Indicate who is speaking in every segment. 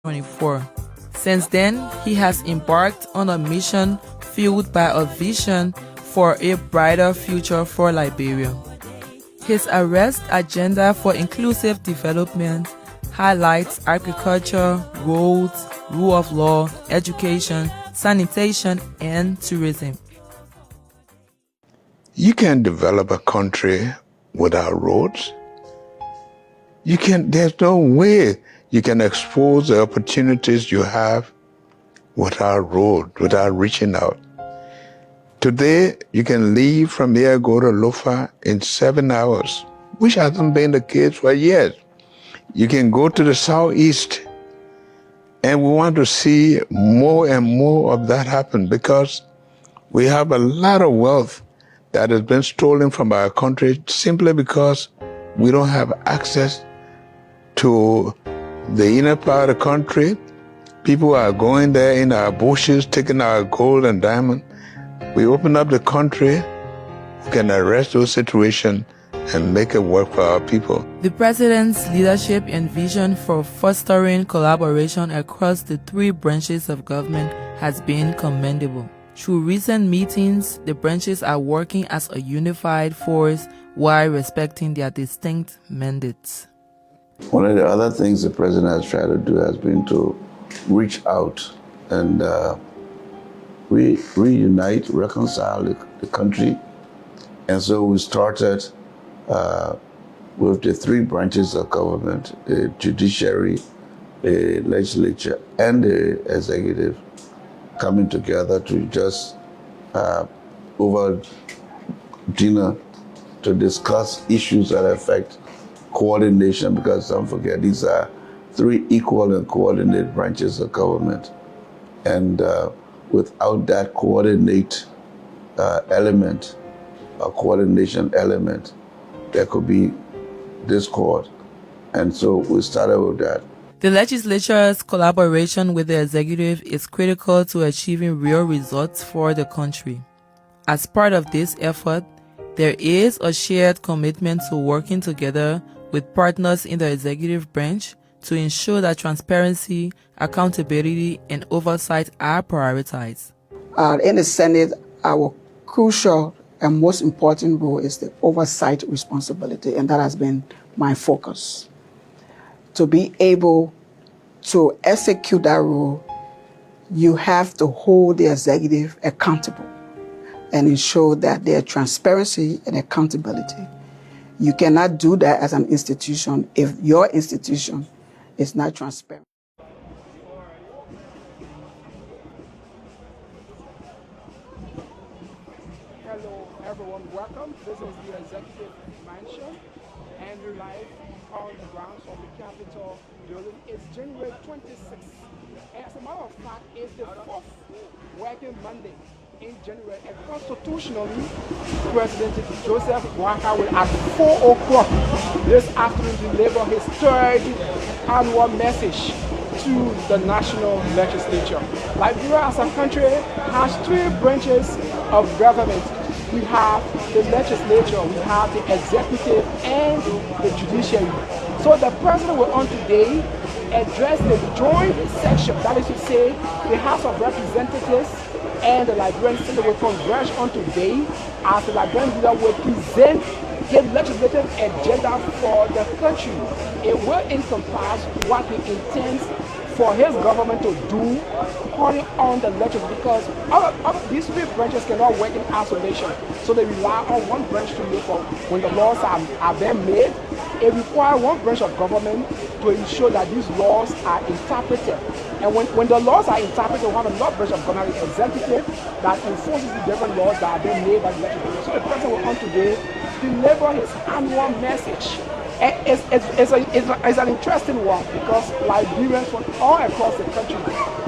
Speaker 1: 2024. Since then, he has embarked on a mission fueled by a vision for a brighter future for Liberia. His arrest agenda for inclusive development highlights agriculture, roads, rule of law, education, sanitation, and tourism.
Speaker 2: You can't develop a country without roads. There's no way you can expose the opportunities you have without road, without reaching out. Today, you can leave from here, go to Lofa in 7 hours, which hasn't been the case for years. You can go to the southeast, and we want to see more and more of that happen because we have a lot of wealth that has been stolen from our country simply because we don't have access to the inner part of the country. People are going there in our bushes, taking our gold and diamond. We open up the country, we can arrest those situations and make it work for our people.
Speaker 1: The President's leadership and vision for fostering collaboration across the three branches of government has been commendable. Through recent meetings, the branches are working as a unified force while respecting their distinct mandates.
Speaker 3: One of the other things the President has tried to do has been to reach out and reunite, reconcile the country. And so we started with the three branches of government, the judiciary, the legislature, and the executive, coming together to just over dinner to discuss issues that affect coordination, because don't forget, these are three equal and coordinated branches of government. And without that coordinate element, a coordination element, there could be discord. And so we started with that.
Speaker 1: The legislature's collaboration with the executive is critical to achieving real results for the country. As part of this effort, there is a shared commitment to working together with partners in the executive branch to ensure that transparency, accountability, and oversight are prioritized.
Speaker 4: In the Senate, our crucial and most important role is the oversight responsibility, and that has been my focus. To be able to execute that role, you have to hold the executive accountable and ensure that there's transparency and accountability. You cannot do that as an institution if your institution is not transparent.
Speaker 5: Hello everyone, welcome. This is the Executive Mansion and we're live on the grounds of the Capitol building. It's January 26th. As a matter of fact, it's the fourth working Monday in January, and constitutionally, President Joseph Boakai will at 4 o'clock this afternoon deliver his third annual message to the national legislature. Liberia as a country has three branches of government. We have the legislature, we have the executive, and the judiciary. So the president will on today address the joint session, that is to say, the House of Representatives and the Liberian Senate will converge on today as the Liberian leader will present his legislative agenda for the country. It will encompass what he intends for his government to do calling on the legislature, because these three branches cannot work in isolation. So they rely on one branch to make up. When the laws are then made, it requires one branch of government to ensure that these laws are interpreted. And when the laws are interpreted, we have another branch of government, the executive, that enforces the different laws that are being made by the legislature. So the president will come today deliver his annual message. And it's an interesting one because Liberians from all across the country,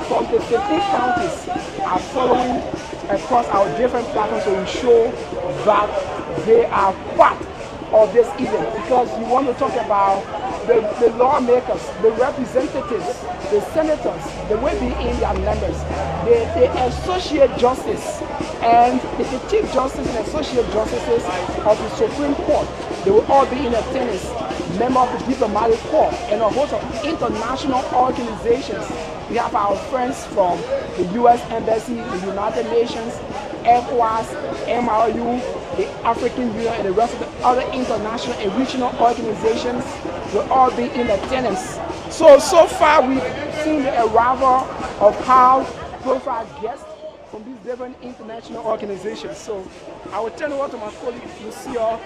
Speaker 5: from the 15 counties, are following across our different platforms to ensure that they are part of this event, because you want to talk about the lawmakers, the representatives, the senators, they will be in their members. The associate justice and the chief justice and associate justices of the Supreme Court, they will all be in attendance. Member of the diplomatic corps and a host of international organizations. We have our friends from the U.S. Embassy, the United Nations, ECOWAS, MRU, the African Union, and the rest of the other international and regional organizations will all be in attendance. So far we've seen the arrival of high-profile guests from these different international organizations. So I will turn over to my colleague Lucia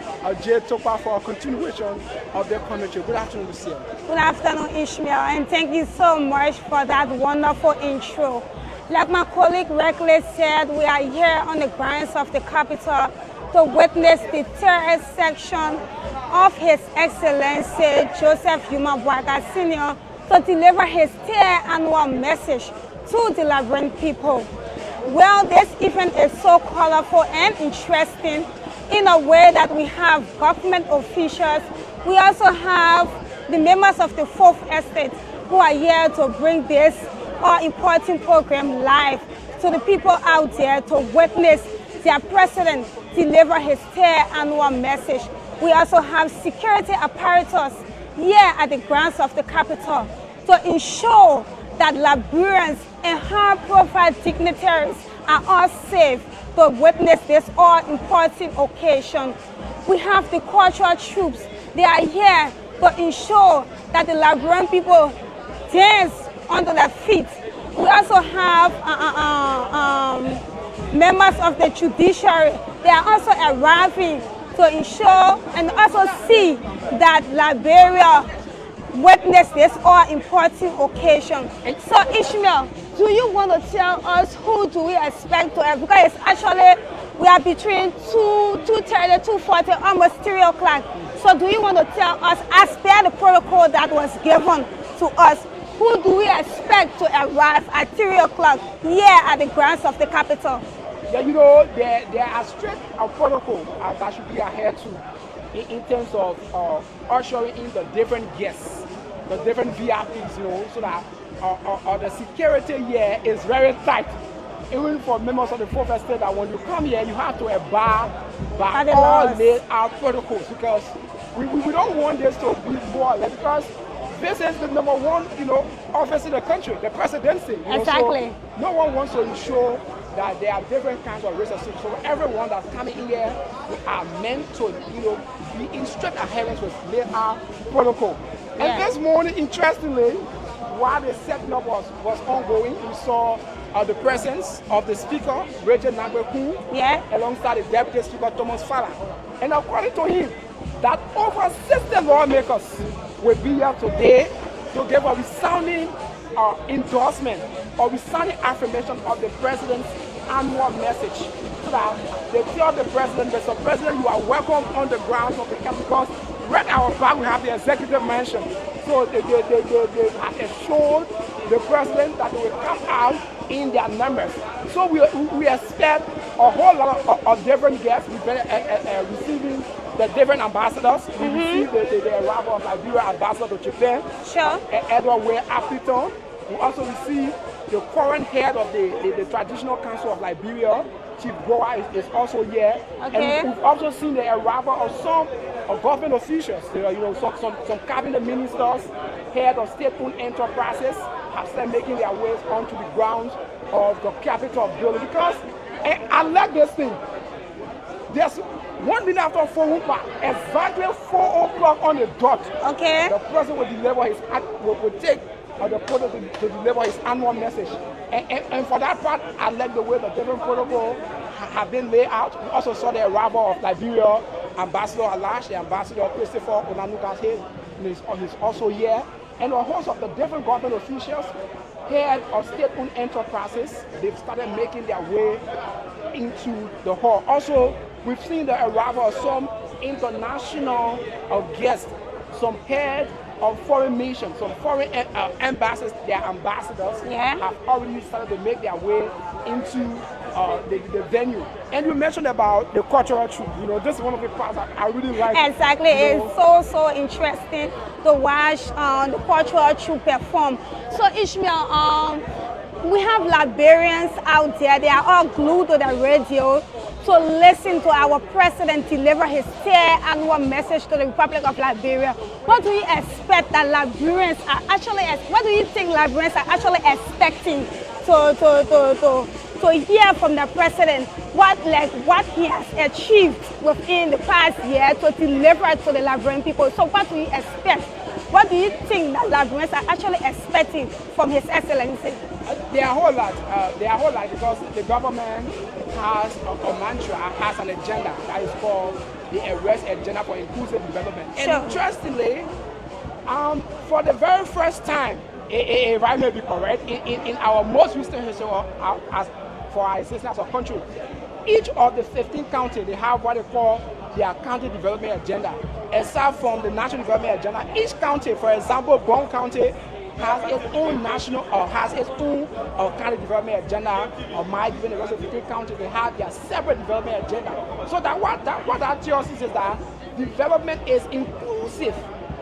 Speaker 5: J. Topa for a continuation of their commentary. Good afternoon, Lucia.
Speaker 6: Good afternoon, Ishmael, and thank you so much for that wonderful intro. Like my colleague rightly said, we are here on the grounds of the Capitol to witness the third section of His Excellency Joseph Nyuma Boakai Sr. to deliver his third annual message to the Liberian people. Well, this event is so colorful and interesting in a way that we have government officials. We also have the members of the Fourth Estate who are here to bring this important program live to the people out there to witness their president deliver his third annual message. We also have security apparatus here at the grounds of the Capitol to ensure that Liberians and high-profile dignitaries are all safe to witness this all-important occasion. We have the cultural troops. They are here to ensure that the Liberian people dance under their feet. We also have members of the judiciary. They are also arriving to ensure and also see that Liberia witness this all-important occasion. So Ishmael, do you want to tell us who do we expect to have? Because it's actually, we are between 2:30, 2:40, almost 3 o'clock. So do you want to tell us, as per the protocol that was given to us, who do we expect to arrive at 3 o'clock here at the grounds of the Capitol?
Speaker 5: Yeah, you know, there are strict protocol that should be adhered to in terms of ushering in the different guests, the different VIPs, you know, so that the security here is very tight. Even for members of the Fourth Estate, that when you come here, you have to abide by all laid out protocols, because we don't want this to be violent, because this is the number one, you know, office in the country, the presidency. You know,
Speaker 6: exactly.
Speaker 5: So no one wants to ensure that there are different kinds of risks. So everyone that's coming in here are meant to, you know, be in strict adherence with laid out protocol. And this morning, interestingly, while the setting up was ongoing, we saw the presence of the Speaker, Regent Nagbeku, alongside the Deputy Speaker, Thomas Fala. And according to him, that over 60 lawmakers will be here today to give a resounding endorsement or resounding affirmation of the President's annual message. So that they tell the President, Mr. President, you are welcome on the grounds of the Capitol, because right at our back we have the executive mansion. So they have assured the President that they will come out in their numbers. So we expect a whole lot of different guests. We've been receiving the different ambassadors. We received the arrival of Liberia ambassador to Japan, Edward Way Appleton. We also received the current head of the Traditional Council of Liberia, Chief Goa is also here. And we've also seen the arrival of some government officials, you know, some cabinet ministers, head of state-owned enterprises have started making their ways onto the grounds of the Capitol building. Because I like this thing. There's 1 minute after 4 o'clock, exactly 4 o'clock on the dot. The president will deliver his will take the protocol to deliver his annual message. And for that part, I like the way the different protocols have been laid out. We also saw the arrival of Liberia Ambassador Alash, the Ambassador Christopher Onanuka's head, is also here. And a host of the different government officials, head of state-owned enterprises, they've started making their way into the hall. Also, we've seen the arrival of some international guests, some head of foreign nations, some foreign ambassadors, their ambassadors have already started to make their way into the venue. And you mentioned about the cultural troop. You know, this is one of the parts I really like.
Speaker 6: Exactly, it's so interesting to watch the cultural troop perform. So Ishmael, we have Liberians out there, they are all glued to the radio to listen to our president deliver his third annual message to the Republic of Liberia. What do you expect that Liberians are actually, what do you think Liberians are actually expecting to hear from the president, what he has achieved within the past year to deliver to the Liberian people? So what do you expect? What do you think that Liberians are actually expecting from His Excellency?
Speaker 5: There are a whole lot, because the government has a mantra, has an agenda that is called the Arrest Agenda for Inclusive Development. And interestingly, for the very first time, if I may be correct, in our most recent history for our existence as a country, each of the 15 counties, they have what they call their county development agenda. Aside from the national development agenda, each county, for example, Bon County, has its own national or has its own county development agenda, or might even the rest of the 15 counties, they have their separate development agenda. So what that tells us is that development is inclusive.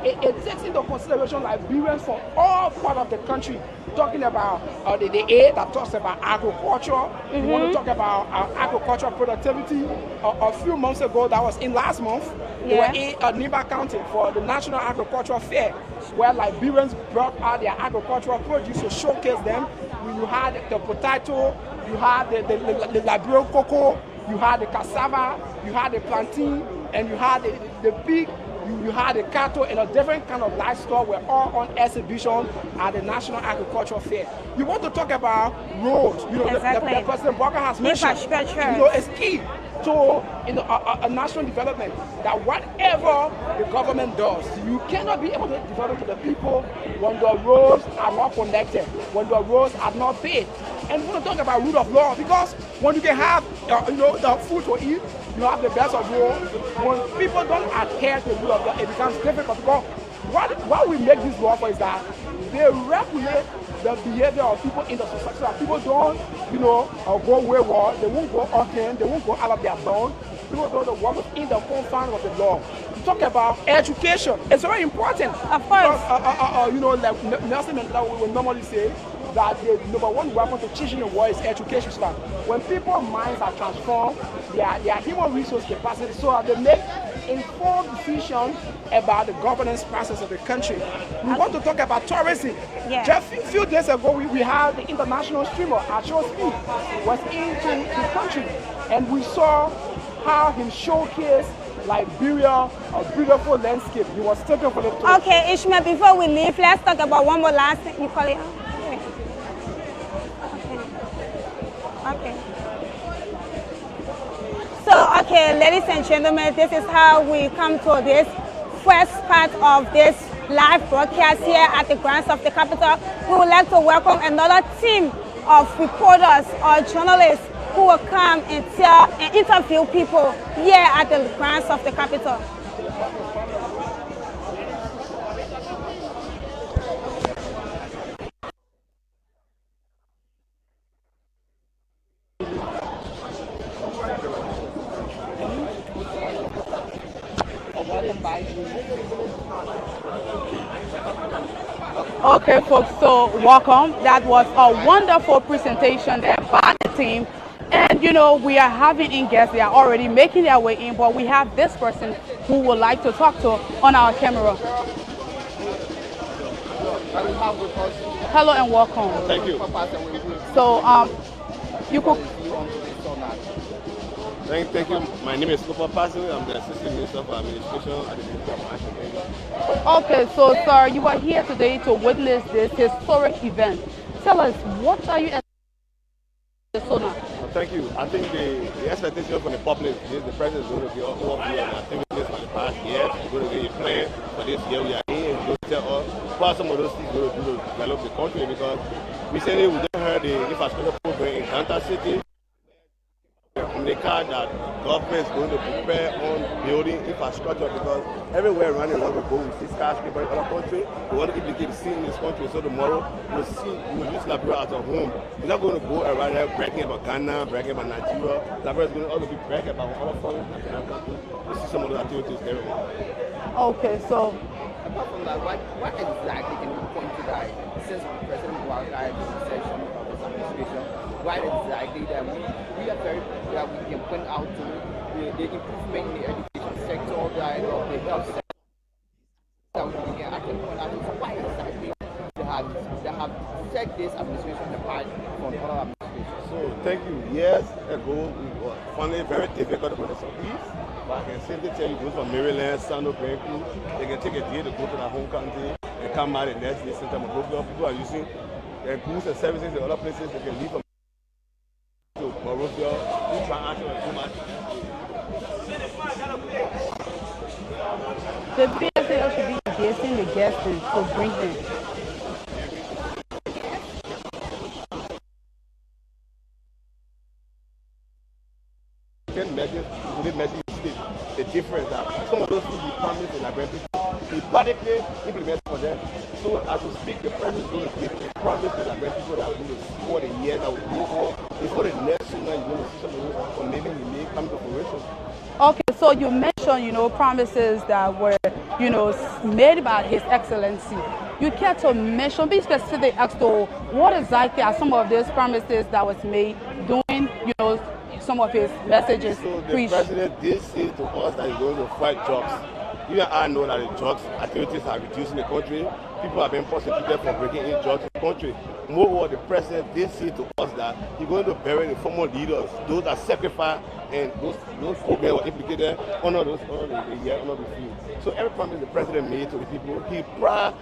Speaker 5: It takes into consideration Liberians from all parts of the country. Talking about the aid that talks about agriculture. We want to talk about agricultural productivity. A few months ago, that was in last month, they were in Niba County for the National Agricultural Fair, where Liberians brought out their agricultural produce to showcase them. You had the potato, you had the Liberian cocoa, you had the cassava, you had the plantain, and you had the pig. You had the cattle and a different kind of livestock were all on exhibition at the National Agricultural Fair. You want to talk about roads, you know, the President Boakai has mentioned, you know, it's key to a national development, that whatever the government does, you cannot be able to develop to the people when the roads are not connected, when the roads are not paved. And we want to talk about rule of law, because when you can have the food to eat, you have the best of war. When people don't adhere to the rule of law, it becomes difficult, because what we make this law for is that they regulate the behavior of people in the society, so that people don't, go wayward, they won't go offhand, they won't go out of their bounds. People don't work within the confines of the law. You talk about education, it's very important.
Speaker 6: Of course.
Speaker 5: Because, like Nelson Mandela will normally say, that the number one weapon to teaching the world is education. So that when people's minds are transformed, their human resource capacity, so that they make informed decisions about the governance process of the country. We want to talk about tourism. Just a few days ago, we had the international streamer, Acho Speed, was into the country, and we saw how he showcased Liberia, a beautiful landscape. He was taken for the tour.
Speaker 6: Okay, Ishmael, before we leave, let's talk about one more last thing. You call it? Okay. So, ladies and gentlemen, this is how we come to this first part of this live broadcast here at the grounds of the Capitol. We would like to welcome another team of reporters or journalists who will come and interview people here at the grounds of the Capitol.
Speaker 7: Okay, folks, so welcome. That was a wonderful presentation there by the team. And, we are having in guests. They are already making their way in, but we have this person who would like to talk to on our camera. Hello and welcome.
Speaker 8: Thank you.
Speaker 7: So, you could...
Speaker 8: Thank you. My name is Kopa Pasu. I'm the Assistant Minister of Administration at the Ministry of National.
Speaker 7: Okay, so sir, you are here today to witness this historic event. Tell us, what are you expecting?
Speaker 8: Thank you. I think the expectation from the public is the president is going to be overview of activities for the past year. He's going to give a plan for this year we are in. He's going to tell us what some of those things going to do to develop the country, because recently we just heard the infrastructure program in Kanta City. communicate that government is going to prepare on building infrastructure because everywhere around the world we go, we see skyscrapers in other countries. We want to replicate the scene in this country. So tomorrow we'll use Liberia as a home. We're not going to go around there bragging about Ghana, bragging about Nigeria. Liberia is going to also be bragging about other foreign countries. We'll see some of those activities everywhere.
Speaker 7: Okay, so
Speaker 9: apart from that, what exactly can you point to that since President Boakai is in session of his administration? What exactly that we are very that we can point out to the improvement in the education sector, the health sector that we can actually point out to. So why exactly they have set this administration apart from other administrations?
Speaker 8: So thank you. Years ago, we were finding it very difficult for the Southeast. But I can simply tell you, those from Maryland, Sando, Benku, they can take a day to go to their home country and come out the next day, Center Monrovia. People are using goods and services in other places. They can leave from to Monrovia, do transaction and too much.
Speaker 7: the PSA should be engaging the guests to bring them.
Speaker 8: The difference that some of those things we promised the Liberian people, we practically implement for them. So as we speak, the president is going to give a promise to the Liberian people that we're going to see for the year that we go for. Before the next sooner, you're going to see some of those, or maybe we may come to fruition.
Speaker 7: Okay, so you mentioned, promises that were, made by His Excellency. You care to mention, be specific as to what exactly are some of these promises that was made during, some of his messages.
Speaker 8: So the president did say to us that he's going to fight drugs. You and I know that the drugs activities are reduced in the country. People have been prosecuted for breaking in drugs in the country. Moreover, the president did say to us that he's going to bury the former leaders, those that sacrificed and those programs were implicated under the field. So every promise the president made to the people, he prior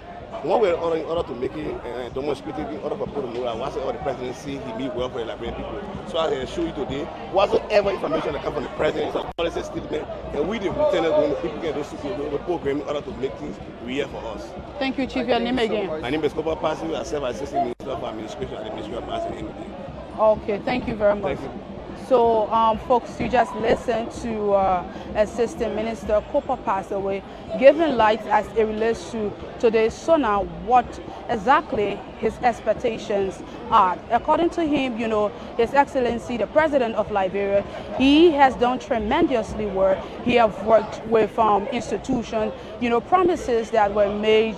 Speaker 8: one way or in order to make it demonstrated in order for people to know that whatsoever the president says, he means well for the Liberian people. So as I show you today, whatsoever information that comes from the president is a policy statement, and we the lieutenants going to implement those program in order to make things real for us.
Speaker 7: Thank you, Chief. Your name again?
Speaker 8: My name is Koba Passy. I serve as Assistant Minister of Administration at the Ministry of Finance and Energy.
Speaker 7: Okay, thank you very much.
Speaker 8: Thank you.
Speaker 7: So, folks, you just listened to Assistant Minister Cooper passed away, giving light as it relates to today's SONA, what exactly his expectations are. According to him, His Excellency, the President of Liberia, he has done tremendously well. He has worked with institutions, promises that were made,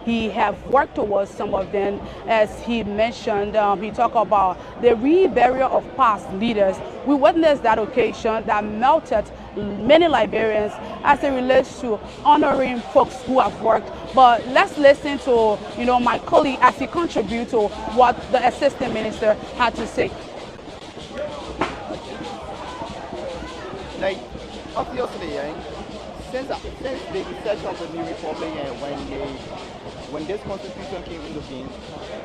Speaker 7: he have worked towards some of them. As he mentioned, he talked about the reburial of past leaders. We witnessed that occasion that melted many Liberians as it relates to honoring folks who have worked. But let's listen to, my colleague as he contributes to what the Assistant Minister had to say.
Speaker 9: Like, obviously, since the inception of the new republic and when this constitution came into being,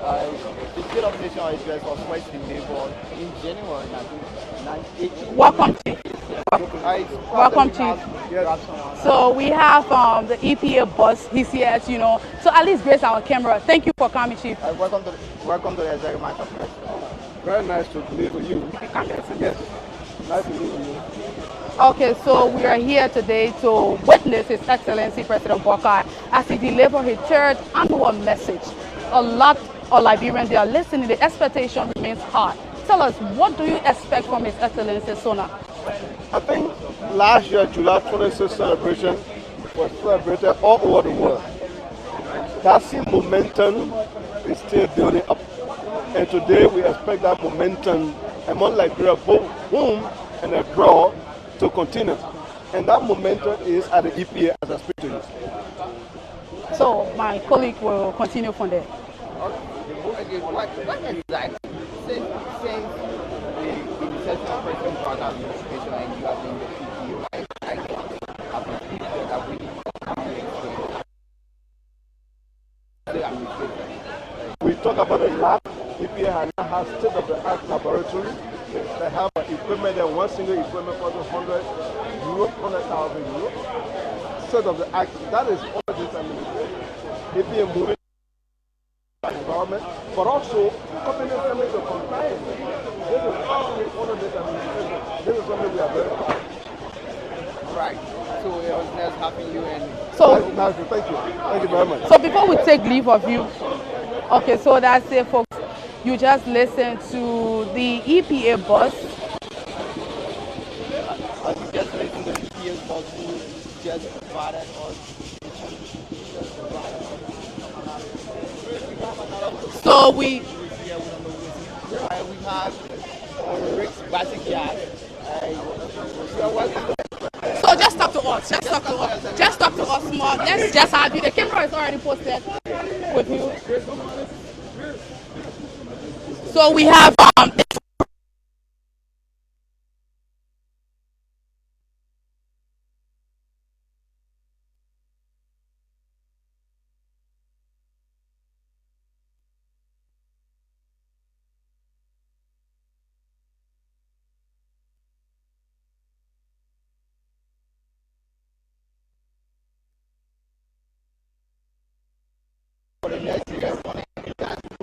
Speaker 9: the state of nation address was first enabled in January 1980.
Speaker 7: Welcome, Chief. Welcome, Chief. So we have the EPA boss. He's here, so at least grace our camera. Thank you for coming, Chief.
Speaker 9: Welcome to the executive matter.
Speaker 5: Very nice to meet with you. Yes, nice to meet with you.
Speaker 7: Okay, so we are here today to witness His Excellency President Boakai as he delivers his third annual message. A lot of Liberians, they are listening. The expectation remains high. Tell us, what do you expect from His Excellency Sona?
Speaker 5: I think last year, July 26th celebration was celebrated all over the world. That same momentum is still building up. And today we expect that momentum among Liberia, both boom and a draw, to continue. And that momentum is at the EPA as I speak to you.
Speaker 7: So my colleague will continue from there.
Speaker 9: What exactly, since the inception of President Boakai administration and you have been the PPA, what exactly have been featured that we the administration?
Speaker 5: We talk about the lab. EPA now has state-of-the-art laboratory. They have equipment, and one single equipment costs 100,000 euros. State of the art, that is all this administration. EPA moving environment, but also opening families to compliance. This is actually one of this administration. This is something we are very proud of.
Speaker 9: Right. So it was nice having you and
Speaker 7: So,
Speaker 5: Nice, thank you. Thank you very much.
Speaker 7: so before we take leave of you, okay, so that's it, folks. You just listen to the EPA bus.
Speaker 9: you just listened to the PS boss who just provided us.
Speaker 7: So we
Speaker 9: We have Rick's backyard.
Speaker 7: So just talk to us. Just talk to us. Just talk to us more. Let's just have you. The camera is already posted with you. So we have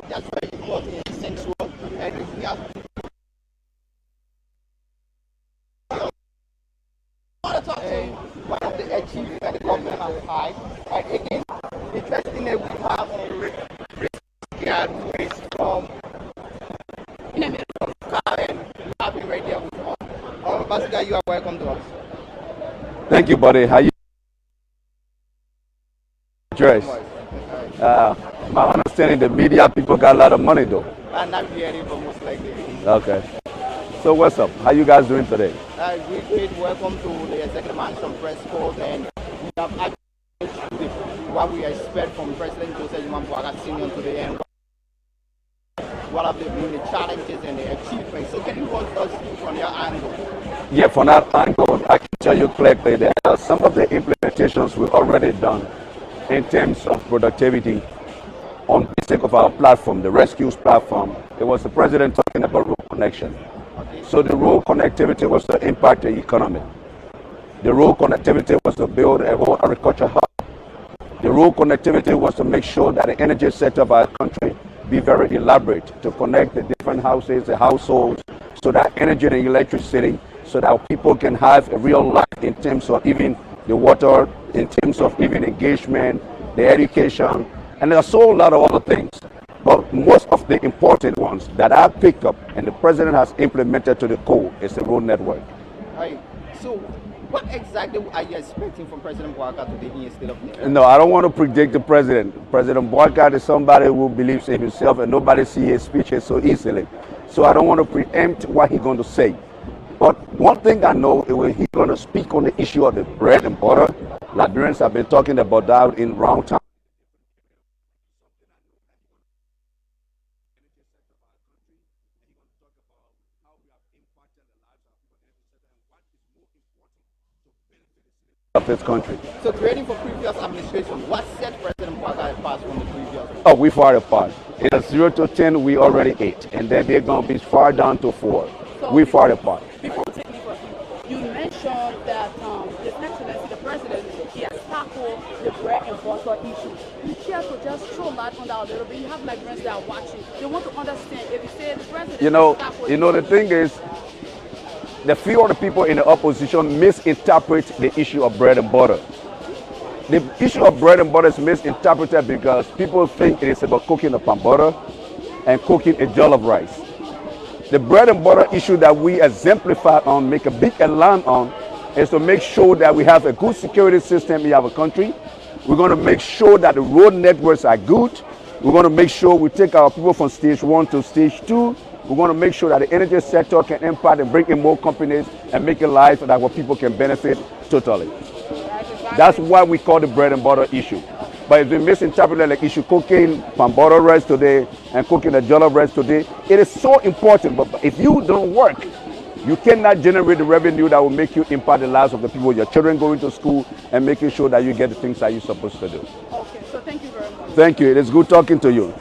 Speaker 9: That's very important and essential. And we have one of the achievements that the government has had. And again, interesting that we have Rick from Karen. We have been right there with us. Ambassador, you are welcome to us.
Speaker 10: Thank you, buddy. How you dress? My understanding, the media people got a lot of money, though.
Speaker 9: I'm not really, but most likely.
Speaker 10: Okay. So what's up? How you guys doing today?
Speaker 9: Great welcome to the Executive Mansion Press Corps, and we have actually what we expect from President Joseph Nyuma Boakai Senior today, and what have been the challenges and the achievements. So can you walk us through from your angle?
Speaker 10: Yeah, from that angle, I can tell you clearly that some of the implementations we've already done in terms of productivity on the sake of our platform, the Rescues platform. It was the president talking about rural connection. So the rural connectivity was to impact the economy. The rural connectivity was to build a whole agriculture hub. The rural connectivity was to make sure that the energy sector of our country be very elaborate to connect the different houses, the households, so that energy and electricity, so that people can have a real life in terms of even the water, in terms of even engagement, the education, and there's a whole lot of other things. But most of the important ones that I picked up and the president has implemented to the core is the road network.
Speaker 9: Right. So what exactly are you expecting from President Boakai today in the state of Liberia?
Speaker 10: No, I don't want to predict the president. President Boakai is somebody who believes in himself and nobody sees his speeches so easily. So I don't want to preempt what he's going to say. But one thing I know is he's going to speak on the issue of the bread and butter. Liberians have been talking about that in round time. Of this country.
Speaker 9: So creating for previous administration, what set President Boakai apart from the previous?
Speaker 10: Oh, we far apart. In a 0 to 10, we already 8, and then they're going to be far down to 4.
Speaker 7: So
Speaker 10: we far apart.
Speaker 7: Before we take leave of you, you mentioned that His Excellency the President, he has tackled the bread and butter issue. You care to just throw light on that a little bit. You have Liberians that are watching. They want to understand. If you say the president,
Speaker 10: the thing is, the few of the people in the opposition misinterpret the issue of bread and butter. The issue of bread and butter is misinterpreted because people think it is about cooking a pan butter and cooking a jollof rice. The bread and butter issue that we exemplify on, make a big alarm on, is to make sure that we have a good security system in our country. We're going to make sure that the road networks are good. We're going to make sure we take our people from stage 1 to stage 2. We're going to make sure that the energy sector can impact and bring in more companies and make a life that our people can benefit totally. That's why we call the bread and butter issue. But if we misinterpret like issue cooking pan butter rice today and cooking a jollof rice today, it is so important. But if you don't work, you cannot generate the revenue that will make you impact the lives of the people, your children going to school, and making sure that you get the things that you're supposed to do.
Speaker 7: Okay, so thank you very much.
Speaker 10: Thank you. It is good talking to you.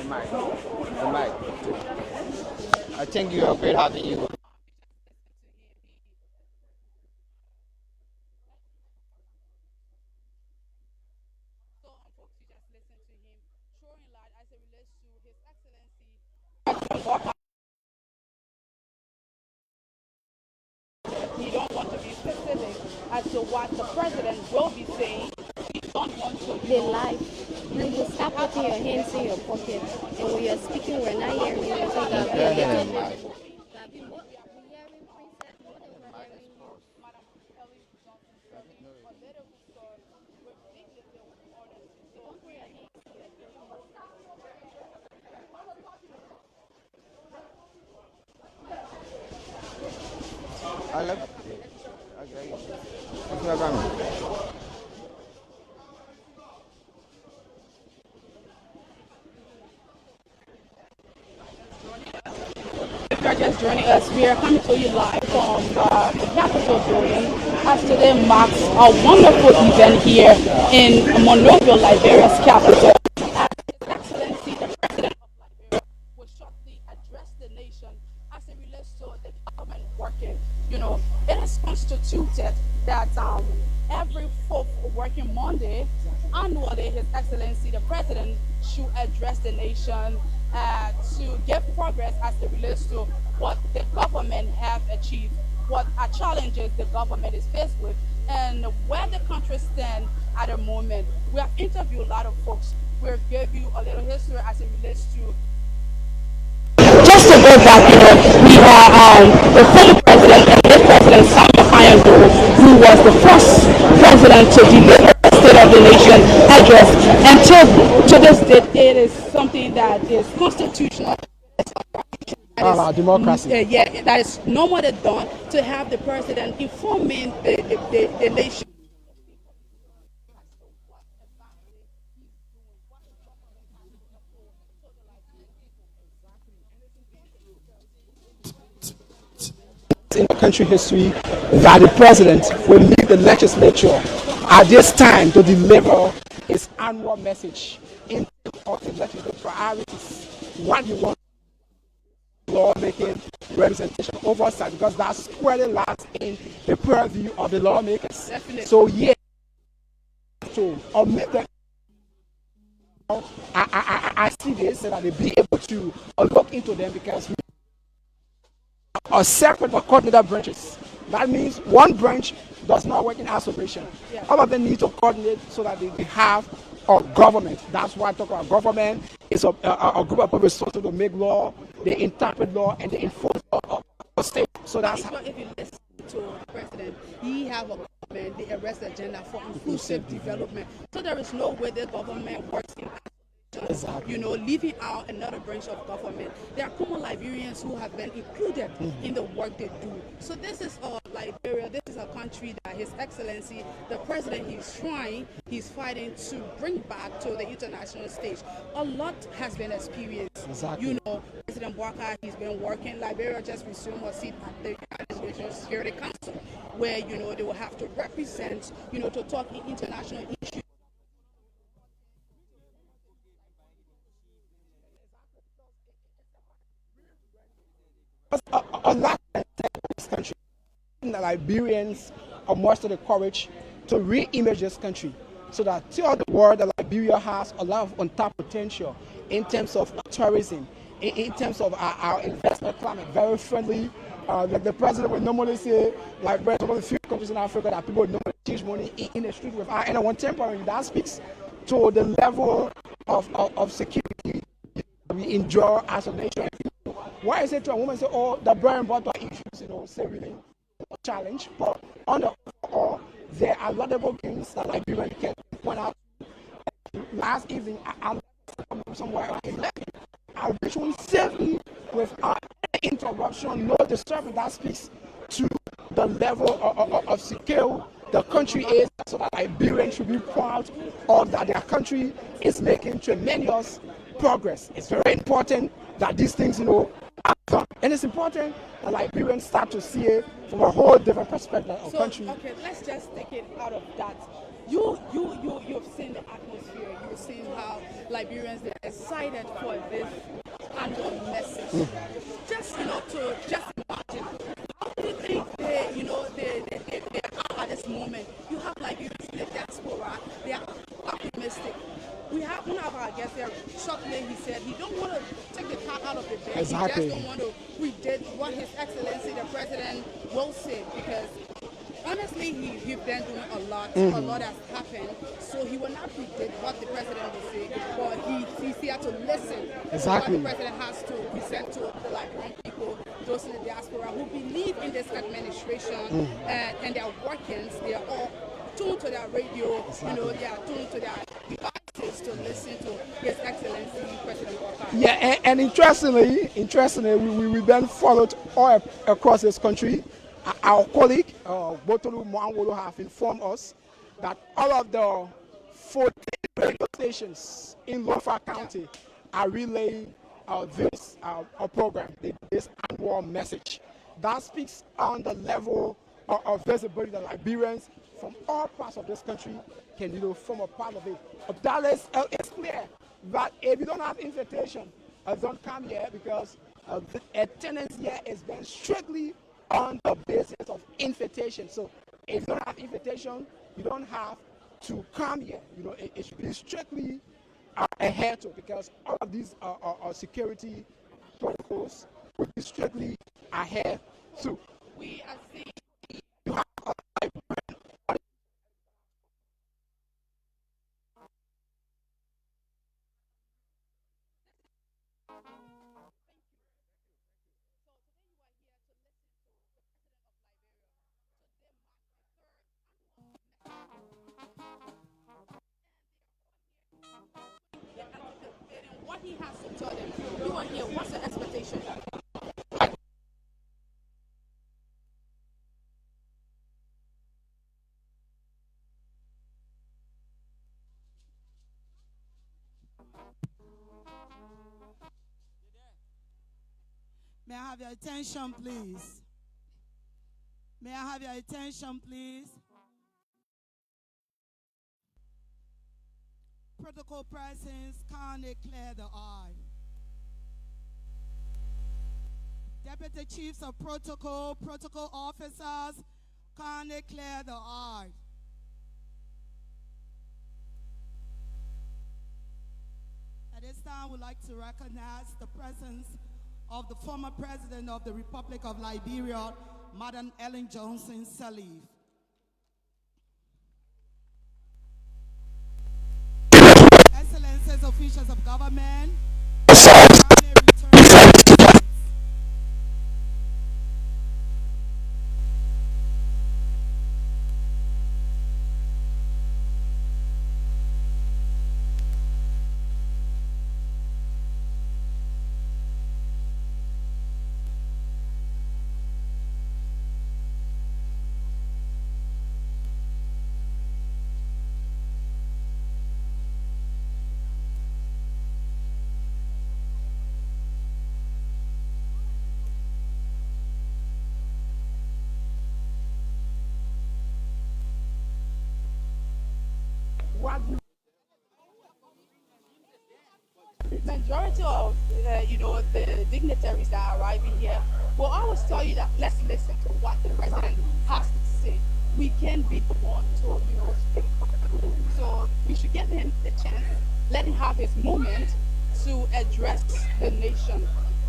Speaker 9: I think you are great having you.
Speaker 7: So, folks, you just listen to him throwing light as it relates to his
Speaker 11: everyday life. You will start putting your hands in your pocket, and when you're speaking, we're not hearing you. So you gotta be a little bit.
Speaker 7: If you're just joining us, we are coming to you live from the Capitol building as today marks a wonderful event here in Monrovia, Liberia's capital. His Excellency, the President of Liberia, will shortly address the nation as it relates to the government working. You know, it is constituted that every fourth working Monday, annually, His Excellency, the President, should address the nation to give progress as it relates to what the government have achieved, what are challenges the government is faced with, and where the country stands at the moment. We have interviewed a lot of folks. We've gave you a little history as it relates to. Just to go back, we have the former president and this president, who was the first president to deliver the State of the Nation address. And to this date, it is something that is constitutional.
Speaker 5: Democracy.
Speaker 7: That is normally done to have the president informing the nation.
Speaker 5: In the country history, that the president will leave the legislature at this time to deliver his annual message in of the legislative priorities. What you want, lawmaking, representation, oversight, because that squarely lies in the purview of the lawmakers.
Speaker 7: Definitely.
Speaker 5: So yes, to omit them. I see this so that they be able to look into them, because we are separate but coordinated branches. That means one branch does not work in isolation.
Speaker 7: Yeah.
Speaker 5: All of them need to coordinate so that they have a government. That's why I talk about government. It's a group of people responsible to make law, they interpret law, and they enforce law of state. So that's how.
Speaker 7: If you listen to the president, he have a government, the arrest agenda for inclusive development. So there is no way the government works in isolation.
Speaker 5: Exactly.
Speaker 7: You know, leaving out another branch of government. There are common Liberians who have been included in the work they do. So this is Liberia. This is a country that His Excellency, the President, he's fighting to bring back to the international stage. A lot has been experienced.
Speaker 5: Exactly.
Speaker 7: You know, President Boakai, he's been working. Liberia just resumed a seat at the United Nations Security Council, where, you know, they will have to represent, you know, to talk in international issues.
Speaker 5: A lot in this country. The Liberians are mustered the courage to re-image this country, so that throughout the world, that Liberia has a lot of untapped potential in terms of tourism, in terms of our investment climate, very friendly. Like the president would normally say, Liberia is one of the few countries in Africa that people would normally change money in the street with. And one temporary, that speaks to the level of security we enjoy as a nation. Why is it to a woman say, oh, the bread and butter issues, you know, say really a challenge, but on the overall, there are laudable things that Liberian can point out. Last evening, I somewhere around 11, I reached one safely without any interruption, no disturbance. That speaks to the level of security the country is, so that Liberians should be proud of that their country is making tremendous progress. It's very important that these things, you know, are done. And it's important that Liberians start to see it from a whole different perspective of country.
Speaker 7: Okay, let's just take it out of that. You've seen the atmosphere. You've seen how Liberians are excited for this annual message. Just, you know, to just imagine, how do you think they are at this moment? You have Liberians in the diaspora. They are optimistic. We have one of our guests there, shortly, he said he don't want to take the cat out of the bag.
Speaker 5: Exactly.
Speaker 7: He just don't want to predict what His Excellency, the President, will say, because honestly, he's been doing a lot. A lot has happened. So he will not predict what the president will say, but he's here to listen to what the president has to present to the Liberian people, those in the diaspora who believe in this administration and their workings. They are all tuned to their radio, they are tuned to their devices to listen to His Excellency President Boakai.
Speaker 5: Yeah, and interestingly, we then followed all across this country. Our colleague, Botolu Mwangolo, have informed us that all of the 14 radio stations in Lofa County are relaying this program, this annual message. That speaks on the level of visibility that Liberians from all parts of this country can form a part of it. That is it's clear that if you don't have invitation, don't come here, because the attendance here is been strictly on the basis of invitation. So if you don't have invitation, you don't have to come here. It should be strictly adhered to, because all of these security protocols will be strictly adhered to.
Speaker 7: We are seeing what he has to tell them. You are here. What's the expectation?
Speaker 12: May I have your attention, please? May I have your attention, please? Protocol persons kindly clear the aisle. Deputy Chiefs of Protocol, Protocol Officers, kindly clear the aisle. At this time, we'd like to recognize the presence of the former President of the Republic of Liberia, Madam Ellen Johnson Sirleaf. Excellencies, officials of government,
Speaker 7: Majority of the dignitaries that are arriving here will always tell you that let's listen to what the president has to say. We can be the one to speak. So we should give him the chance, let him have his moment to address the nation,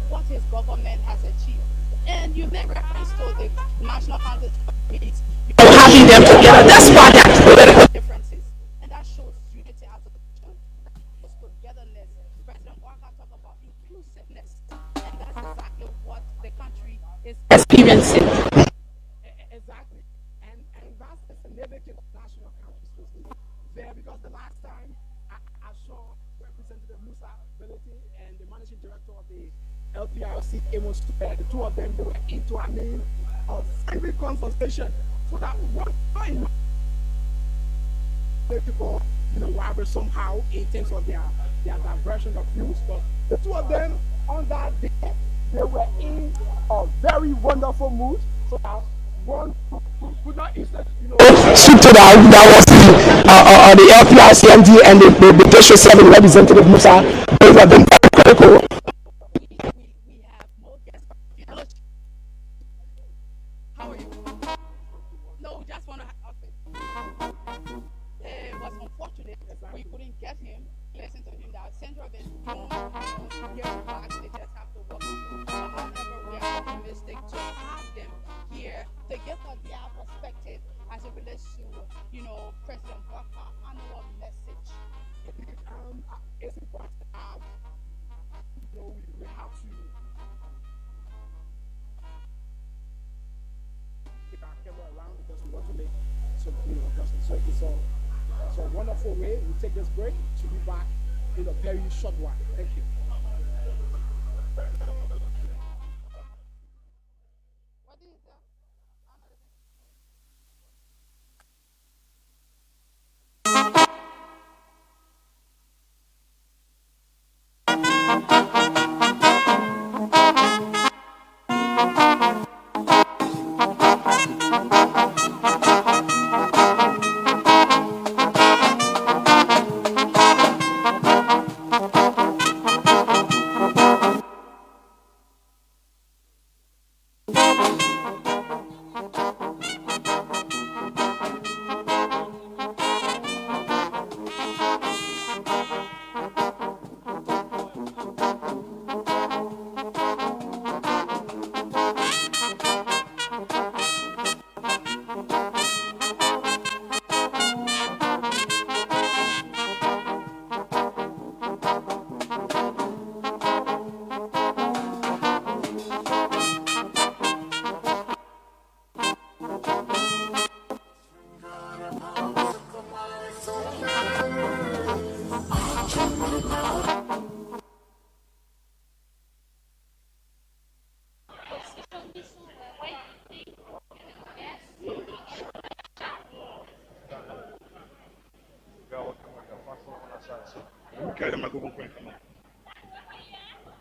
Speaker 7: what his government has achieved. And you make reference to the national council meetings, having them together. That's why there are political differences, and that shows unity as a nation. It's togetherness. President Boakai talked about inclusiveness, and that's exactly what the country is experiencing.
Speaker 5: Exactly, and that's the significance of national council there, because the last time I saw Representative Musa Belete and the managing director of the LPRC, Amos, the two of them, they were into a mean of friendly consultation, so that one time people, wobble somehow in terms of their diversion of views. But the two of them on that day, they were in a very wonderful mood. So that one could not instead, speak to that was the LPRC MD and the District 7 Representative Musa. Both of them very critical.
Speaker 7: We have more guests. How are you? No, we just want to. It was unfortunate we couldn't get him. Listen to him. That center of his room, here back. They just have to work. However, we are optimistic to have them here to give us their perspective
Speaker 5: It's a wonderful way. We take this break to be back in a very short while. Thank you.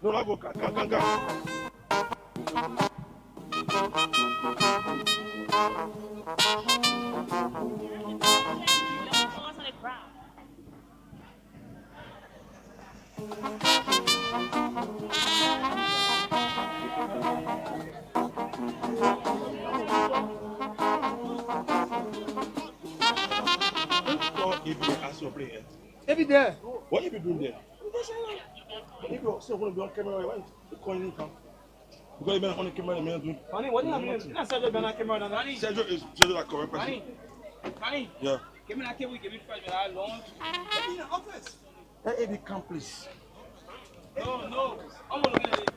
Speaker 8: No, la boca, canga.
Speaker 5: Every day.
Speaker 8: What you be doing there? If you're still going to be on camera, why you calling him? Because you've been on the camera, man.
Speaker 5: Honey, what do you mean? Not Sergio been on camera. Honey.
Speaker 8: Sergio is like correct person.
Speaker 5: Honey.
Speaker 8: Yeah.
Speaker 5: Give me that cable, give me first, but I long. Give me in the office.
Speaker 8: Hey, they come, please.
Speaker 5: No. I'm going to look at it.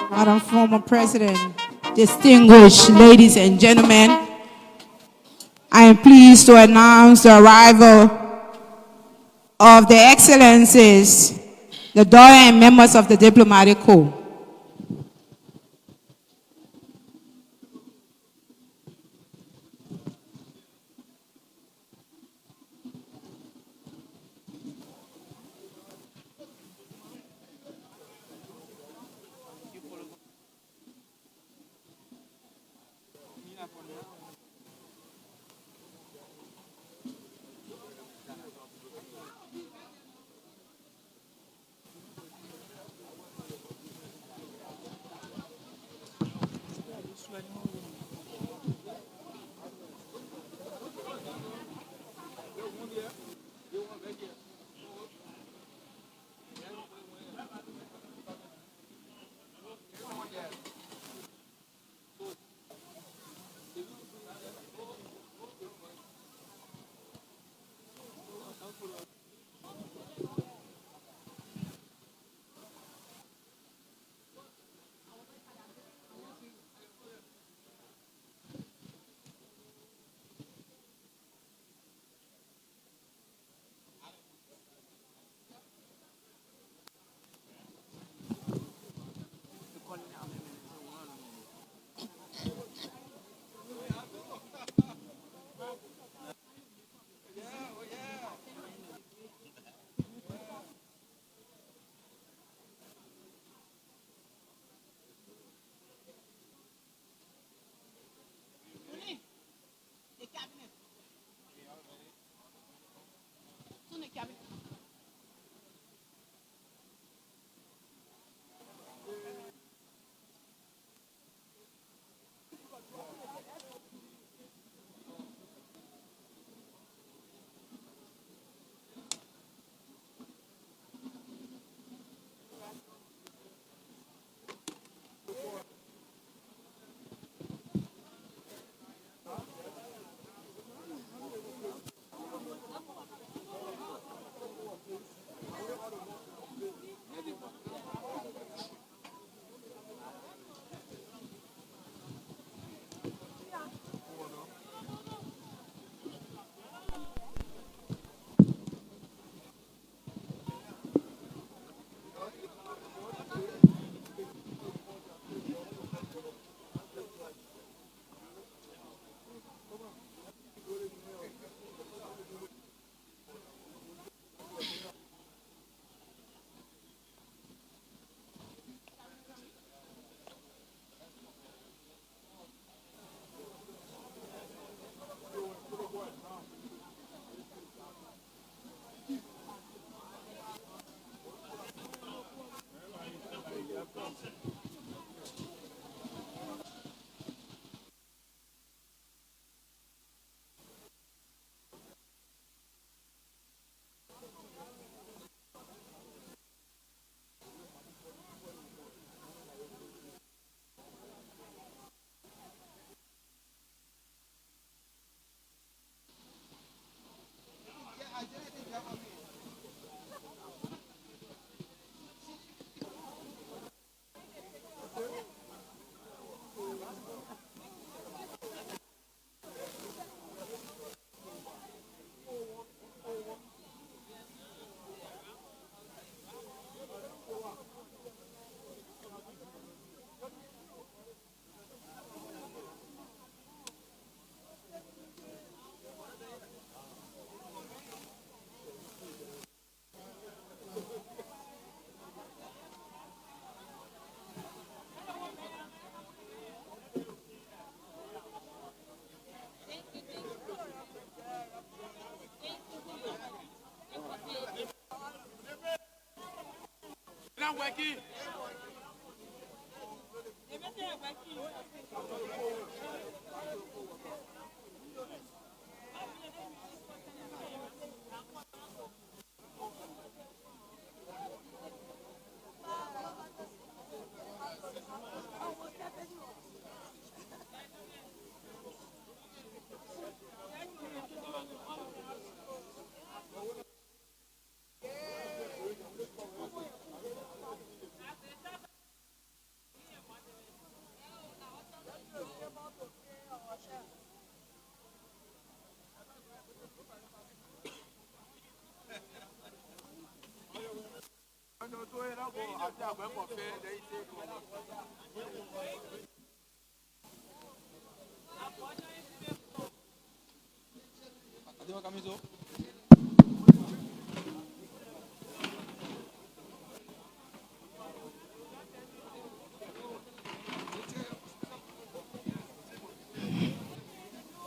Speaker 12: Madam former President, distinguished ladies and gentlemen, I am pleased to announce the arrival of the Excellencies, the daughter and members of the Diplomatic Corps.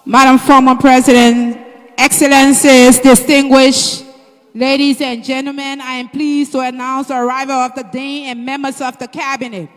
Speaker 12: Madam former President, Excellencies, distinguished ladies and gentlemen, I am pleased to announce the arrival of the Dean and members of the Cabinet.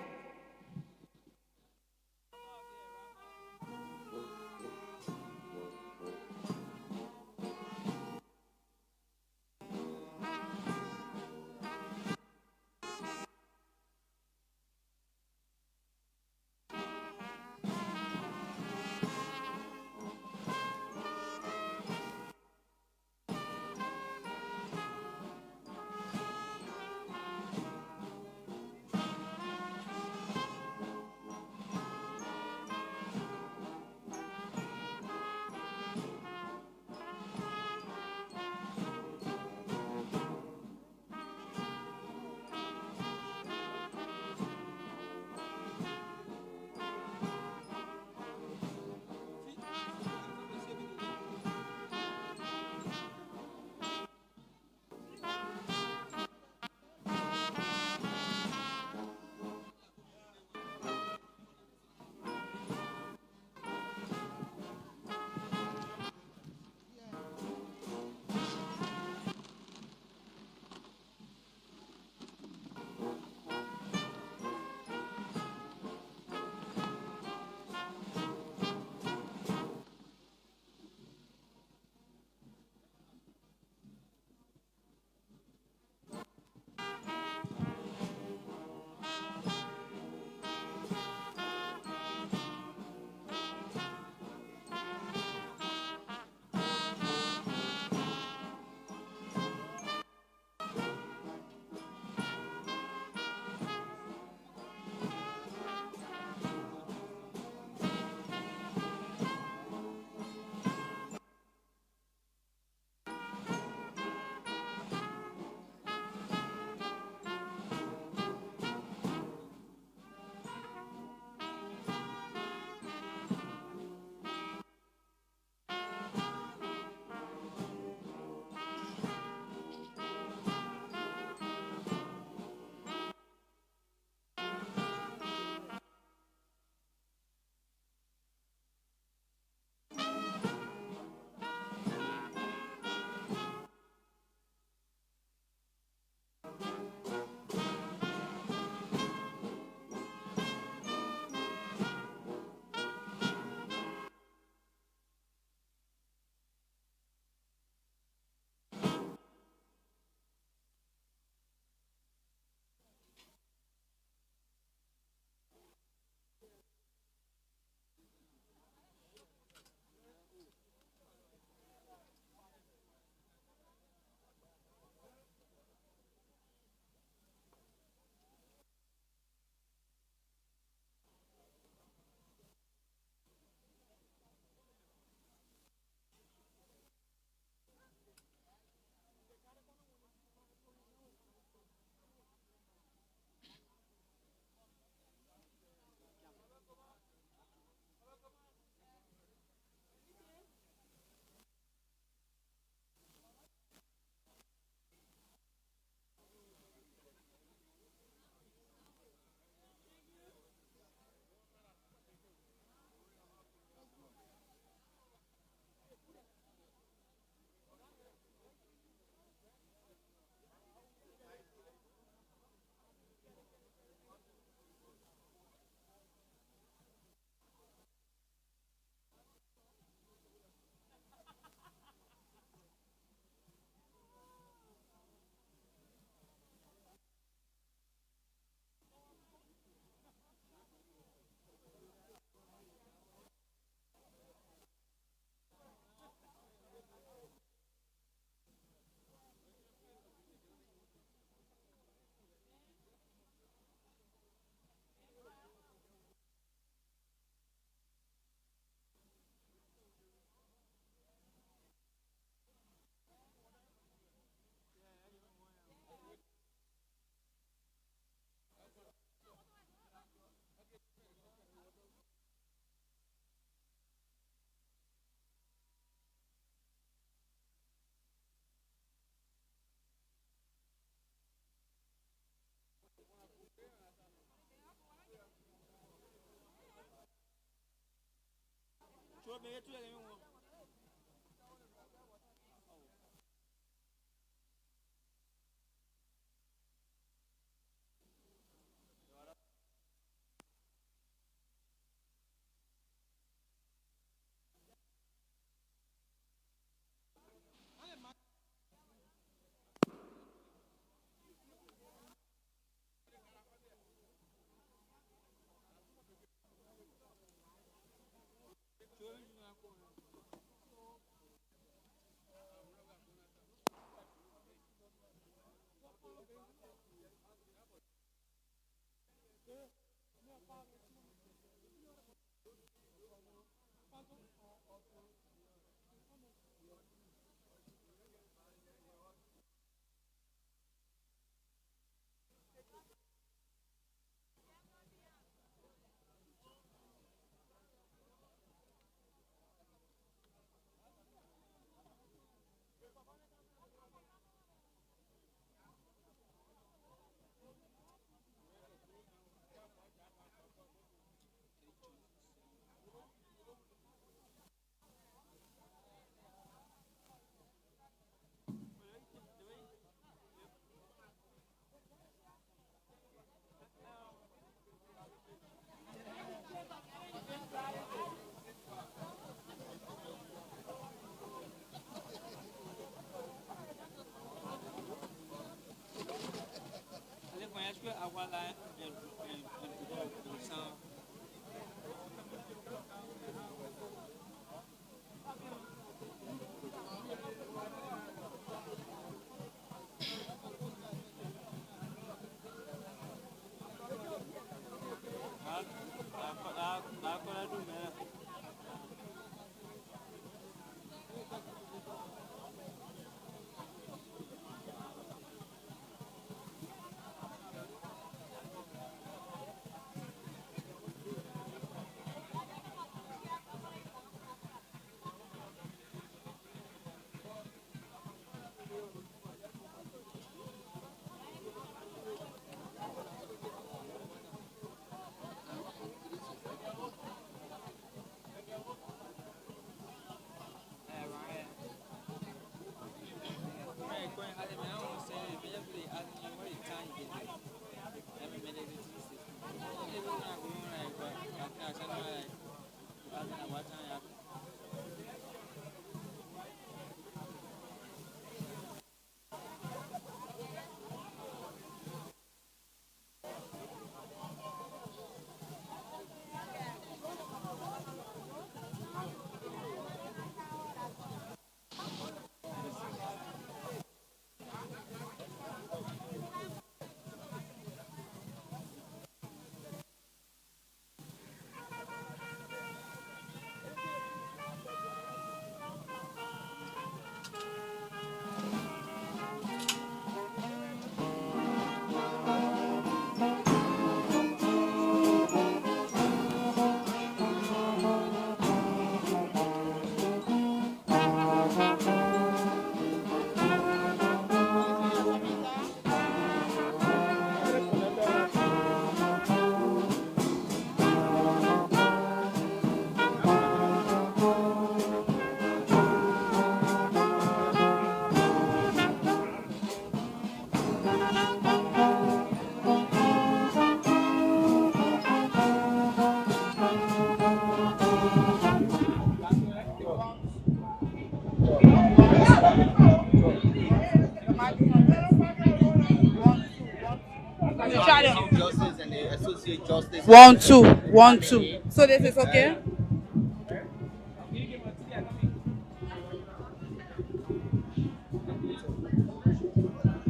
Speaker 9: Justice and the associate justice.
Speaker 7: 1 2 1 2. So this is okay.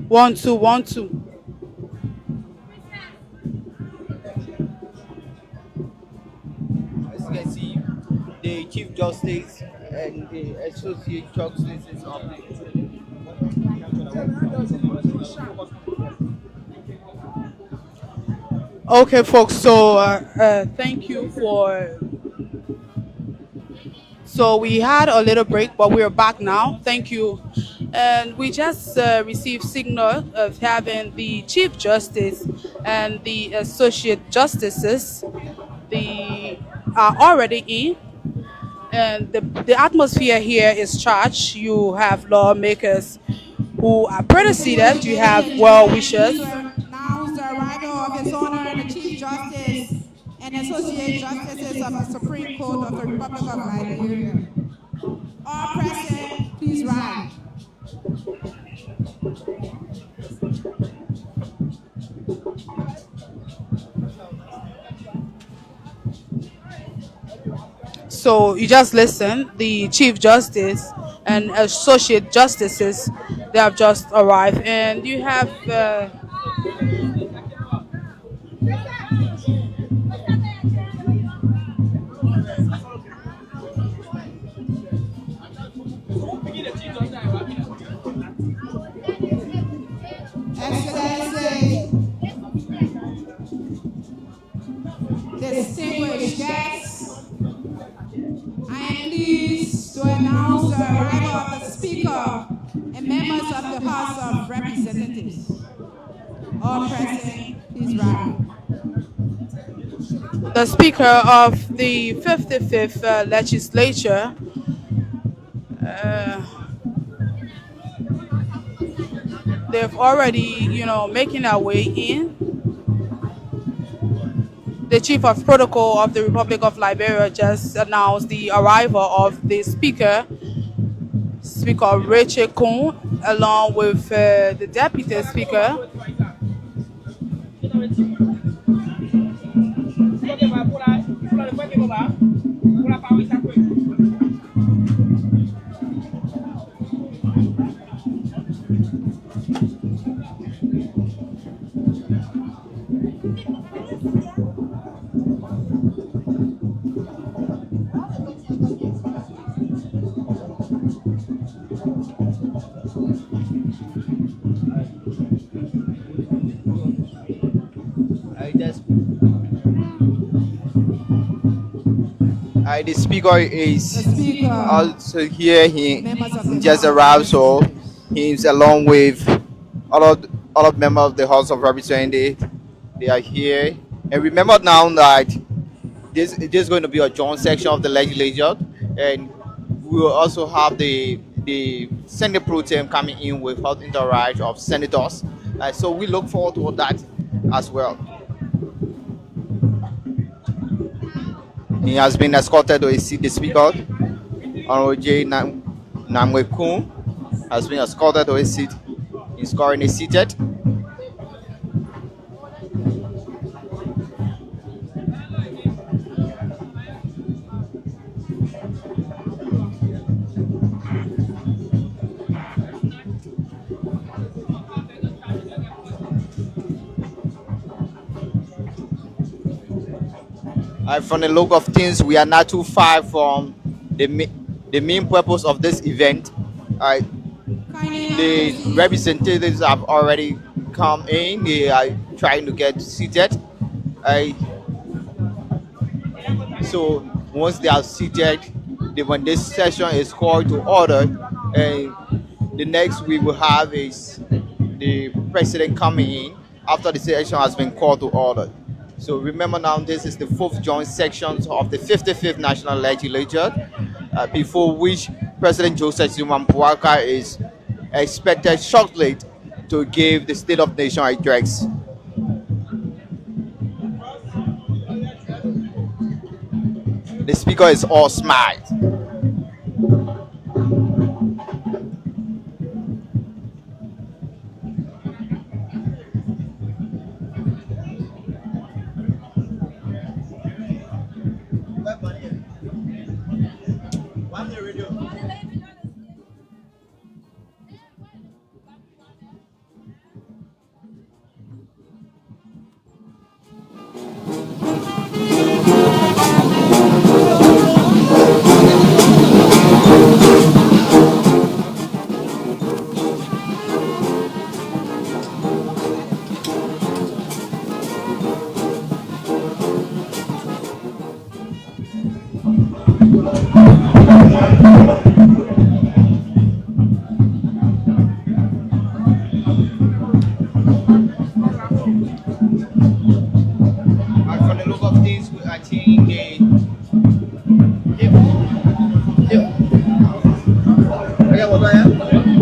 Speaker 7: One two 1 2.
Speaker 9: As you can see, the Chief Justice and the Associate Justices of the
Speaker 7: Okay, folks. So thank you for. So we had a little break, but we're back now. Thank you. And we just received signal of having the Chief Justice and the Associate Justices. They are already in. And the atmosphere here is charged. You have lawmakers who are pretty seated. You have well wishers.
Speaker 12: Announce the arrival of His Honor the Chief Justice and Associate Justices of the Supreme Court of the Republic of Liberia. All present, please rise.
Speaker 7: So you just listen. The Chief Justice and Associate Justices, they have just arrived, and you have
Speaker 12: Excellency, distinguished guests, I am pleased to announce the arrival of the Speaker and members of the House of Representatives. All present, please rise.
Speaker 7: the Speaker of the 55th Legislature. They've already, making their way in. The Chief of Protocol of the Republic of Liberia just announced the arrival of the Speaker, Speaker Rachel Kuhn, along with the Deputy Speaker.
Speaker 13: The speaker is also here. He just arrived, so he's along with all of members of the House of Representatives. They are here, and remember now that this is going to be a joint section of the legislature, and we will also have the Senate pro tem coming in without interact of senators. So we look forward to that as well. He has been escorted to a seat. The Speaker, Honorable J. Nyuma Boakai, has been escorted to a seat. He's currently seated. From the look of things, we are not too far from the main purpose of this event. The representatives have already come in. They are trying to get seated. So once they are seated, when this session is called to order, and the next we will have is the president coming in after the session has been called to order. So remember now, this is the 4th joint section of the 55th National Legislature, before which President Joseph Nyuma Boakai is expected shortly to give the State of the Nation address. The Speaker is all smiles.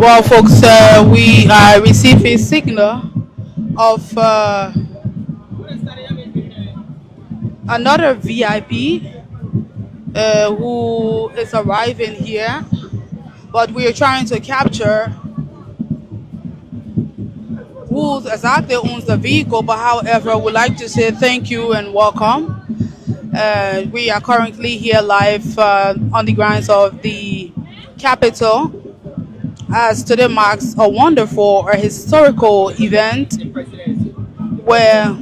Speaker 7: Well, folks, we received a signal of another VIP who is arriving here, but we are trying to capture who exactly owns the vehicle. But however, we'd like to say thank you and welcome. We are currently here live on the grounds of the Capitol, as today marks a wonderful or historical event where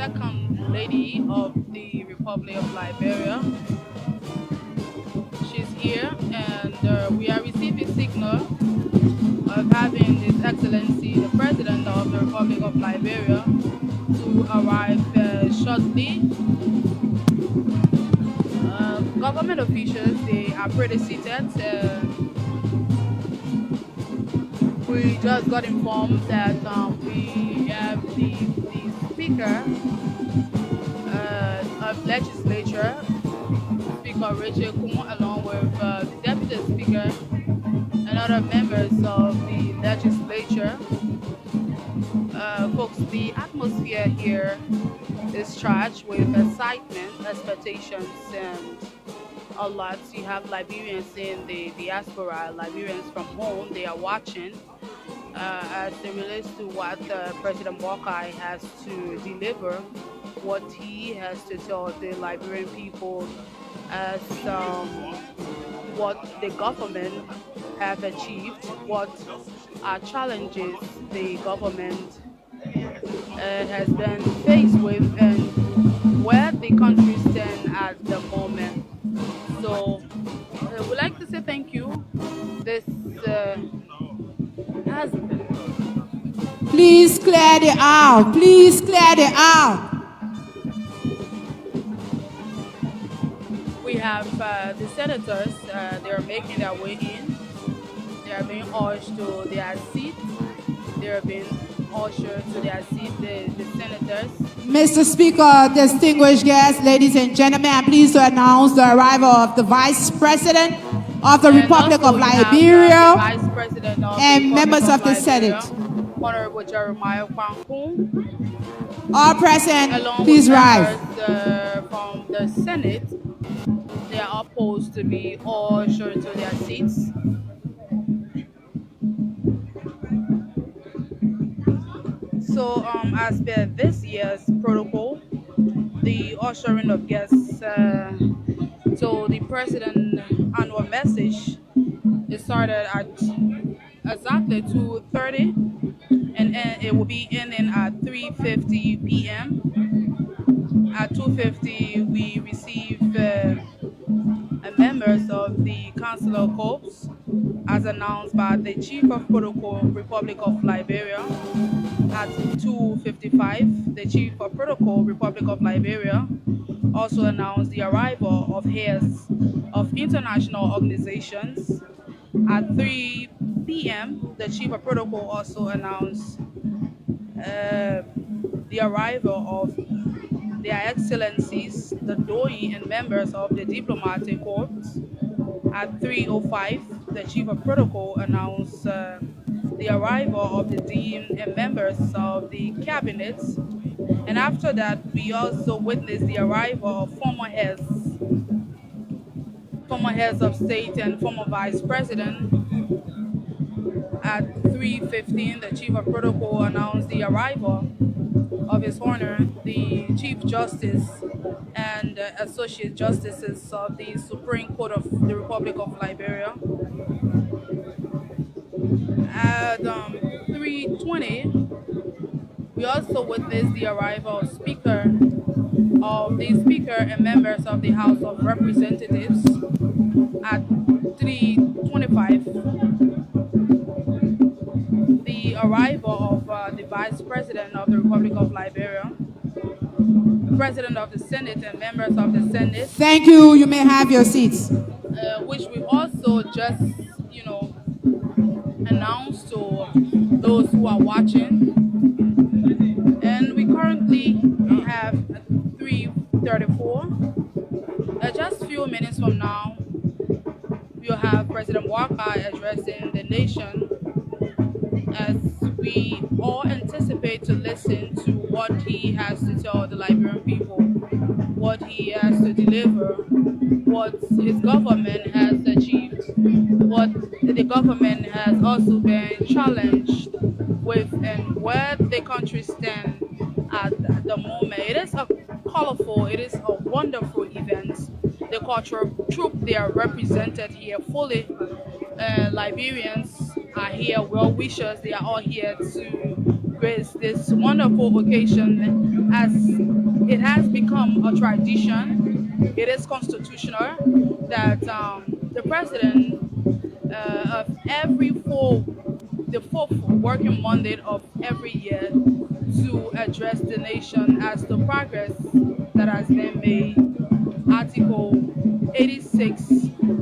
Speaker 7: second lady of the Republic of Liberia. She's here, and we are receiving signal of having His Excellency, the President of the Republic of Liberia, to arrive shortly. Government officials, they are pretty seated. We just got informed that we have the Speaker of Legislature, Speaker Rachel Kumo, along with the Deputy Speaker and other members of the Legislature. Folks, the atmosphere here is charged with excitement, expectations, and a lot. You have Liberians in the diaspora, Liberians from home, they are watching as it relates to what President Boakai has to deliver, what he has to tell the Liberian people as what the government have achieved, what are challenges the government has been faced with, and where the country stands at the moment. So we'd like to say thank you. This has...
Speaker 12: Please clear the aisle. Please clear the aisle.
Speaker 7: We have the senators, they're making their way in. They are being urged to their seats. They are being ushered to their seats, the senators.
Speaker 12: Mr. Speaker, distinguished guests, ladies and gentlemen, I'm pleased to announce the arrival of the Vice President of the Republic of Liberia and members of the Senate.
Speaker 7: Honorable Jeremiah Kwankun.
Speaker 12: All present, please rise.
Speaker 7: From the Senate, they are opposed to be ushered to their seats. So, as per this year's protocol, the ushering of guests to the President's annual message is started at exactly 2:30, and it will be ending at 3:50 p.m. At 2:50, we receive members of the Council of Corps, as announced by the Chief of Protocol, Republic of Liberia. At 2:55, the Chief of Protocol, Republic of Liberia, also announced the arrival of heads of international organizations. At 3 p.m., the Chief of Protocol also announced the arrival of Their Excellencies, the Doi and members of the Diplomatic Corps. At 3:05, the Chief of Protocol announced the arrival of the Dean and members of the Cabinet. And after that, we also witnessed the arrival of former heads of state and former vice president. At 3:15, the Chief of Protocol announced the arrival of His Honor, the Chief Justice and Associate Justices of the Supreme Court of the Republic of Liberia. At 3:20, we also witnessed the arrival of the Speaker and members of the House of Representatives. At 3:25, the arrival of the Vice President of the Republic of Liberia, the President of the Senate and members of the Senate.
Speaker 12: Thank you. You may have your seats.
Speaker 7: Which we also just, announced to those who are watching. And we currently have 3:34. Just a few minutes from now, we'll have President Boakai addressing the nation as we all anticipate to listen to what he has to tell the Liberian people, what he has to deliver, what his government has achieved, what the government has also been challenged with, and where the country stands at the moment. It is a colorful, it is a wonderful event. The cultural troop, they are represented here fully. Liberians are here, well-wishers, they are all here to grace this wonderful occasion as it has become a tradition. It is constitutional that the president of the fourth working Monday of every year to address the nation as the progress that has been made. Article 86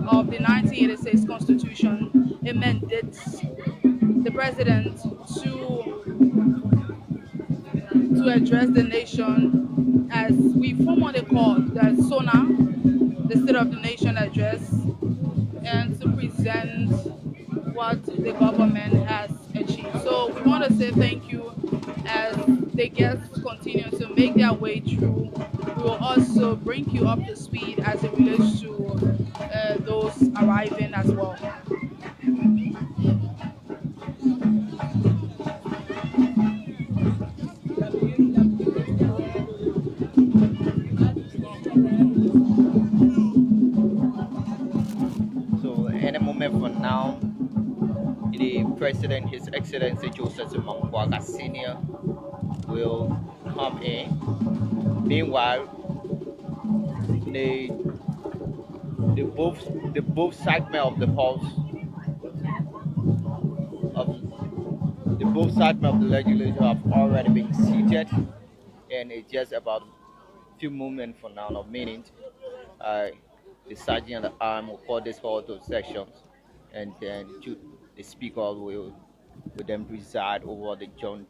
Speaker 7: of the 1986 Constitution, it mandates the president to address the nation as we formally call the SONA, the State of the Nation Address, and to present what the government has achieved. So we want to say thank you as the guests continue to make their way through. We will also bring you up to speed as it relates to those arriving as well.
Speaker 13: So any moment from now, the President, His Excellency Joseph Nyuma Boakai Senior, will come in. Meanwhile, the both segment of the house of the both segment of the legislature have already been seated, and it's just about a few moments from now, of minutes. The sergeant at arm will call this hall to sections, and then the speaker will then preside over the joint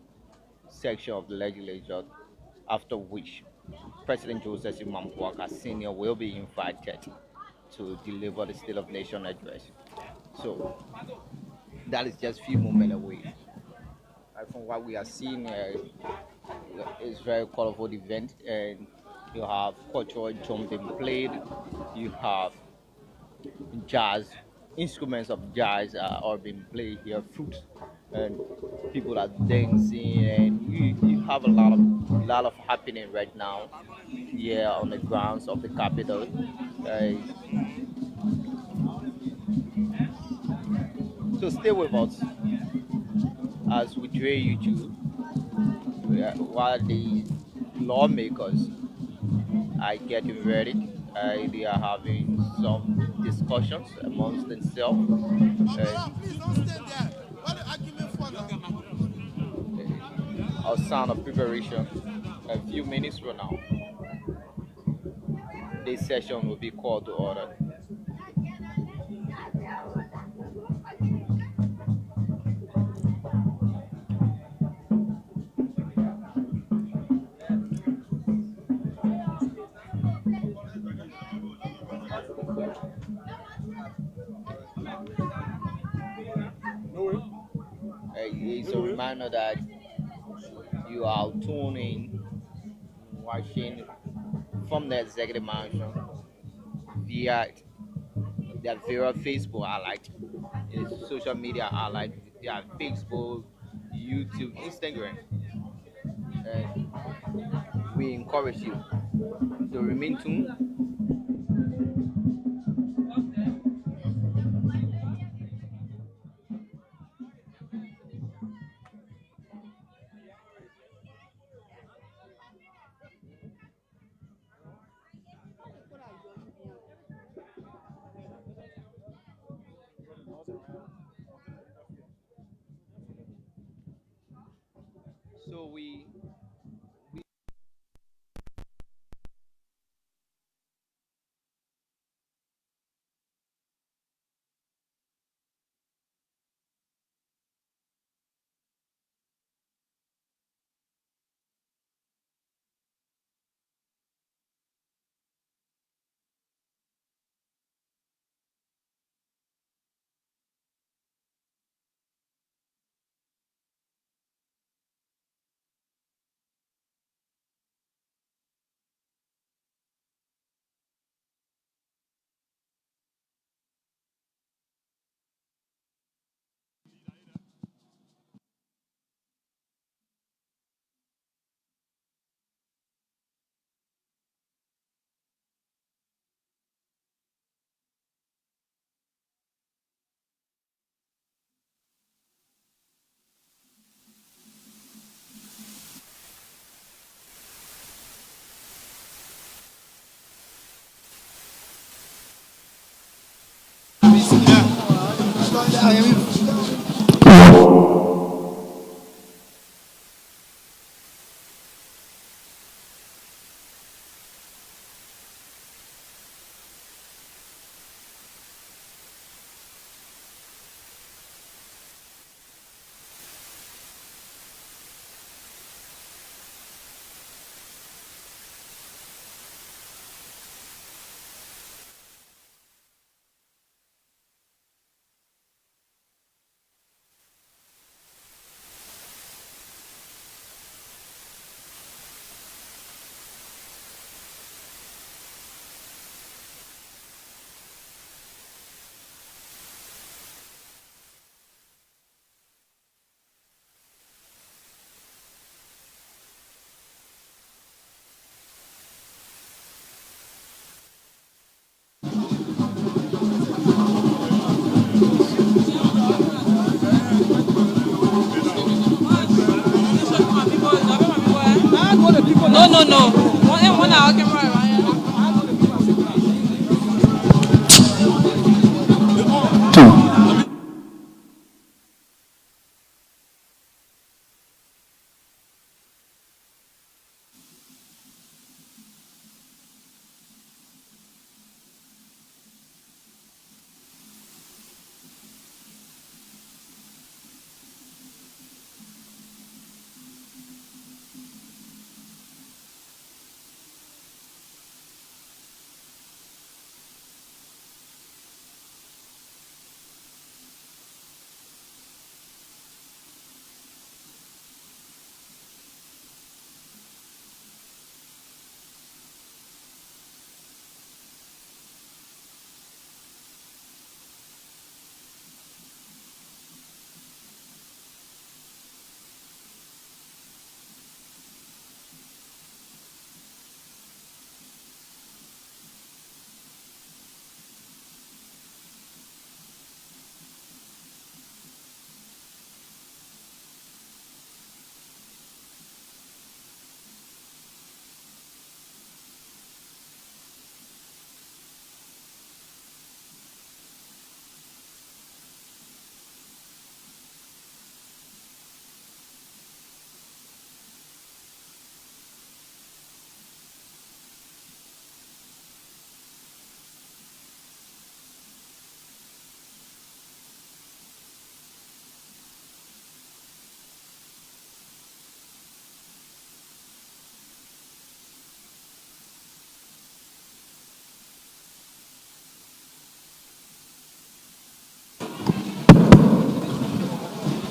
Speaker 13: section of the legislature, after which President Joseph Nyuma Boakai Senior will be invited to deliver the State of Nation address. So that is just a few moments away. From what we are seeing, it's very colorful event, and you have cultural drum being played, you have jazz, instruments of jazz are being played here, flutes, and people are dancing, and you have a lot of happening right now here on the grounds of the capital. So stay with us as we draw you to while the lawmakers are getting ready. They are having some discussions amongst themselves. Our sound of preparation a few minutes from now. This session will be called to order. It's a reminder that you are tuning, watching from the executive mansion via their various Facebook highlight, social media highlight, their Facebook, YouTube, Instagram. And we encourage you to remain tuned. So we
Speaker 1: No.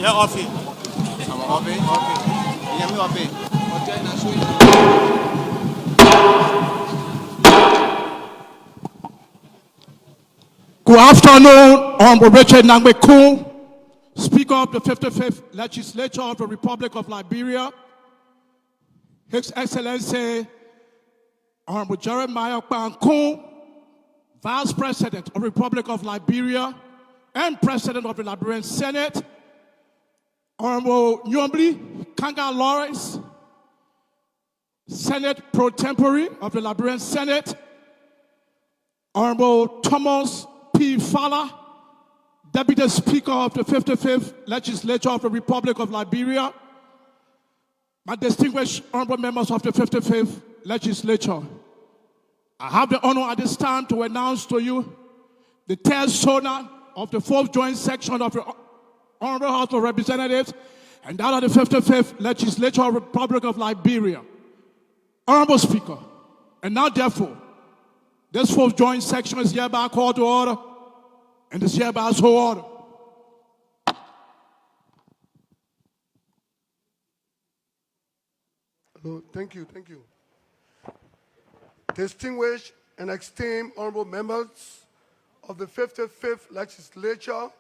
Speaker 14: Yeah, off it.
Speaker 13: I'm off it. Yeah, me off it.
Speaker 14: Good afternoon, Honorable Richard Nangbeku, Speaker of the 55th Legislature of the Republic of Liberia, His Excellency Honorable Jeremiah Kpankun, Vice President of the Republic of Liberia and President of the Liberian Senate, Honorable Nyuma Kanga Lawrence, Senate Pro Tempore of the Liberian Senate, Honorable Thomas P. Fala, Deputy Speaker of the 55th Legislature of the Republic of Liberia, my distinguished honorable members of the 55th Legislature. I have the honor at this time to announce to you the third zona of the 4th Joint Section of the Honorable House of Representatives and that of the 55th Legislature of the Republic of Liberia. Honorable Speaker, and now therefore, this 4th Joint Section is hereby called to order and is hereby so ordered.
Speaker 15: Hello, thank you. Distinguished and esteemed honorable members of the 55th Legislature,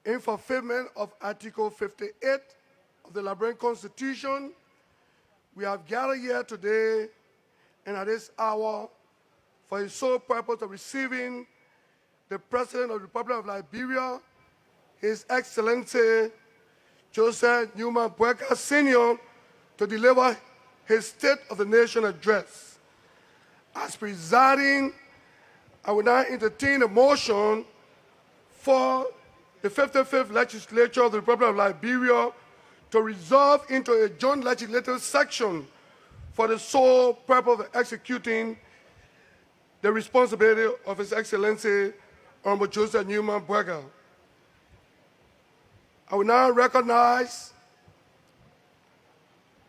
Speaker 15: in fulfillment of Article 58 of the Liberian Constitution, we have gathered here today and at this hour for the sole purpose of receiving the President of the Republic of Liberia, His Excellency Joseph Nyuma Boakai Sr., to deliver his State of the Nation address. As presiding, I will now entertain a motion for the 55th Legislature of the Republic of Liberia to resolve into a joint legislative section for the sole purpose of executing the responsibility of His Excellency Honorable Joseph Nyuma Boakai. I will now recognize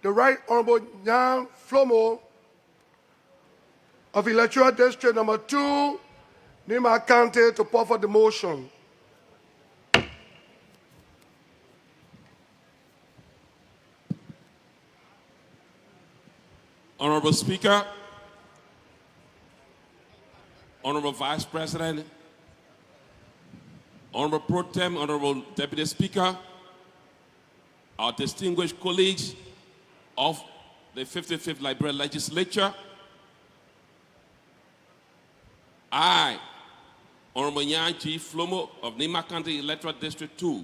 Speaker 15: the Right Honorable Nyan Flomo of Electoral District Number 2, Nima County, to put forth the motion.
Speaker 16: Honorable Speaker, Honorable Vice President, Honorable Pro Tem, Honorable Deputy Speaker, our distinguished colleagues of the 55th Liberian Legislature, I, Honorable Nyan G. Flomo of Nima County Electoral District 2,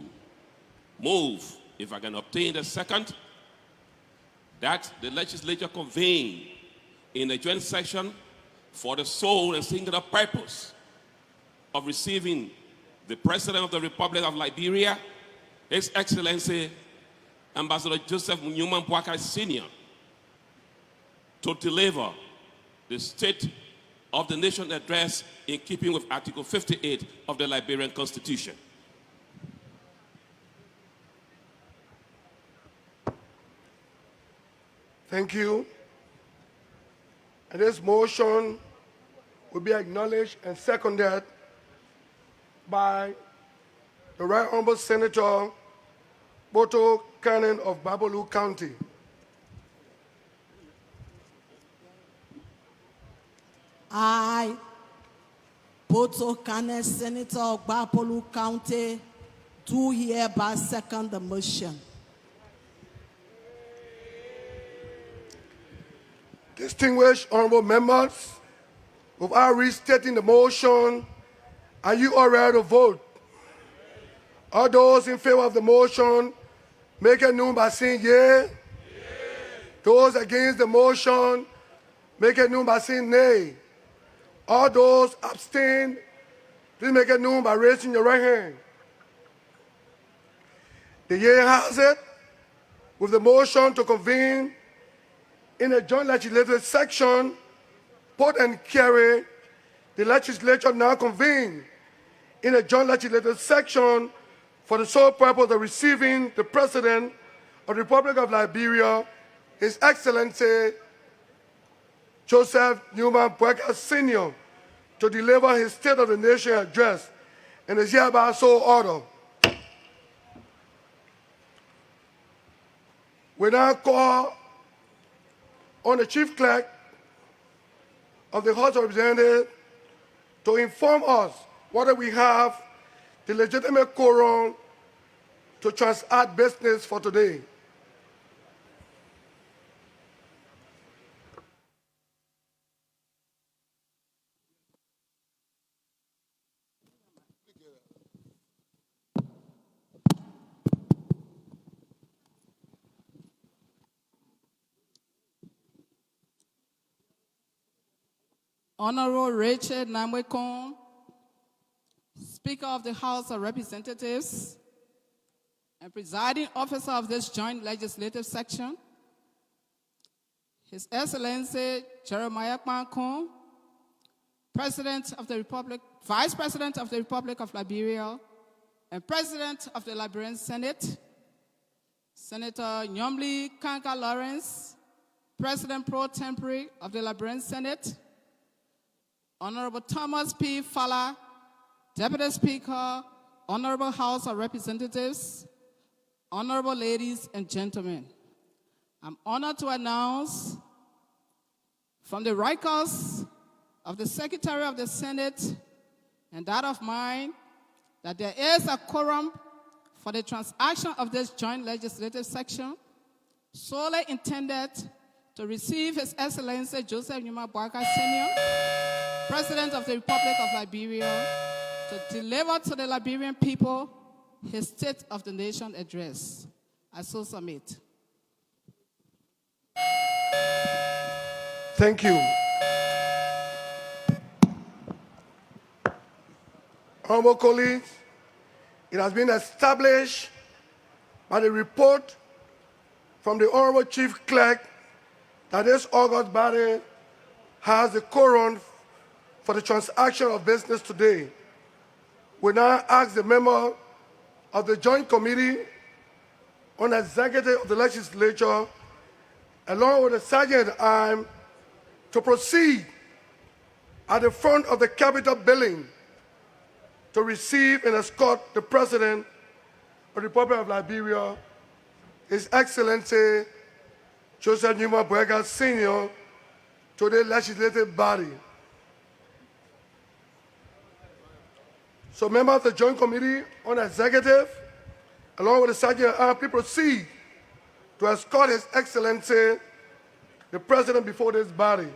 Speaker 16: move, if I can obtain a second, that the legislature convene in a joint session for the sole and singular purpose of receiving the President of the Republic of Liberia, His Excellency Ambassador Joseph Nyuma Boakai Sr., to deliver the State of the Nation address in keeping with Article 58 of the Liberian Constitution.
Speaker 15: Thank you. And this motion will be acknowledged and seconded by the Right Honorable Senator Boto Cannon of Babalu County.
Speaker 17: I, Boto Cannon, Senator of Babalu County, do hereby second the motion.
Speaker 15: Distinguished honorable members, without restating the motion, are you all ready to vote? All those in favor of the motion, make it known by saying yea. Those against the motion, make it known by saying nay. All those abstain, please make it known by raising your right hand. The yea has it, with the motion to convene in a joint legislative section, put and carry, the legislature now convened in a joint legislative section for the sole purpose of receiving the President of the Republic of Liberia, His Excellency Joseph Nyuma Boakai Sr., to deliver his State of the Nation address, and is hereby so ordered. We now call on the Chief Clerk of the House of Representatives to inform us whether we have the legitimate quorum to transact business for today.
Speaker 18: Honorable Richard Namwekon, Speaker of the House of Representatives and presiding officer of this joint legislative section, His Excellency Jeremiah Kpankon, President of the Republic, Vice President of the Republic of Liberia, and President of the Liberian Senate, Senator Nyomli Kanka Lawrence, President Pro Tempore of the Liberian Senate, Honorable Thomas P. Falla, Deputy Speaker, Honorable House of Representatives, Honorable ladies and gentlemen, I'm honored to announce from the records of the Secretary of the Senate and that of mine that there is a quorum for the transaction of this joint legislative section solely intended to receive His Excellency Joseph Nyuma Boakai Sr., President of the Republic of Liberia, to deliver to the Liberian people his State of the Nation address. I so submit.
Speaker 15: Thank you. Honorable colleagues, It has been established by the report from the Honorable Chief Clerk that this August body has the quorum for the transaction of business today. We now ask the member of the Joint Committee on Executive of the Legislature, along with the Sergeant at Arms, to proceed at the front of the Capitol building to receive and escort the President of the Republic of Liberia, His Excellency Joseph Nyuma Boakai Sr., to the legislative body. So members of the Joint Committee on Executive, along with the Sergeant at Arms, please proceed to escort His Excellency, the President, before this body.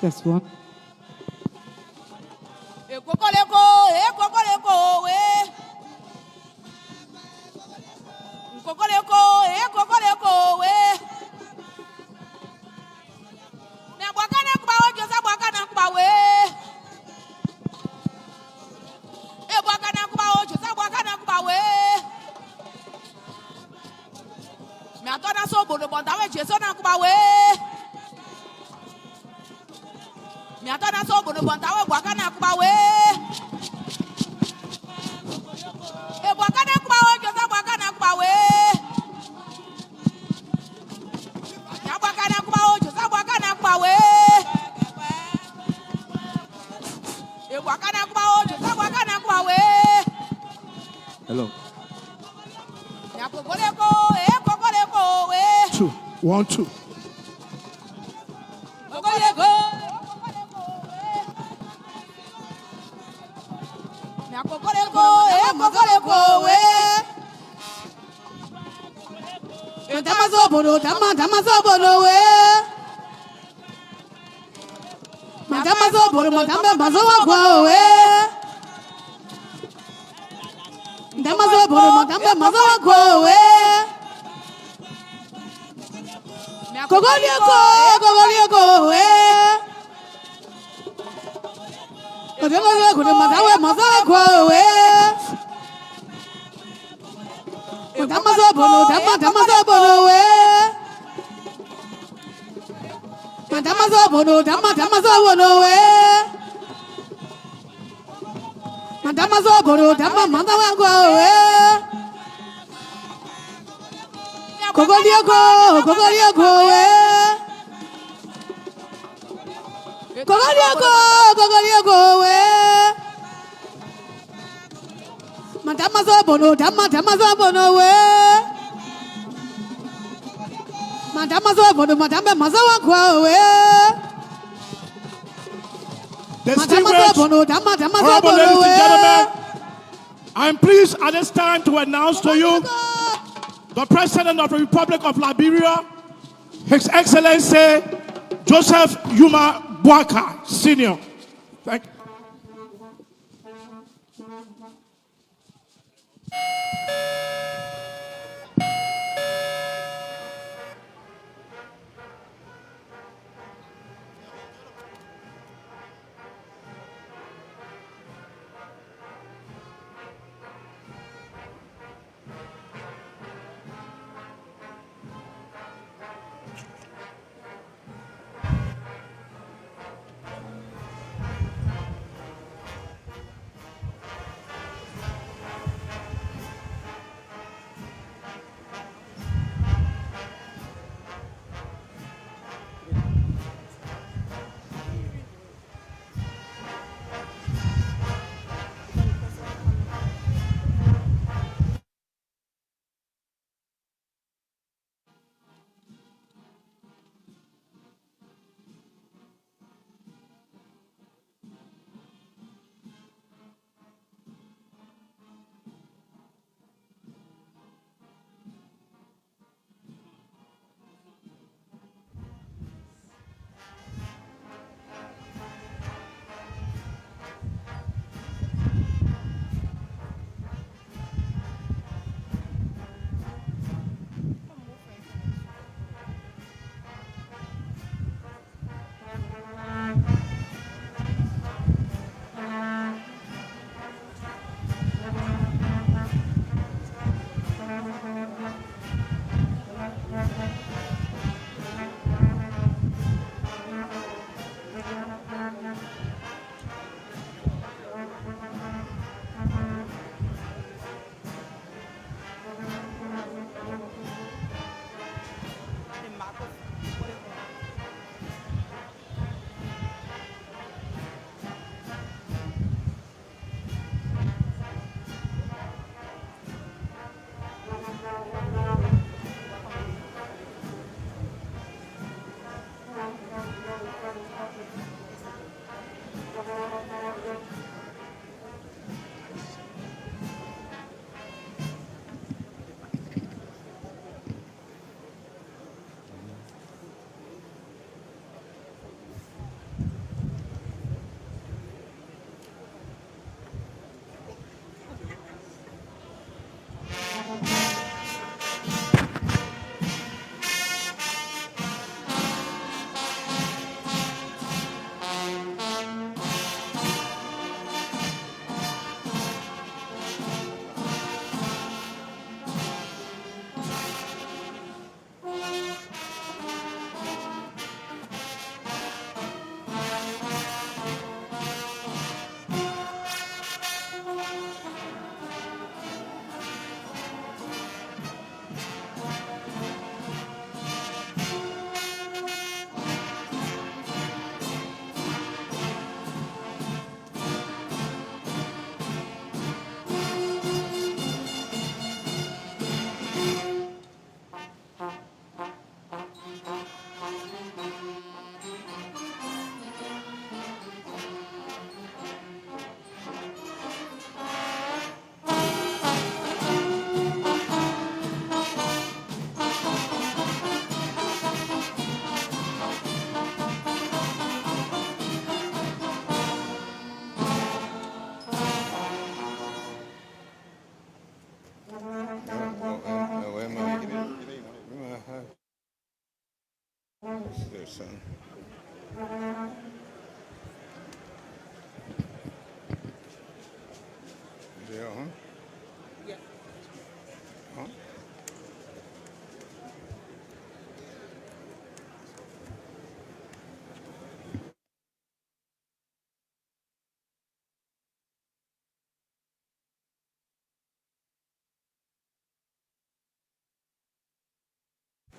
Speaker 12: That's one.
Speaker 14: Hello. 2, 1, 2.
Speaker 17: Gogoliago, Madama Zobono, Madama Zobono, Madama Zobono, Madama Mazawa,
Speaker 14: Distinguished honorable ladies and gentlemen, I'm pleased at this time to announce to you the President of the Republic of Liberia, His Excellency Joseph Nyuma Boakai, Sr. Thank you.
Speaker 2: Son. Yeah, huh?
Speaker 9: Yeah.
Speaker 2: Huh?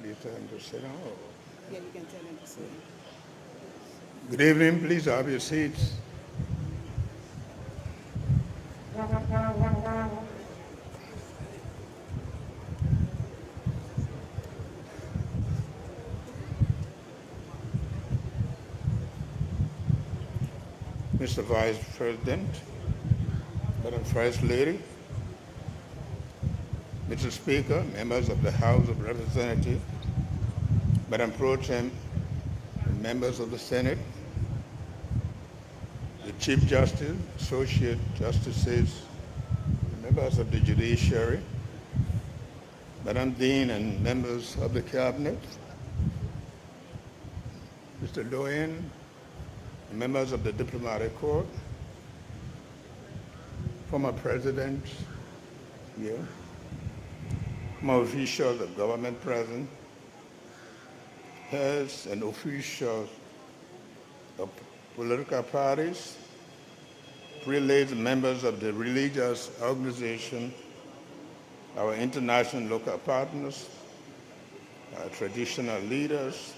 Speaker 2: Do you tell him to sit down? Or?
Speaker 9: Yeah, you can tell him to sit.
Speaker 2: Good evening, please have your seats. Mr. Vice President, Madam First Lady, Mr. Speaker, members of the House of Representatives, Madam Pro Tem, members of the Senate, the Chief Justice, Associate Justices, members of the Judiciary, Madam Dean and members of the Cabinet, Mr. Doyen, members of the Diplomatic Corps, former presidents here, former officials of government present, heads and officials of political parties, prelates, members of the religious organization, our international local partners, our traditional leaders,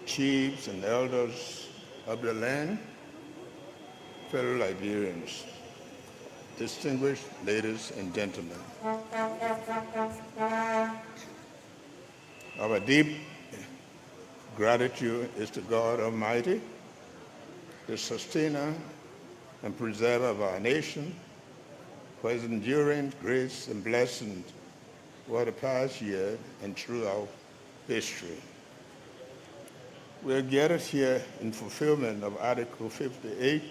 Speaker 2: chiefs and elders of the land, fellow Liberians, distinguished ladies and gentlemen. Our deep gratitude is to God Almighty, the sustainer and preserver of our nation, for his enduring grace and blessings over the past year and throughout history. We are gathered here in fulfillment of Article 58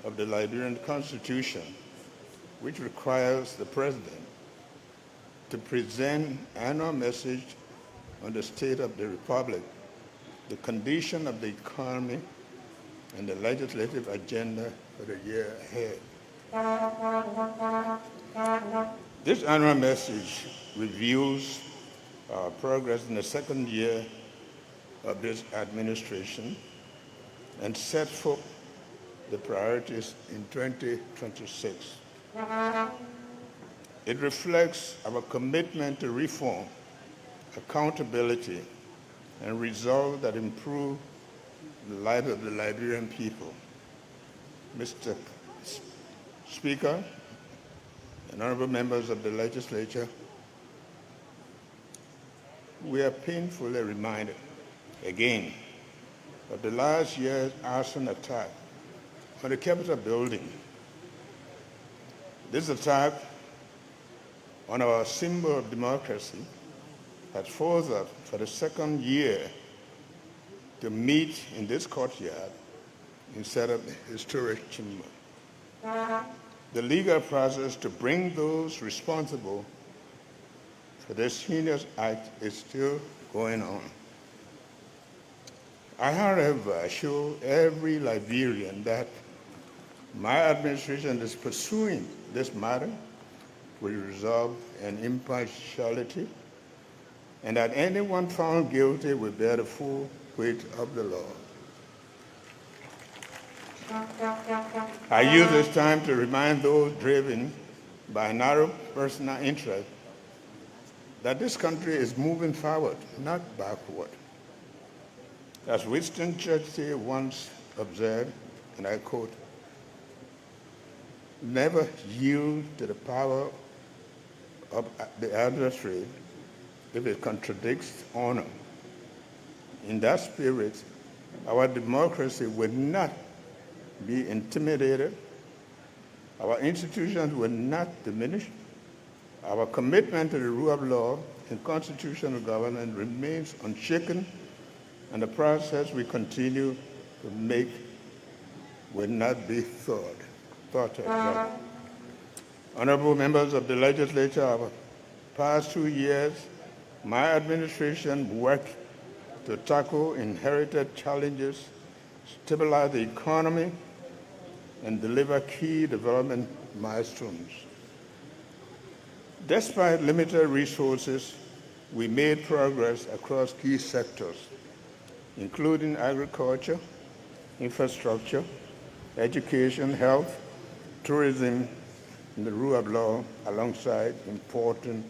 Speaker 2: of the Liberian Constitution, which requires the President to present an annual message on the state of the Republic, the condition of the economy, and the legislative agenda for the year ahead. This annual message reviews our progress in the second year of this administration and sets forth the priorities in 2026. It reflects our commitment to reform, accountability, and results that improve the life of the Liberian people. Mr. Speaker and honorable members of the legislature, we are painfully reminded again of the last year's arson attack on the Capitol building. This attack on our symbol of democracy has forced us for the second year to meet in this courtyard instead of the historic chamber. The legal process to bring those responsible for this heinous act is still going on. I, however, assure every Liberian that my administration is pursuing this matter with resolve and impartiality, and that anyone found guilty will bear the full weight of the law. I use this time to remind those driven by narrow personal interest that this country is moving forward, not backward. As Winston Churchill once observed, and I quote, "Never yield to the power of the adversary if it contradicts honor." In that spirit, our democracy will not be intimidated, our institutions will not diminish, our commitment to the rule of law and constitutional government remains unshaken, and the process we continue to make will not be thwarted. Honorable members of the legislature, over the past 2 years, my administration worked to tackle inherited challenges, stabilize the economy, and deliver key development milestones. Despite limited resources, we made progress across key sectors, including agriculture, infrastructure, education, health, tourism, and the rule of law, alongside important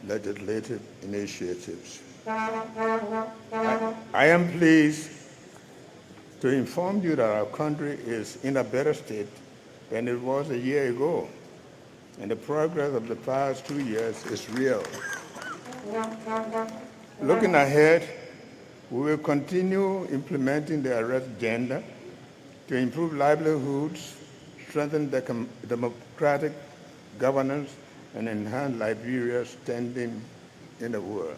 Speaker 2: legislative initiatives. I am pleased to inform you that our country is in a better state than it was a year ago, and the progress of the past 2 years is real. Looking ahead, we will continue implementing the arrest agenda to improve livelihoods, strengthen democratic governance, and enhance Liberia's standing in the world.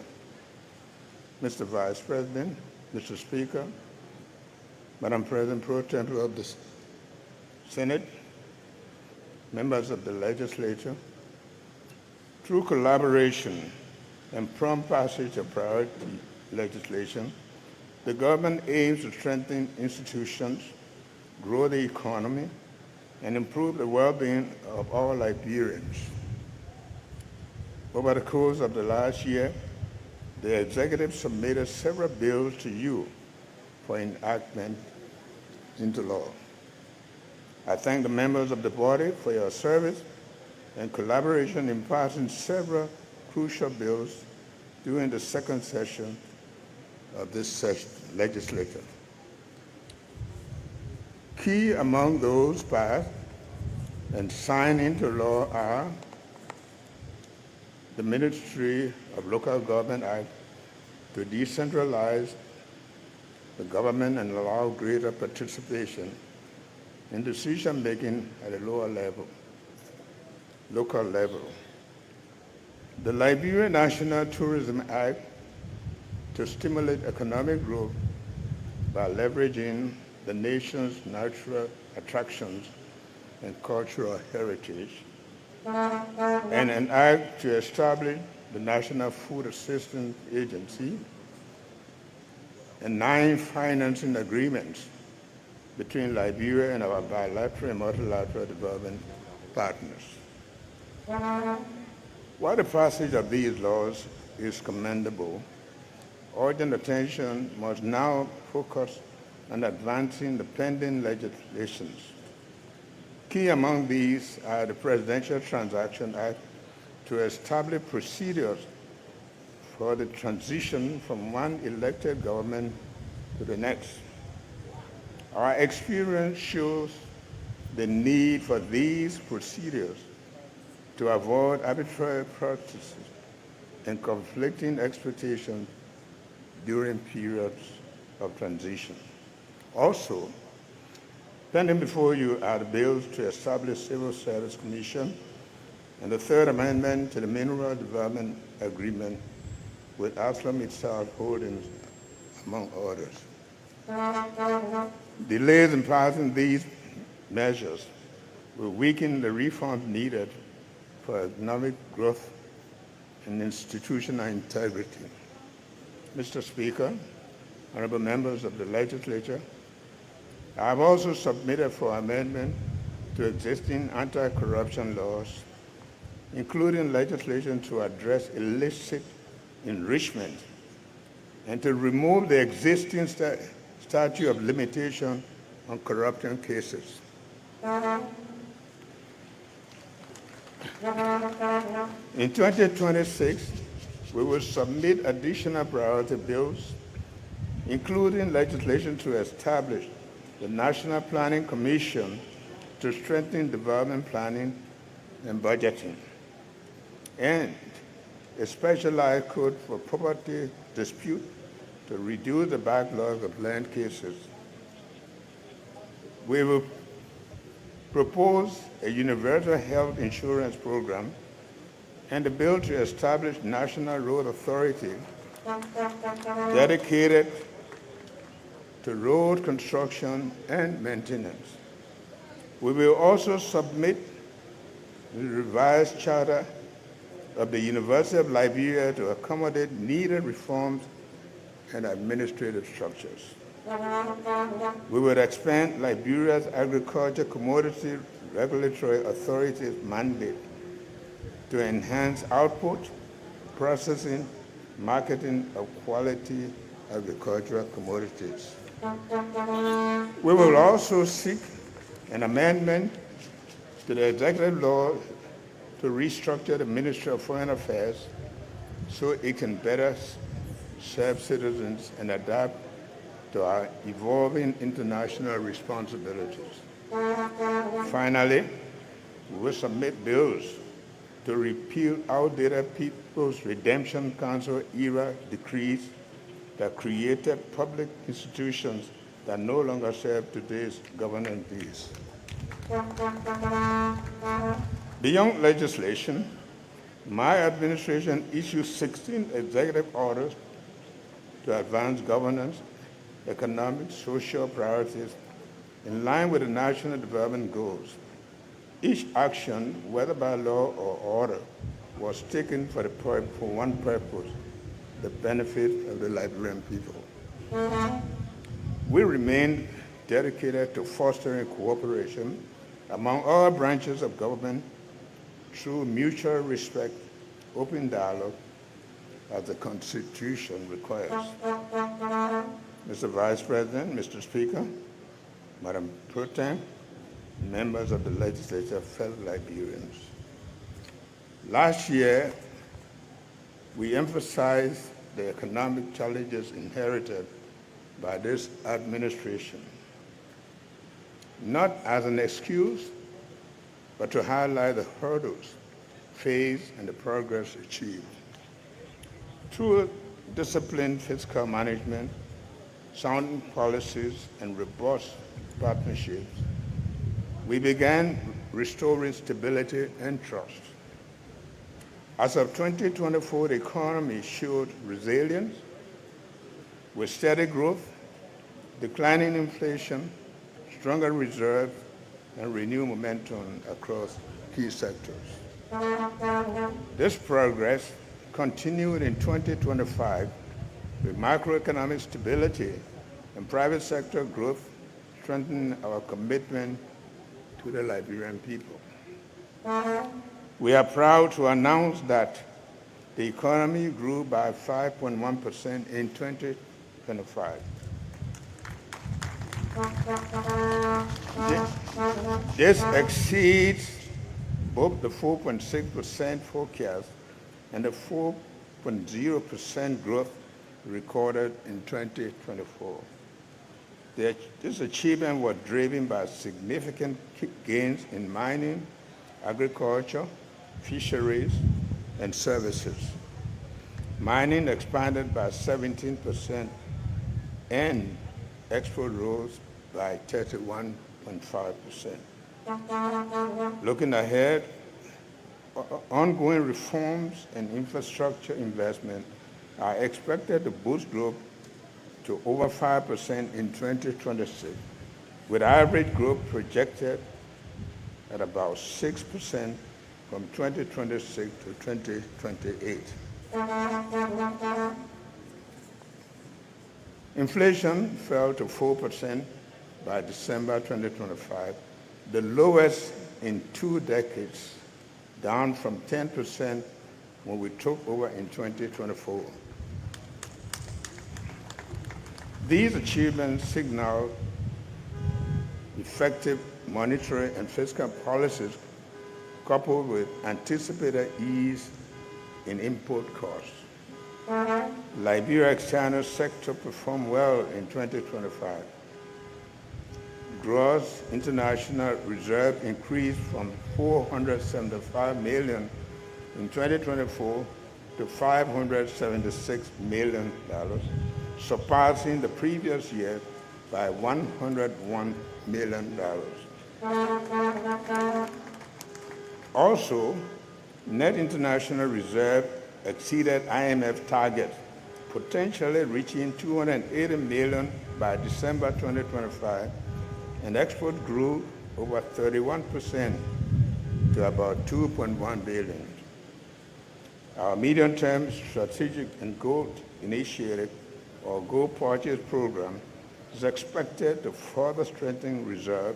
Speaker 2: Mr. Vice President, Mr. Speaker, Madam President Pro Tempore of the Senate, members of the legislature, through collaboration and prompt passage of priority legislation, the government aims to strengthen institutions, grow the economy, and improve the well-being of all Liberians. Over the course of the last year, the executive submitted several bills to you for enactment into law. I thank the members of the body for your service and collaboration in passing several crucial bills during the second session of this legislature. Key among those passed and signed into law are the Ministry of Local Government Act to decentralize the government and allow greater participation in decision-making at a local level. The Liberian National Tourism Act to stimulate economic growth by leveraging the nation's natural attractions and cultural heritage, and an act to establish the National Food Assistance Agency, and 9 financing agreements between Liberia and our bilateral and multilateral development partners. While the passage of these laws is commendable, urgent attention must now focus on advancing the pending legislations. Key among these are the Presidential Transaction Act to establish procedures for the transition from one elected government to the next. Our experience shows the need for these procedures to avoid arbitrary practices and conflicting expectations during periods of transition. Also, pending before you are the bills to establish Civil Service Commission and the third amendment to the Mineral Development Agreement with Aslam itself Holdings, among others. Delays in passing these measures will weaken the reforms needed for economic growth and institutional integrity. Mr. Speaker, honorable members of the legislature, I have also submitted for amendment to existing anti-corruption laws, including legislation to address illicit enrichment and to remove the existing statute of limitation on corruption cases. In 2026, we will submit additional priority bills, including legislation to establish the National Planning Commission to strengthen development planning and budgeting, and a specialized code for property dispute to reduce the backlog of land cases. We will propose a universal health insurance program and a bill to establish National Road Authority dedicated to road construction and maintenance. We will also submit the revised charter of the University of Liberia to accommodate needed reforms and administrative structures. We will expand Liberia's Agriculture Commodity Regulatory Authority's mandate to enhance output, processing, marketing of quality agricultural commodities. We will also seek an amendment to the executive law to restructure the Ministry of Foreign Affairs so it can better serve citizens and adapt to our evolving international responsibilities. Finally, we will submit bills to repeal outdated People's Redemption Council-era decrees that created public institutions that no longer serve today's governance needs. Beyond legislation, my administration issued 16 executive orders to advance governance, economic, social priorities in line with the national development goals. Each action, whether by law or order, was taken for one purpose, the benefit of the Liberian people. We remain dedicated to fostering cooperation among all branches of government through mutual respect, open dialogue, as the Constitution requires. Mr. Vice President, Mr. Speaker, Madam Pro Tem, members of the legislature, fellow Liberians. Last year, we emphasized the economic challenges inherited by this administration, not as an excuse, but to highlight the hurdles faced and the progress achieved. Through disciplined fiscal management, sound policies, and robust partnerships, we began restoring stability and trust. As of 2024, the economy showed resilience with steady growth, declining inflation, stronger reserves, and renewed momentum across key sectors. This progress continued in 2025 with macroeconomic stability and private sector growth, strengthening our commitment to the Liberian people. We are proud to announce that the economy grew by 5.1% in 2025. This exceeds both the 4.6% forecast and the 4.0% growth recorded in 2024. This achievement was driven by significant gains in mining, agriculture, fisheries, and services. Mining expanded by 17% and export rose by 31.5%. Looking ahead, ongoing reforms and infrastructure investment are expected to boost growth to over 5% in 2026, with average growth projected at about 6% from 2026 to 2028. Inflation fell to 4% by December 2025, the lowest in 2 decades, down from 10% when we took over in 2024. These achievements signal effective monetary and fiscal policies coupled with anticipated ease in import costs. Liberia's external sector performed well in 2025. Gross international reserve increased from $475 million in 2024 to $576 million, surpassing the previous year by $101 million. Also, net international reserve exceeded IMF target, potentially reaching $280 million by December 2025, and export grew over 31% to about $2.1 billion. Our medium-term strategic and gold initiative, or gold purchase program, is expected to further strengthen reserve,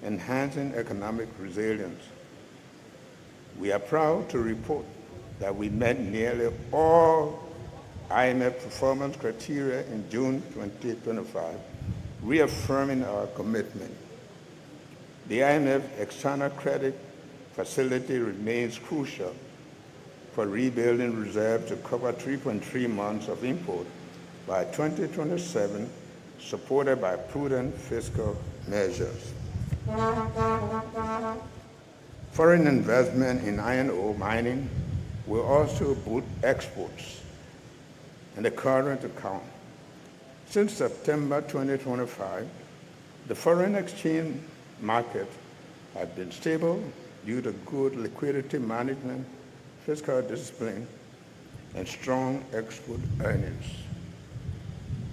Speaker 2: enhancing economic resilience. We are proud to report that we met nearly all IMF performance criteria in June 2025, reaffirming our commitment. The IMF external credit facility remains crucial for rebuilding reserves to cover 3.3 months of import by 2027 supported by prudent fiscal measures. Foreign investment in iron ore mining will also boost exports in the current account. Since September 2025, the foreign exchange market has been stable due to good liquidity management, fiscal discipline, and strong export earnings.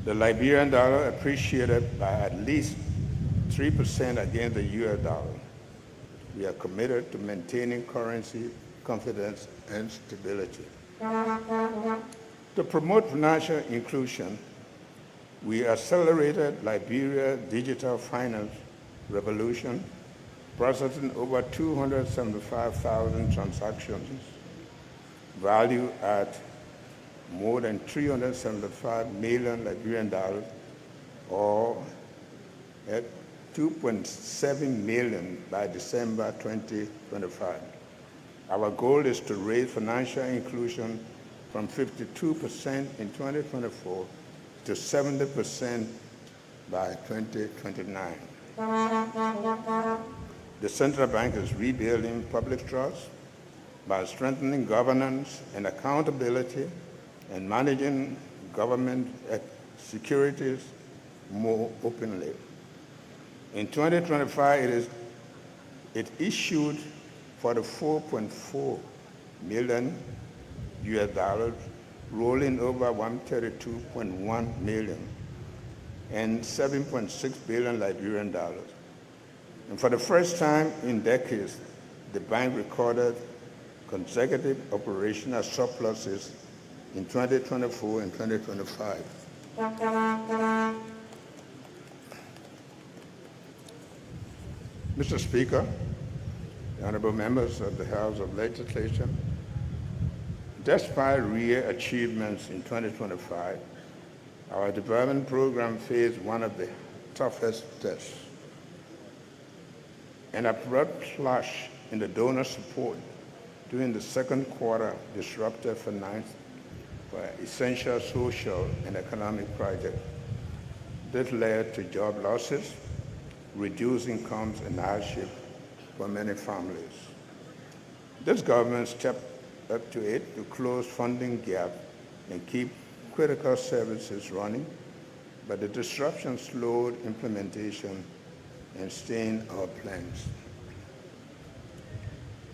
Speaker 2: The Liberian dollar appreciated by at least 3% against the US dollar. We are committed to maintaining currency confidence and stability. To promote financial inclusion, we accelerated Liberia's digital finance revolution, processing over 275,000 transactions, valued at more than 375 million Liberian dollars, or at 2.7 million by December 2025. Our goal is to raise financial inclusion from 52% in 2024 to 70% by 2029. The central bank is rebuilding public trust by strengthening governance and accountability and managing government securities more openly. In 2025, it issued $44.4 million US dollars, rolling over 132.1 million, and 7.6 billion Liberian dollars. And for the first time in decades, the bank recorded consecutive operational surpluses in 2024 and 2025. Mr. Speaker, honorable members of the House of Legislature, despite real achievements in 2025, our development program faced one of the toughest tests. An abrupt slash in the donor support during the second quarter disrupted finance for essential social and economic projects. This led to job losses, reduced incomes, and hardship for many families. This government stepped up to it to close funding gaps and keep critical services running, but the disruption slowed implementation and stained our plans.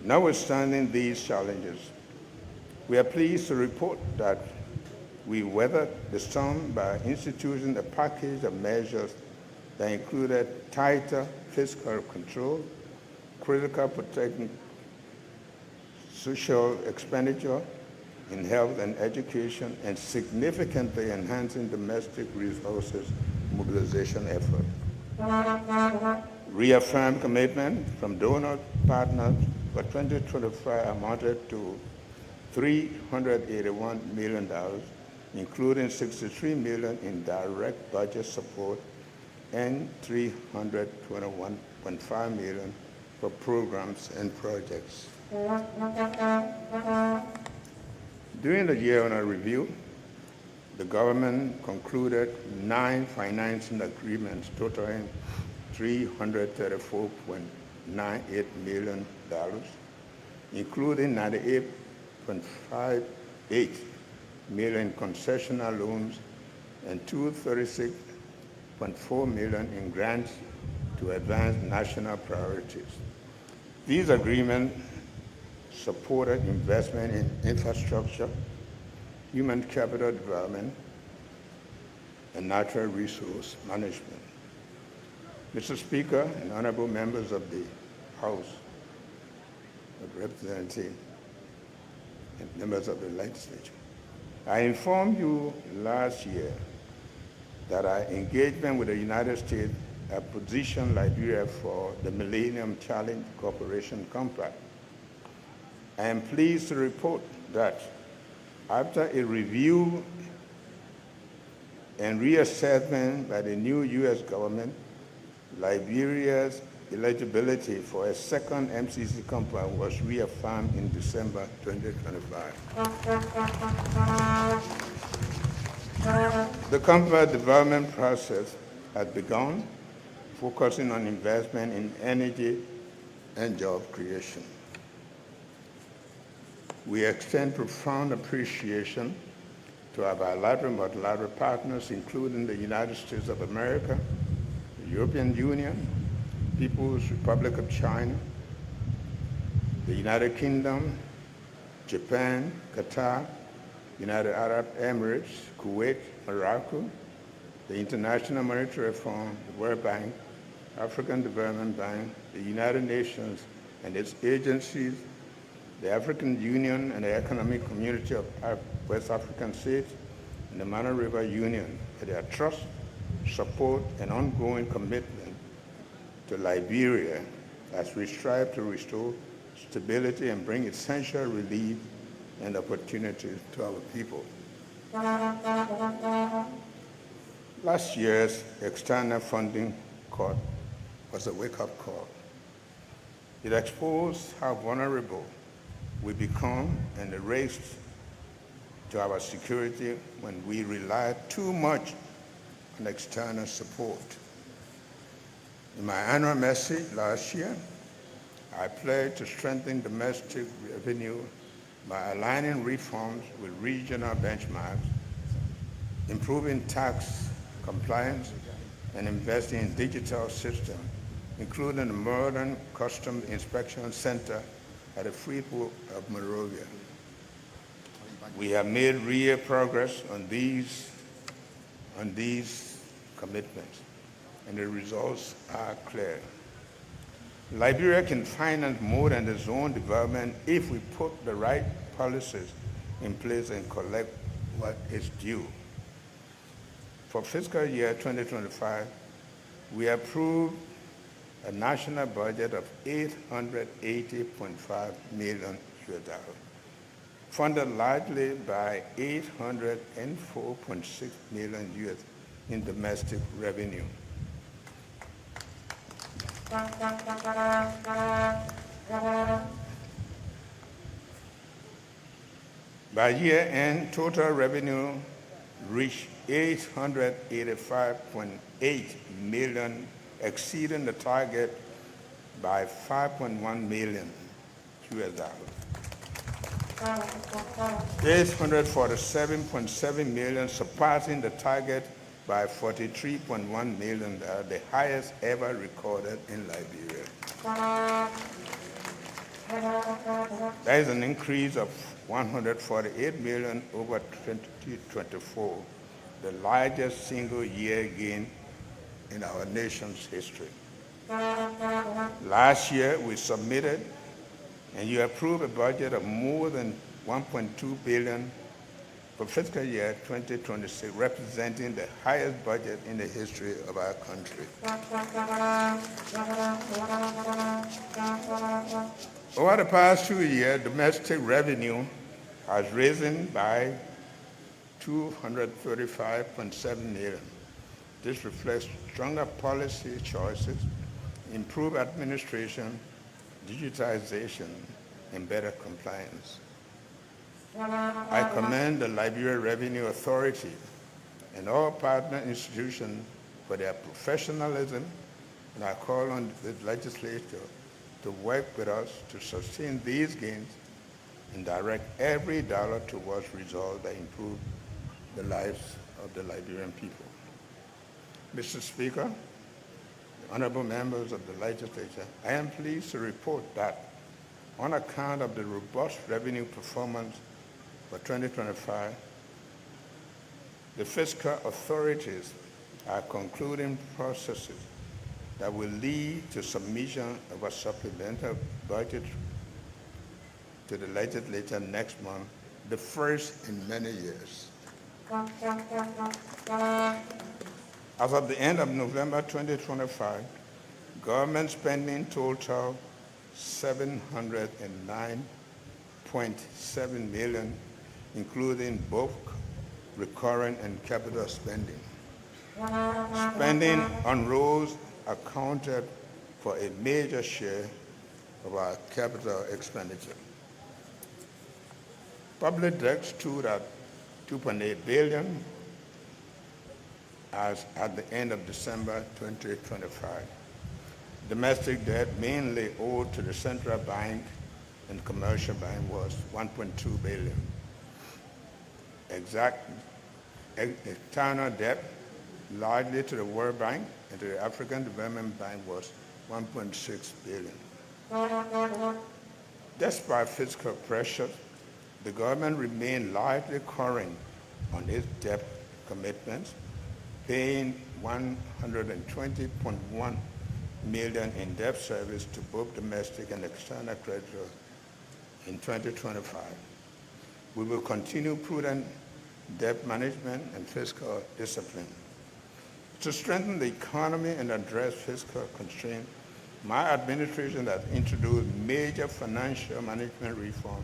Speaker 2: Notwithstanding these challenges, we are pleased to report that we weathered the storm by instituting a package of measures that included tighter fiscal control, critical protecting social expenditure in health and education, and significantly enhancing domestic resources mobilization efforts. Reaffirmed commitment from donor partners for 2025 amounted to $381 million, including $63 million in direct budget support and $321.5 million for programs and projects. During the year under review, the government concluded 9 financing agreements totaling $334.98 million, including $98.58 million concessional loans and $236.4 million in grants to advance national priorities. These agreements supported investment in infrastructure, human capital development, and natural resource management. Mr. Speaker and honorable members of the House of Representatives and members of the Legislature, I informed you last year that our engagement with the United States has positioned Liberia for the Millennium Challenge Cooperation Compact. I am pleased to report that after a review and reassessment by the new U.S. government, Liberia's eligibility for a second MCC compact was reaffirmed in December 2025. The company development process has begun, focusing on investment in energy and job creation. We extend profound appreciation to our bilateral and multilateral partners, including the United States of America, the European Union, People's Republic of China, the United Kingdom, Japan, Qatar, United Arab Emirates, Kuwait, Morocco, the International Monetary Fund, the World Bank, African Development Bank, the United Nations and its agencies, the African Union and the Economic Community of West African States, and the Monrovia Union for their trust, support, and ongoing commitment to Liberia as we strive to restore stability and bring essential relief and opportunities to our people. Last year's external funding cut was a wake-up call. It exposed how vulnerable we become in the race to our security when we rely too much on external support. In my annual message last year, I pledged to strengthen domestic revenue by aligning reforms with regional benchmarks, improving tax compliance, and investing in digital systems, including a modern customs inspection center at the Freeport of Monrovia. We have made real progress on these commitments, and the results are clear. Liberia can finance more than its own development if we put the right policies in place and collect what is due. For fiscal year 2025, we approved a national budget of $880.5 million, funded largely by $804.6 million in domestic revenue. By year end, total revenue reached $885.8 million, exceeding the target by $5.1 million. $847.7 million, surpassing the target by $43.1 million, the highest ever recorded in Liberia. That is an increase of $148 million over 2024, the largest single year gain in our nation's history. Last year, we submitted and you approved a budget of more than $1.2 billion for fiscal year 2026, representing the highest budget in the history of our country. Over the past 2 years, domestic revenue has risen by $235.7 million. This reflects stronger policy choices, improved administration, digitization, and better compliance. I commend the Liberian Revenue Authority and all partner institutions for their professionalism, and I call on the legislature to work with us to sustain these gains and direct every dollar towards results that improve the lives of the Liberian people. Mr. Speaker, honorable members of the legislature, I am pleased to report that on account of the robust revenue performance for 2025, the fiscal authorities are concluding processes that will lead to submission of a supplemental budget to the legislature next month, the first in many years. As of the end of November 2025, government spending totaled $709.7 million, including both recurrent and capital spending. Spending on roads accounted for a major share of our capital expenditure. Public debt stood at $2.8 billion, as at the end of December 2025. Domestic debt mainly owed to the central bank and commercial bank was 1.2 billion. External debt, largely to the World Bank and to the African Development Bank, was 1.6 billion. Despite fiscal pressures, the government remained largely current on its debt commitments, paying 120.1 million in debt service to both domestic and external creditors in 2025. We will continue prudent debt management and fiscal discipline. To strengthen the economy and address fiscal constraints, my administration has introduced major financial management reform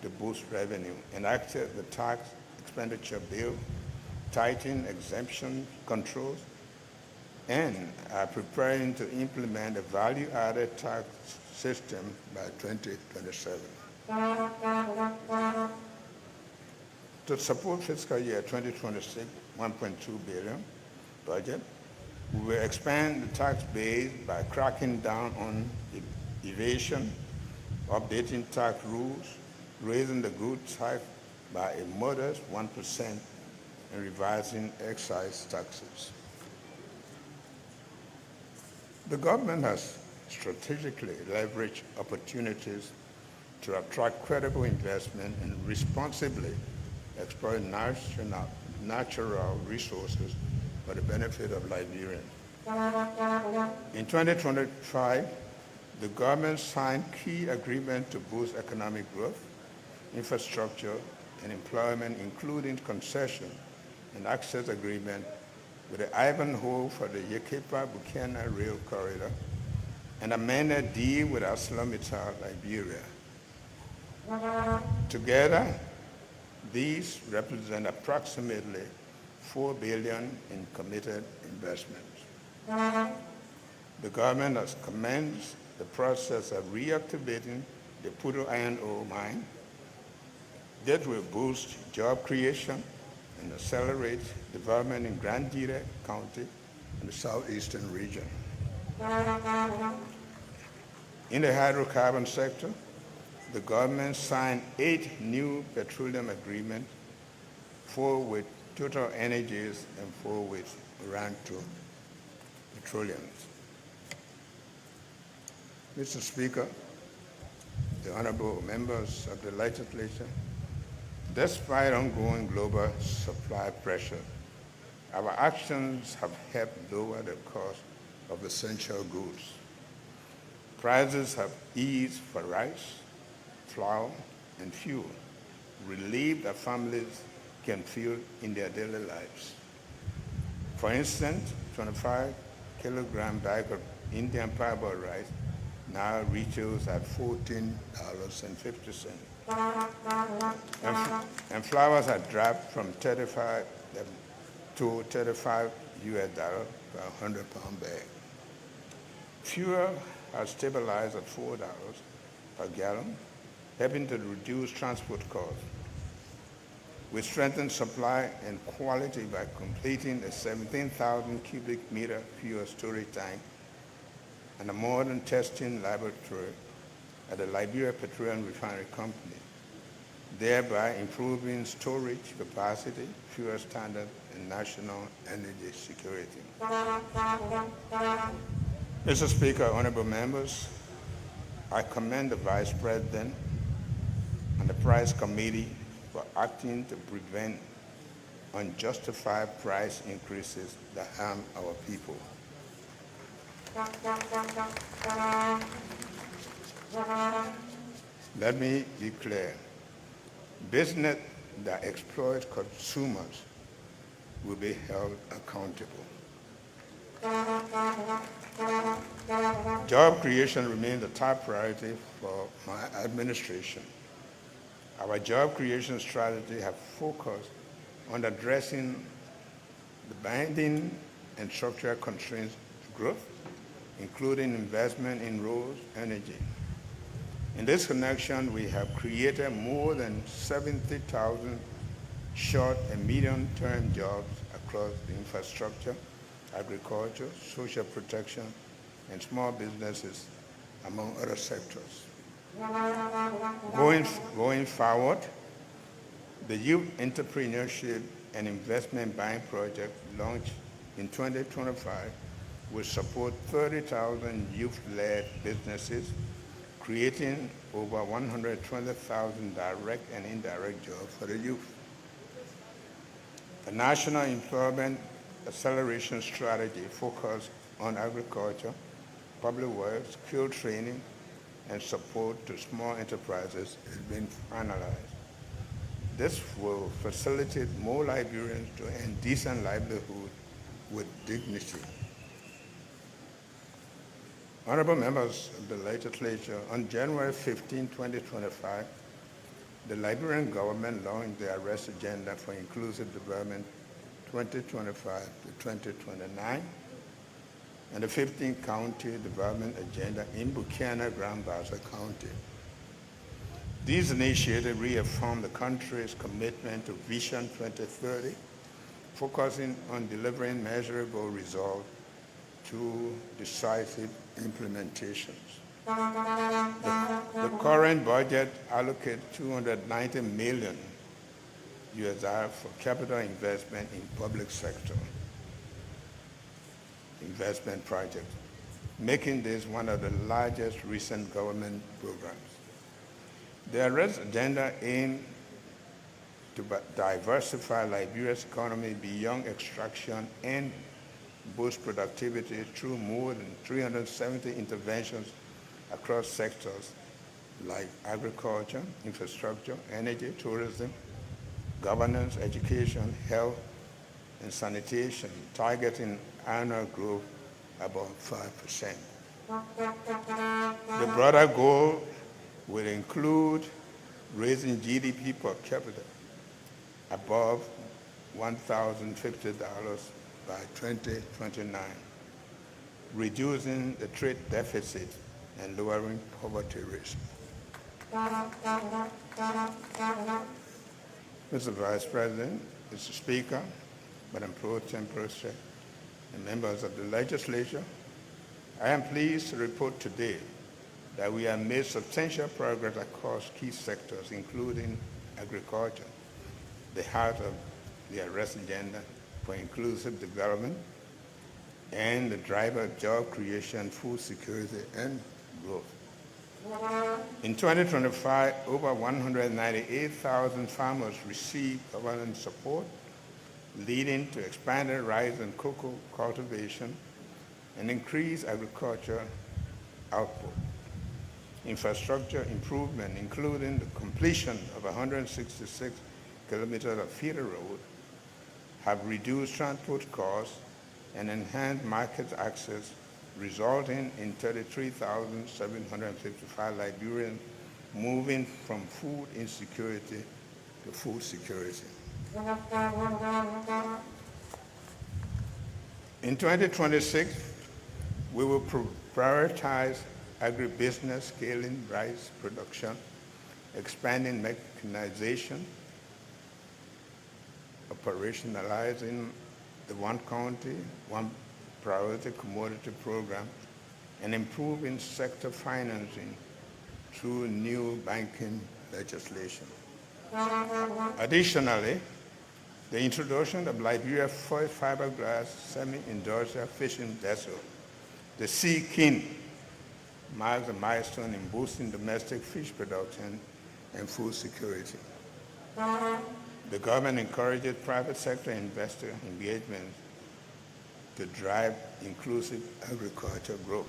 Speaker 2: to boost revenue, enacted the tax expenditure bill, tightened exemption controls, and are preparing to implement a value-added tax system by 2027. To support fiscal year 2026 1.2 billion budget, we will expand the tax base by cracking down on evasion, updating tax rules, raising the goods tax by a modest 1%, and revising excise taxes. The government has strategically leveraged opportunities to attract credible investment and responsibly exploit natural resources for the benefit of Liberians. In 2025, the government signed key agreements to boost economic growth, infrastructure, and employment, including concession and access agreement with the Ivanhoe for the Yekepa-Bukena Rail Corridor, and amended deal with ArcelorMittal Liberia. Together, these represent approximately 4 billion in committed investments. The government has commenced the process of reactivating the Puto iron ore mine. That will boost job creation and accelerate development in Grand Direct County and the southeastern region. In the hydrocarbon sector, the government signed 8 new petroleum agreements, 4 with Total Energies and 4 with Ranto Petroleum. Mr. Speaker, the honorable members of the legislature, despite ongoing global supply pressure, our actions have helped lower the cost of essential goods. Prices have eased for rice, flour, and fuel, relief that families can feel in their daily lives. For instance, 25 kilogram bag of Indian parboiled rice now retails at $14.50. And flowers are dropped from 35 to 35 US dollars per 100-pound bag. Fuel has stabilized at $4 per gallon, helping to reduce transport costs. We strengthened supply and quality by completing a 17,000 cubic meter fuel storage tank and a modern testing laboratory at the Liberian Petroleum Refinery Company, thereby improving storage capacity, fuel standard, and national energy security. Mr. Speaker, honorable members, I commend the Vice President and the Price Committee for acting to prevent unjustified price increases that harm our people. Let me be clear. Business that exploits consumers will be held accountable. Job creation remains a top priority for my administration. Our job creation strategy has focused on addressing the binding and structural constraints to growth, including investment in roads, energy. In this connection, we have created more than 70,000 short and medium-term jobs across the infrastructure, agriculture, social protection, and small businesses, among other sectors. Going forward, the Youth Entrepreneurship and Investment Bank project launched in 2025 will support 30,000 youth-led businesses, creating over 120,000 direct and indirect jobs for the youth. The National Employment Acceleration Strategy focused on agriculture, public works, skill training, and support to small enterprises has been finalized. This will facilitate more Liberians to earn decent livelihood with dignity. Honorable members of the legislature, on January 15, 2025, the Liberian government launched the Arrest Agenda for Inclusive Development 2025 to 2029 and the 15th County Development Agenda in Buchanan-Grand-Bassa County. These initiatives reaffirm the country's commitment to Vision 2030, focusing on delivering measurable results through decisive implementations. The current budget allocates $290 million for capital investment in public sector investment projects, making this one of the largest recent government programs. The Arrest Agenda aims to diversify Liberia's economy beyond extraction and boost productivity through more than 370 interventions across sectors like agriculture, infrastructure, energy, tourism, governance, education, health, and sanitation, targeting annual growth above 5%. The broader goal will include raising GDP per capita above $1,050 by 2029, reducing the trade deficit and lowering poverty risk. Mr. Vice President, Mr. Speaker, Madam Pro Temperature, and members of the legislature, I am pleased to report today that we have made substantial progress across key sectors, including agriculture, the heart of the Arrest Agenda for Inclusive Development, and the driver of job creation, food security, and growth. In 2025, over 198,000 farmers received government support, leading to expanded rice and cocoa cultivation and increased agriculture output. Infrastructure improvement, including the completion of 166 kilometers of feeder road, have reduced transport costs and enhanced market access, resulting in 33,755 Liberians moving from food insecurity to food security. In 2026, we will prioritize agribusiness, scaling rice production, expanding mechanization, operationalizing the One County, One Priority Commodity Program, and improving sector financing through new banking legislation. Additionally, the introduction of Liberia fiberglass semi-industrial fishing vessel, the Sea King, marks a milestone in boosting domestic fish production and food security. The government encourages private sector investor engagement to drive inclusive agriculture growth.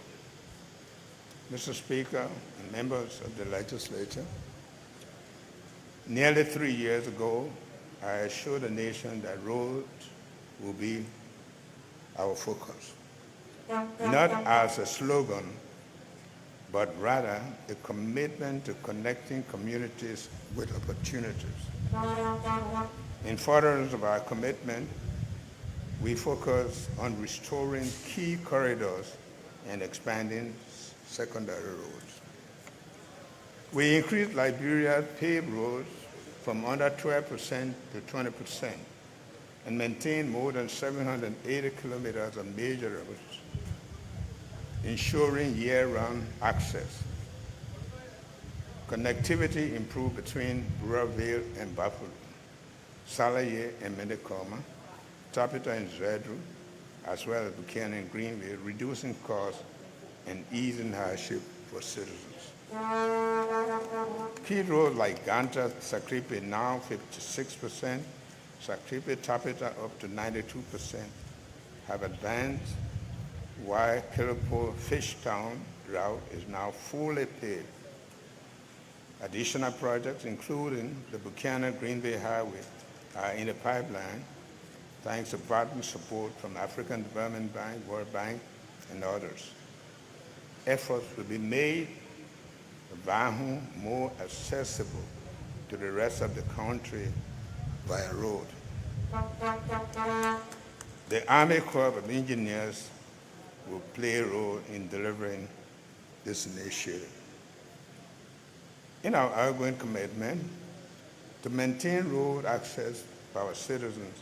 Speaker 2: Mr. Speaker and members of the legislature, nearly 3 years ago, I assured the nation that roads will be our focus, not as a slogan, but rather a commitment to connecting communities with opportunities. In furtherance of our commitment, we focus on restoring key corridors and expanding secondary roads. We increased Liberia's paved roads from under 12% to 20%, and maintain more than 780 kilometers of major roads, ensuring year-round access. Connectivity improved between Monrovia and Buffalo, Salaye and Medicoma, Tapita and Zedru, as well as Buchanan and Greenville, reducing costs and easing hardship for citizens. Key roads like Ganta, Sakripe now 56%, Sakripe Tapita up to 92% have advanced, while Kilipo Fishtown route is now fully paved. Additional projects, including the Buchanan Greenville Highway, are in the pipeline, thanks to partner support from African Development Bank, World Bank, and others. Efforts will be made to Vahu more accessible to the rest of the country via road. The Army Corps of Engineers will play a role in delivering this initiative. In our ongoing commitment to maintain road access for our citizens,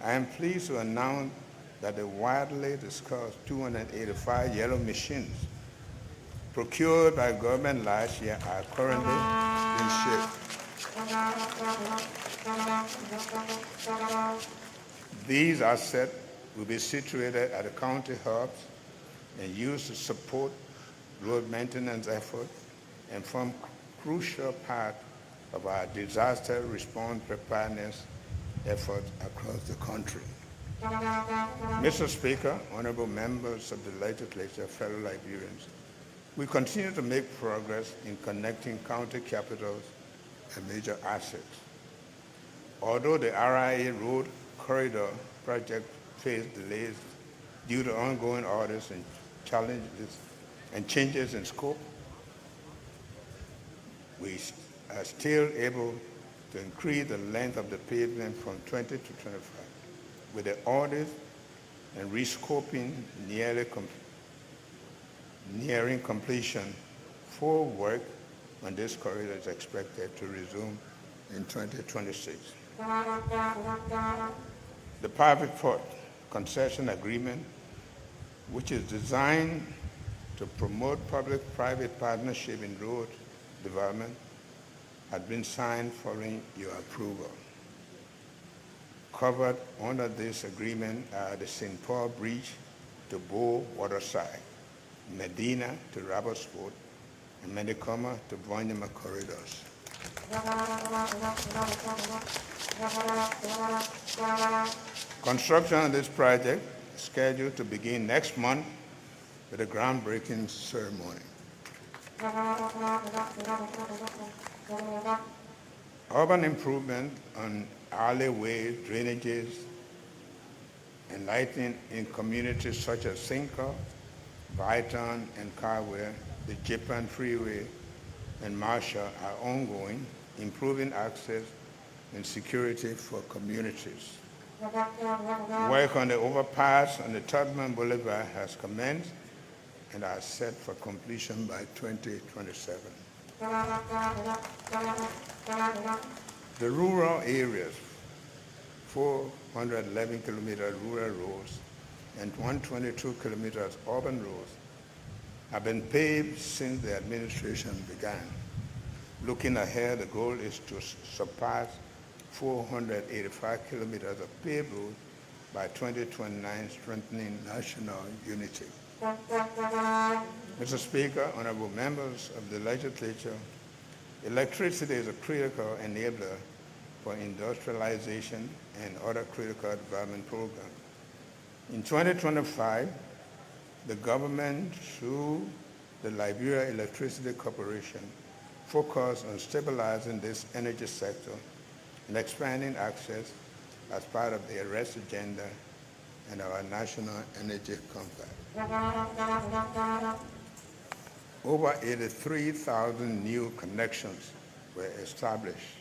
Speaker 2: I am pleased to announce that the widely discussed 285 yellow machines procured by government last year are currently being shipped. These assets will be situated at the county hubs and used to support road maintenance efforts and form a crucial part of our disaster response preparedness efforts across the country. Mr. Speaker, honorable members of the legislature, fellow Liberians, we continue to make progress in connecting county capitals and major assets. Although the RIA Road Corridor project faced delays due to ongoing orders and challenges and changes in scope, we are still able to increase the length of the pavement from 20 to 25. With the orders and rescoping nearing completion, full work on this corridor is expected to resume in 2026. The private port concession agreement, which is designed to promote public-private partnership in road development, had been signed following your approval. Covered under this agreement are the St. Paul Bridge to Bow Waterside, Medina to Robertsport, and Medicoma to Vonyama corridors. Construction of this project is scheduled to begin next month with a groundbreaking ceremony. Urban improvement on alleyways, drainages, and lighting in communities such as Cinco, Byton, and Carware, the Japan Freeway, and Marshall are ongoing, improving access and security for communities. Work on the overpass on the Tubman Boulevard has commenced and are set for completion by 2027. The rural areas, 411 kilometers rural roads and 122 kilometers urban roads, have been paved since the administration began. Looking ahead, the goal is to surpass 485 kilometers of paved road by 2029, strengthening national unity. Mr. Speaker, honorable members of the legislature, electricity is a critical enabler for industrialization and other critical development programs. In 2025, the government, through the Liberia Electricity Corporation, focused on stabilizing this energy sector and expanding access as part of the ARREST agenda and our national energy compact. Over 83,000 new connections were established,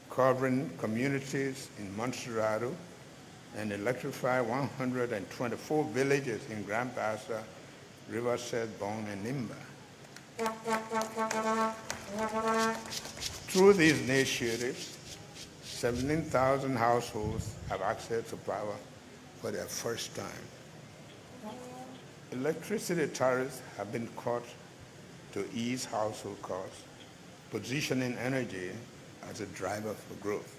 Speaker 2: covering communities in Montserrat and electrify 124 villages in Grand Bassa, Riverset, Bone, and Nimba. Through these initiatives, 17,000 households have access to power for their first time. Electricity tariffs have been cut to ease household costs, positioning energy as a driver for growth.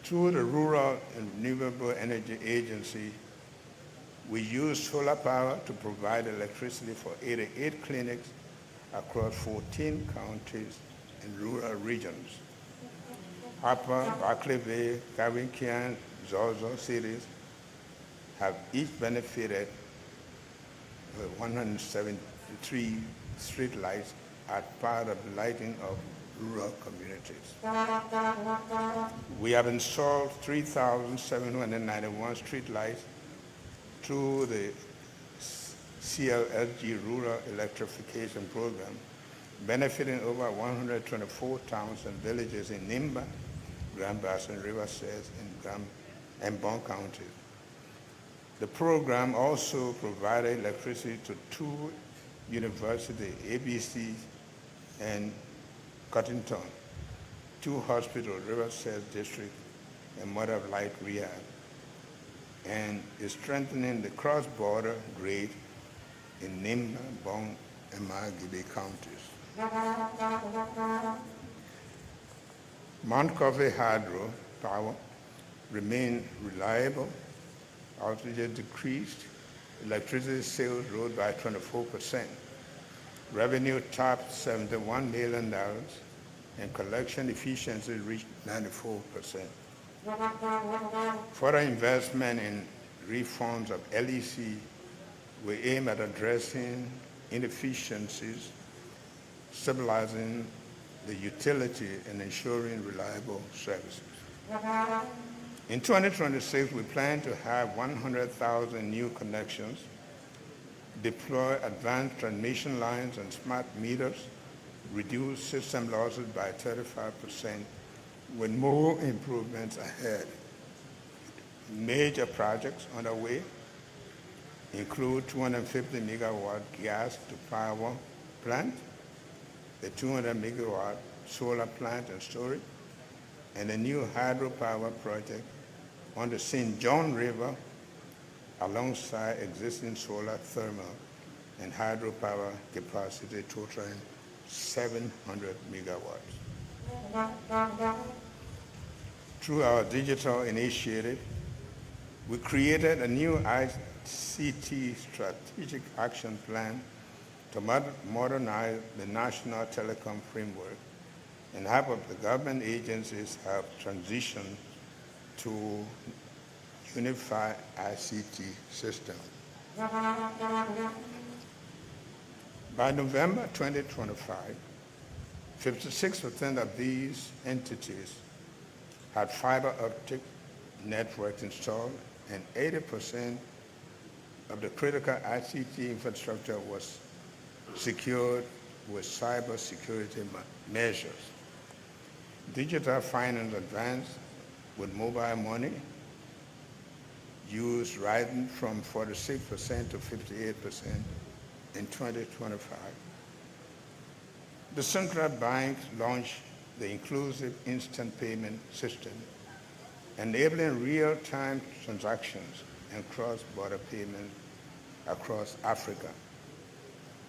Speaker 2: Through the Rural and Renewable Energy Agency, we use solar power to provide electricity for 88 clinics across 14 counties and rural regions. Harper, Barclay Bay, Caribbean, Zozo cities have each benefited with 173 street lights as part of the lighting of rural communities. We have installed 3,791 street lights through the CLSG Rural Electrification Program, benefiting over 124 towns and villages in Nimba, Grand Basin, Riverside, and Bon counties. The program also provided electricity to 2 universities, ABC and Cottington, 2 hospitals, Riverside District and Mother of Light Rehab, and is strengthening the cross-border grid in Nimba, Bon, and Margibi counties. Mount Coffee Hydro Power remained reliable. Outages decreased. Electricity sales rose by 24%. Revenue topped $71 million, and collection efficiency reached 94%. Further investment in reforms of LEC will aim at addressing inefficiencies, stabilizing the utility, and ensuring reliable services. In 2026, we plan to have 100,000 new connections, deploy advanced transmission lines and smart meters, reduce system losses by 35%, with more improvements ahead. Major projects underway include 250 megawatt gas to power plant, the 200 megawatt solar plant and storage, and a new hydropower project on the St. John River alongside existing solar, thermal, and hydropower capacity totaling 700 megawatts. Through our digital initiative, we created a new ICT strategic action plan to modernize the national telecom framework and half of the government agencies have transitioned to unified ICT system. By November 2025, 56% of these entities had fiber optic networks installed, and 80% of the critical ICT infrastructure was secured with cyber security measures. Digital finance advanced with mobile money use rising from 46% to 58% in 2025. The central bank launched the inclusive instant payment system, enabling real-time transactions and cross-border payments across Africa.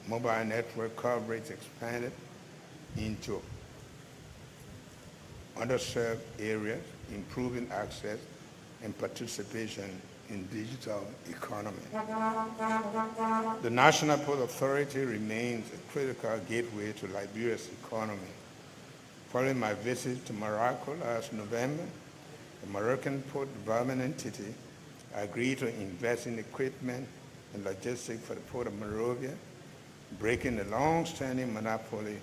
Speaker 2: Mobile network coverage expanded into underserved areas, improving access and participation in digital economy. The National Port Authority remains a critical gateway to Liberia's economy. Following my visit to Morocco last November, the Moroccan Port Development Entity agreed to invest in equipment and logistics for the Port of Monrovia, breaking a long-standing monopoly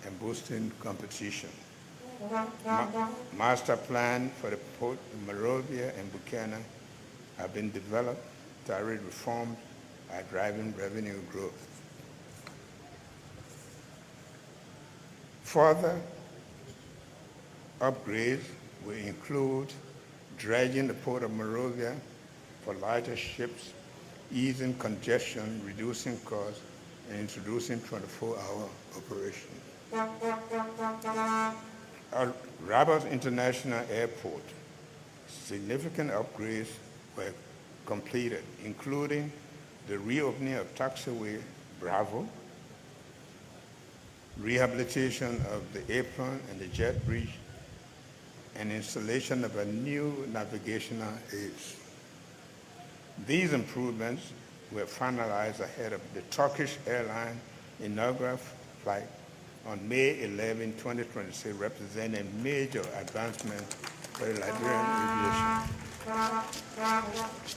Speaker 2: and boosting competition. Master plan for the Port of Monrovia and Buchanan have been developed. Tariff reforms are driving revenue growth. Further upgrades will include dredging the Port of Monrovia for larger ships, easing congestion, reducing costs, and introducing 24-hour operation. Rabat International Airport, significant upgrades were completed, including the reopening of taxiway Bravo, rehabilitation of the apron and the jet bridge, and installation of a new navigational aids. These improvements were finalized ahead of the Turkish Airlines inaugural flight on May 11, 2026, representing a major advancement for the Liberian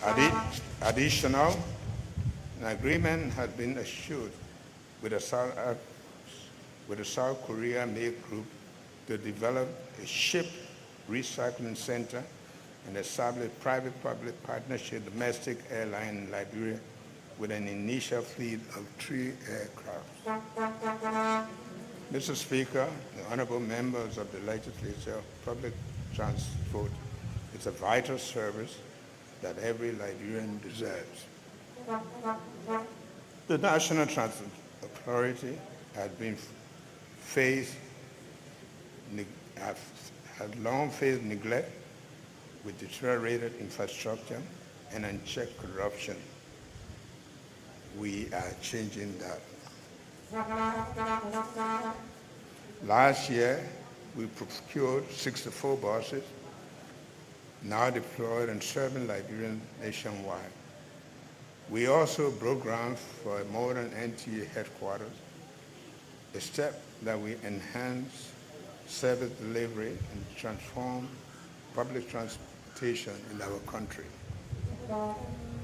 Speaker 2: aviation. Additional, an agreement had been assured with a South Korea-made group to develop a ship recycling center and establish private-public partnership domestic airline in Liberia with an initial fleet of 3 aircraft. Mr. Speaker, the honorable members of the legislature, public transport is a vital service that every Liberian deserves. The National Transport Authority had long faced neglect with deteriorated infrastructure and unchecked corruption. We are changing that. Last year, we procured 64 buses, now deployed and serving Liberians nationwide. We also broke ground for a modern NTA headquarters, a step that will enhance service delivery and transform public transportation in our country.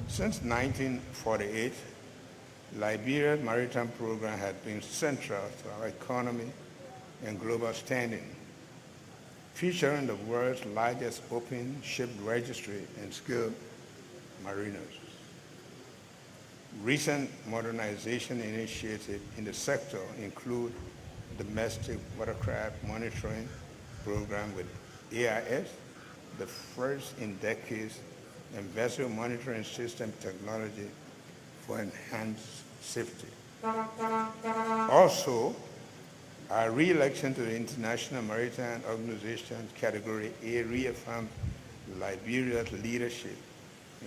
Speaker 2: Since 1948, Liberia's maritime program has been central to our economy and global standing, featuring the world's largest open ship registry and skilled mariners. Recent modernization initiatives in the sector include domestic watercraft monitoring program with AIS, the first in decades, and vessel monitoring system technology for enhanced safety. Also, our re-election to the International Maritime Organization Category A reaffirmed Liberia's leadership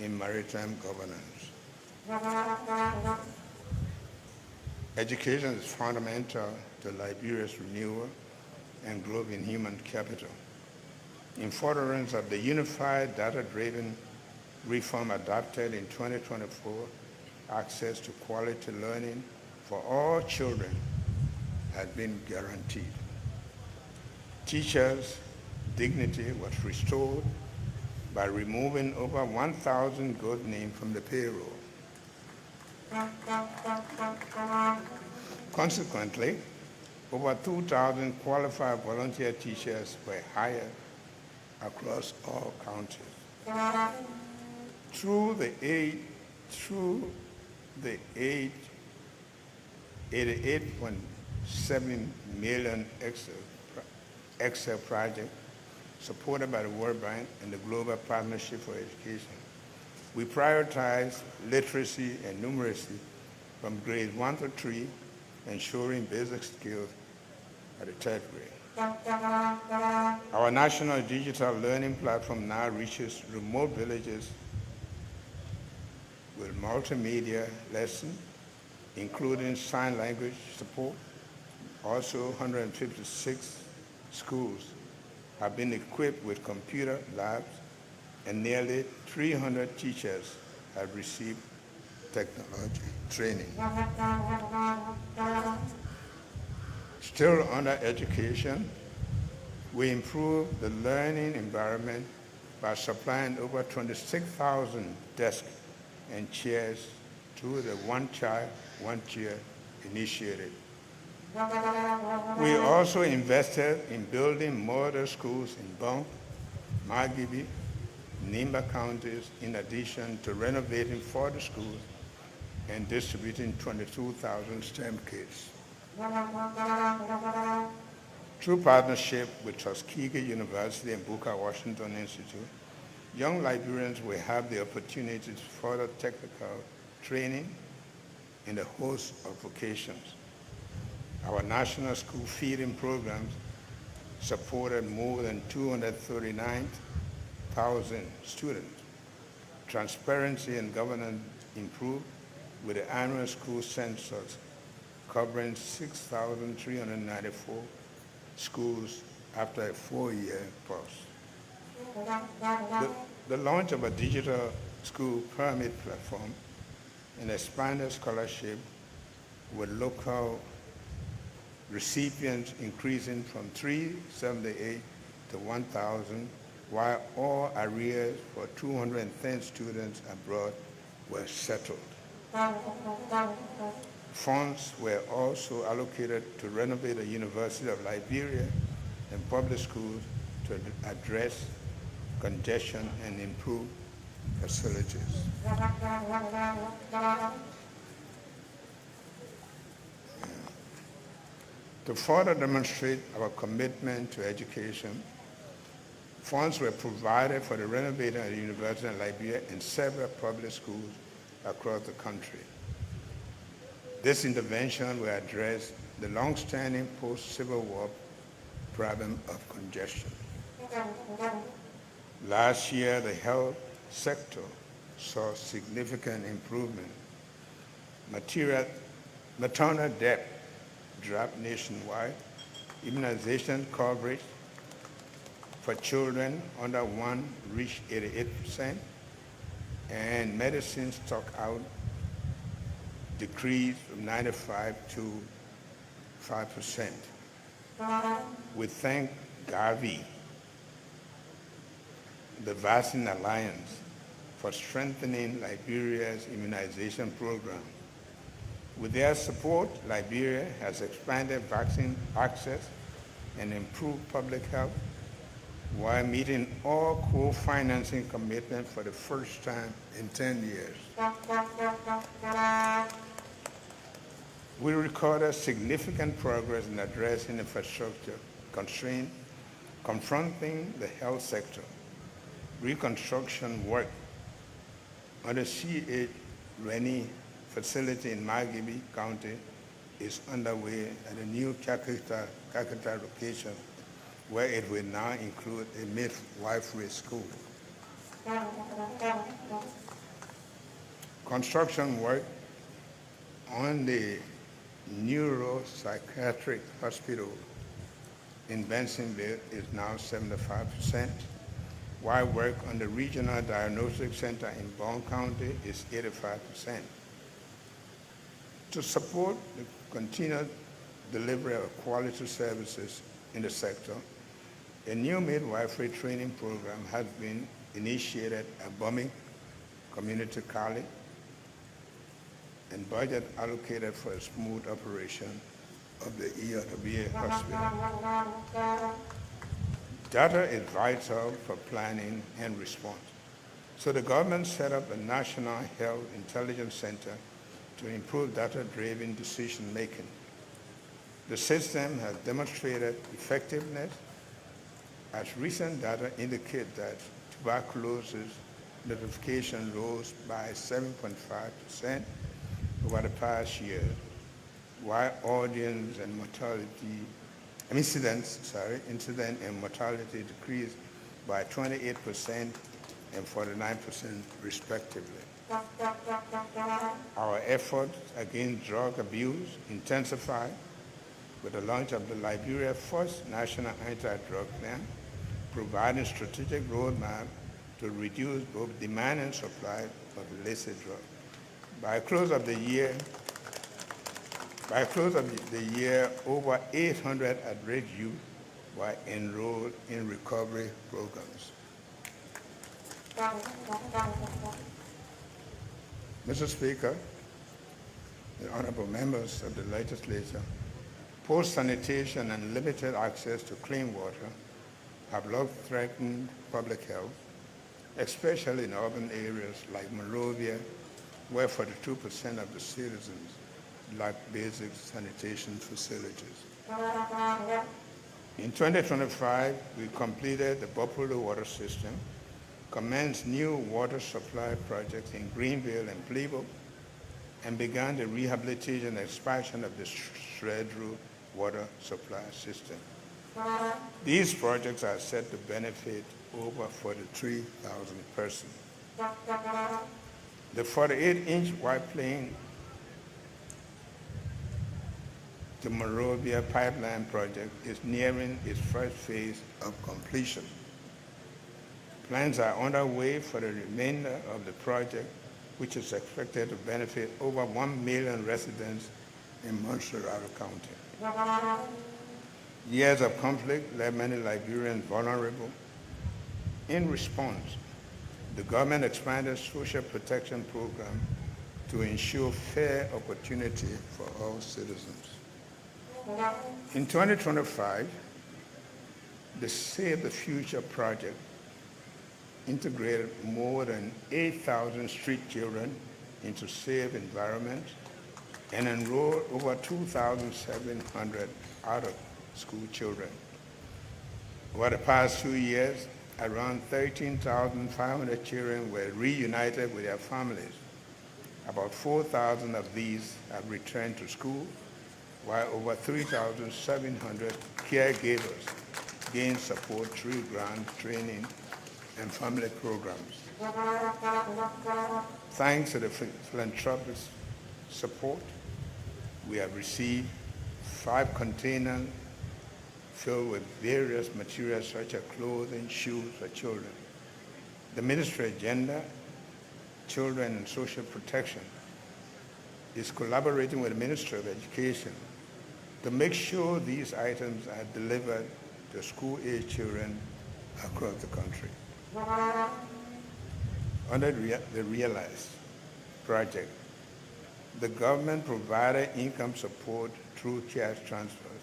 Speaker 2: in maritime governance. Education is fundamental to Liberia's renewal and growth in human capital. In furtherance of the unified data-driven reform adopted in 2024, access to quality learning for all children has been guaranteed. Teachers' dignity was restored by removing over 1,000 good names from the payroll. Consequently, over 2,000 qualified volunteer teachers were hired across all counties. Through the 88.7 million Excel project supported by the World Bank and the Global Partnership for Education, we prioritize literacy and numeracy from grades 1 to 3, ensuring basic skills at the 3rd grade. Our national digital learning platform now reaches remote villages with multimedia lessons, including sign language support. Also, 156 schools have been equipped with computer labs, and nearly 300 teachers have received technology training. Still under education, we improved the learning environment by supplying over 26,000 desks and chairs through the One Child, One Chair initiative. We also invested in building model schools in Bonk, Margibi, Nimba counties, in addition to renovating 40 schools and distributing 22,000 STEM kits. Through partnership with Tuskegee University and Booker Washington Institute, young Liberians will have the opportunity to further technical training in a host of vocations. Our national school feeding programs supported more than 239,000 students. Transparency and governance improved with the annual school census covering 6,394 schools after a 4-year pause. The launch of a digital school pyramid platform and expanded scholarship with local recipients increasing from 378 to 1,000, while all arrears for 210 students abroad were settled. Funds were also allocated to renovate the University of Liberia and public schools to address congestion and improve facilities. To further demonstrate our commitment to education, funds were provided for the renovation of the University of Liberia and several public schools across the country. This intervention will address the long-standing post-Civil War problem of congestion. Last year, the health sector saw significant improvement. Maternal death dropped nationwide. Immunization coverage for children under 1 reached 88%, and medicine stock out decreased from 95 to 5%. We thank Gavi, the Vaccine Alliance, for strengthening Liberia's immunization program. With their support, Liberia has expanded vaccine access and improved public health while meeting all co-financing commitments for the first time in 10 years. We recorded significant progress in addressing infrastructure constraints confronting the health sector. Reconstruction work on the C.H. Rennie facility in Margibi County is underway at a new Kakita location, where it will now include a midwifery school. Construction work on the neuropsychiatric hospital in Bensonville is now 75%, while work on the regional diagnostic center in Bond County is 85%. To support the continued delivery of quality services in the sector, a new midwifery training program has been initiated at Bumming Community College and budget allocated for a smooth operation of the ERWA hospital. Data is vital for planning and response. So the government set up a National Health Intelligence Center to improve data-driven decision-making. The system has demonstrated effectiveness, as recent data indicate that tuberculosis notification rose by 7.5% over the past year, while incident and mortality decreased by 28% and 49% respectively. Our efforts against drug abuse intensified with the launch of the Liberia's first national anti-drug plan, providing strategic roadmap to reduce both demand and supply of illicit drugs. By close of the year, over 800 at-risk youth were enrolled in recovery programs. Mr. Speaker, the honorable members of the legislature, poor sanitation and limited access to clean water have long threatened public health, especially in urban areas like Monrovia, where 42% of the citizens lack basic sanitation facilities. In 2025, we completed the Buffalo water system, commenced new water supply projects in Greenville and Plebo, and began the rehabilitation and expansion of the Shredru water supply system. These projects are set to benefit over 43,000 persons. The 48-inch wide plane to Monrovia pipeline project is nearing its first phase of completion. Plans are underway for the remainder of the project, which is expected to benefit over 1 million residents in Monrovia County. Years of conflict left many Liberians vulnerable. In response, the government expanded social protection program to ensure fair opportunity for all citizens. In 2025, the Save the Future project integrated more than 8,000 street children into safe environments and enrolled over 2,700 out-of-school children. Over the past few years, around 13,500 children were reunited with their families. About 4,000 of these have returned to school, while over 3,700 caregivers gained support through grant training and family programs. Thanks to the philanthropic support, we have received 5 containers filled with various materials such as clothing, shoes for children. The Ministry of Gender, Children and Social Protection is collaborating with the Ministry of Education to make sure these items are delivered to school-age children across the country. Under the Realize project, the government provided income support through cash transfers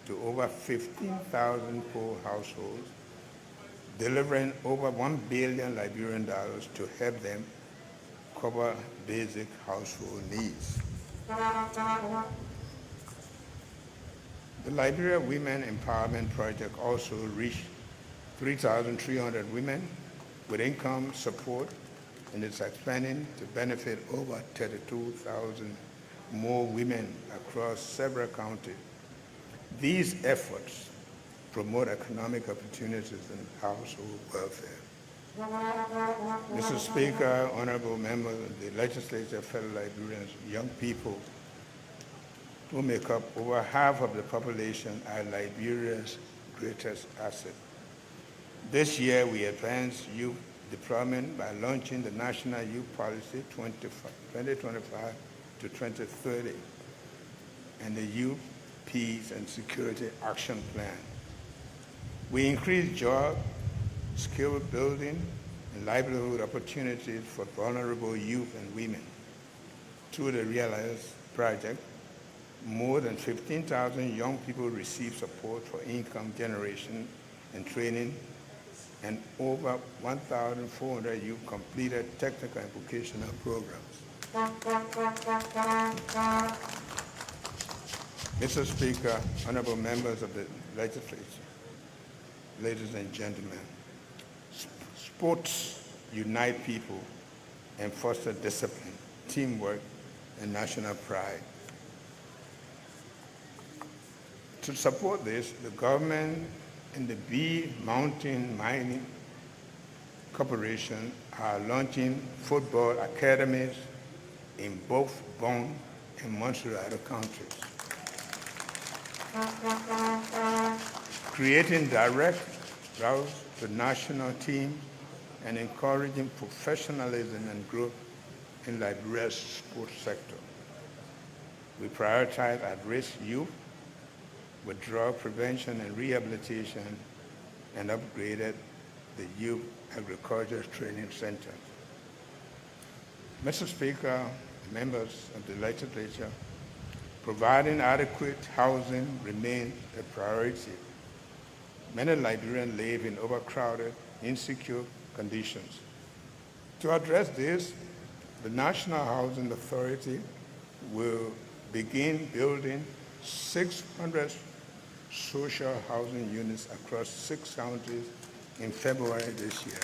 Speaker 2: to over 15,000 poor households, delivering over $1 billion Liberian dollars to help them cover basic household needs. The Liberia Women Empowerment Project also reached 3,300 women with income support, and it's expanding to benefit over 32,000 more women across several counties. These efforts promote economic opportunities and household welfare. Mr. Speaker, honorable members of the legislature, fellow Liberians, young people who make up over half of the population are Liberia's greatest asset. This year, we advanced youth deployment by launching the National Youth Policy 2025 to 2030 and the Youth Peace and Security Action Plan. We increased job, skill building, and livelihood opportunities for vulnerable youth and women. Through the Realize project, more than 15,000 young people received support for income generation and training, and over 1,400 youth completed technical and vocational programs. Mr. Speaker, honorable members of the legislature, ladies and gentlemen, sports unite people and foster discipline, teamwork, and national pride. To support this, the government and the Bee Mountain Mining Corporation are launching football academies in both Bon and Monrovia counties, creating direct routes to national teams and encouraging professionalism and growth in Liberia's sports sector. We prioritize at-risk youth with drug prevention and rehabilitation, and upgraded the Youth Agriculture Training Center. Mr. Speaker, members of the legislature, providing adequate housing remains a priority. Many Liberians live in overcrowded, insecure conditions. To address this, the National Housing Authority will begin building 600 social housing units across 6 counties in February this year.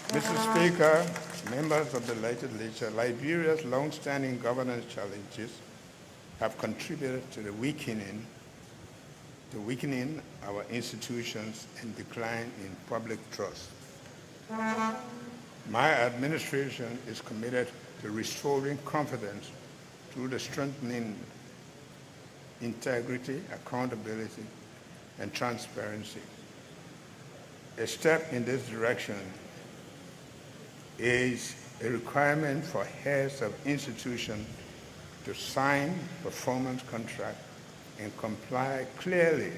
Speaker 2: Mr. Speaker, members of the legislature, Liberia's long-standing governance challenges have contributed to the weakening to weakening our institutions and decline in public trust. My administration is committed to restoring confidence through the strengthening integrity, accountability, and transparency. A step in this direction is a requirement for heads of institutions to sign performance contracts and comply clearly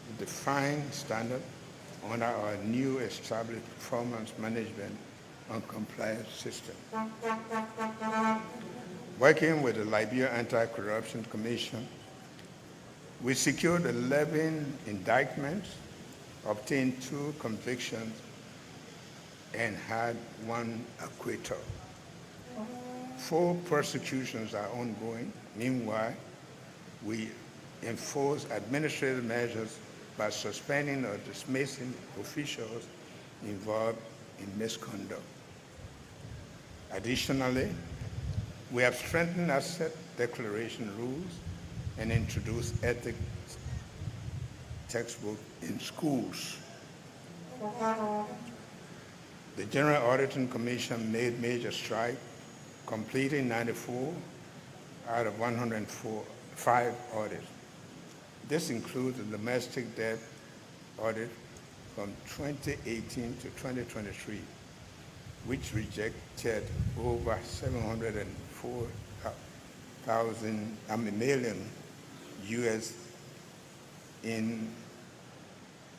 Speaker 2: with defined standards under our new established performance management and compliance system. Working with the Liberia Anti-Corruption Commission, we secured 11 indictments, obtained 2 convictions, and had 1 acquittal. 4 prosecutions are ongoing. Meanwhile, we enforce administrative measures by suspending or dismissing officials involved in misconduct. Additionally, we have strengthened asset declaration rules and introduced ethics textbook in schools. The General Auditing Commission made major strides, completing 94 out of 105 audits. This includes the domestic debt audit from 2018 to 2023, which rejected over 704 million US in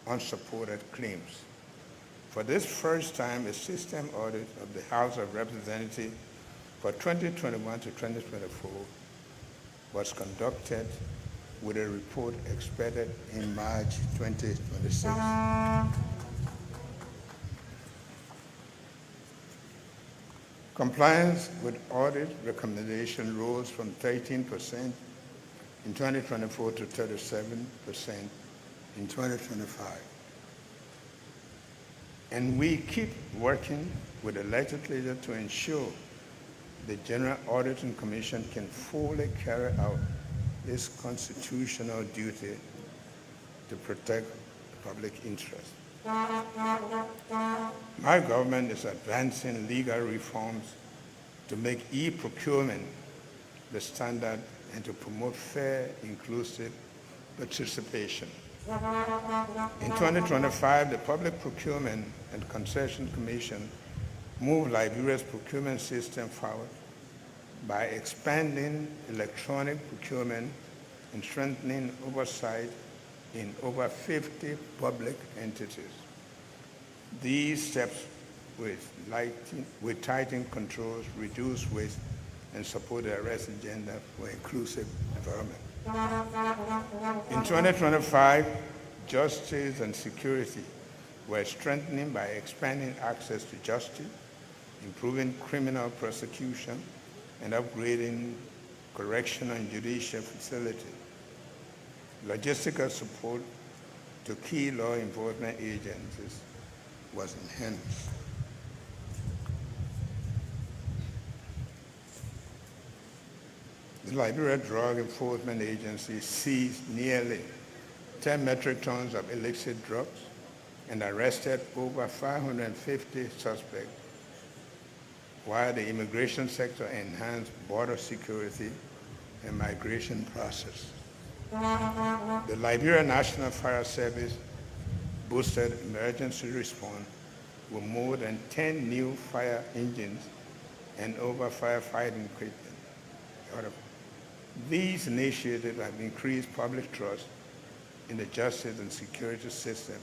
Speaker 2: unsupported claims. For this first time, a system audit of the House of Representatives for 2021 to 2024 was conducted with a report expected in March 2026. Compliance with audit recommendation rose from 13% in 2024 to 37% in 2025. And we keep working with the legislature to ensure the General Auditing Commission can fully carry out its constitutional duty to protect public interest. My government is advancing legal reforms to make e-procurement the standard and to promote fair, inclusive participation. In 2025, the Public Procurement and Concession Commission moved Liberia's procurement system forward by expanding electronic procurement and strengthening oversight in over 50 public entities. These steps with tightened controls, reduce waste, and support the arrest agenda for inclusive development. In 2025, justice and security were strengthening by expanding access to justice, improving criminal prosecution, and upgrading correctional and judicial facilities. Logistical support to key law enforcement agencies was enhanced. The Liberia Drug Enforcement Agency seized nearly 10 metric tons of illicit drugs and arrested over 550 suspects, while the immigration sector enhanced border security and migration process. The Liberia National Fire Service boosted emergency response with more than 10 new fire engines and over firefighting equipment. These initiatives have increased public trust in the justice and security system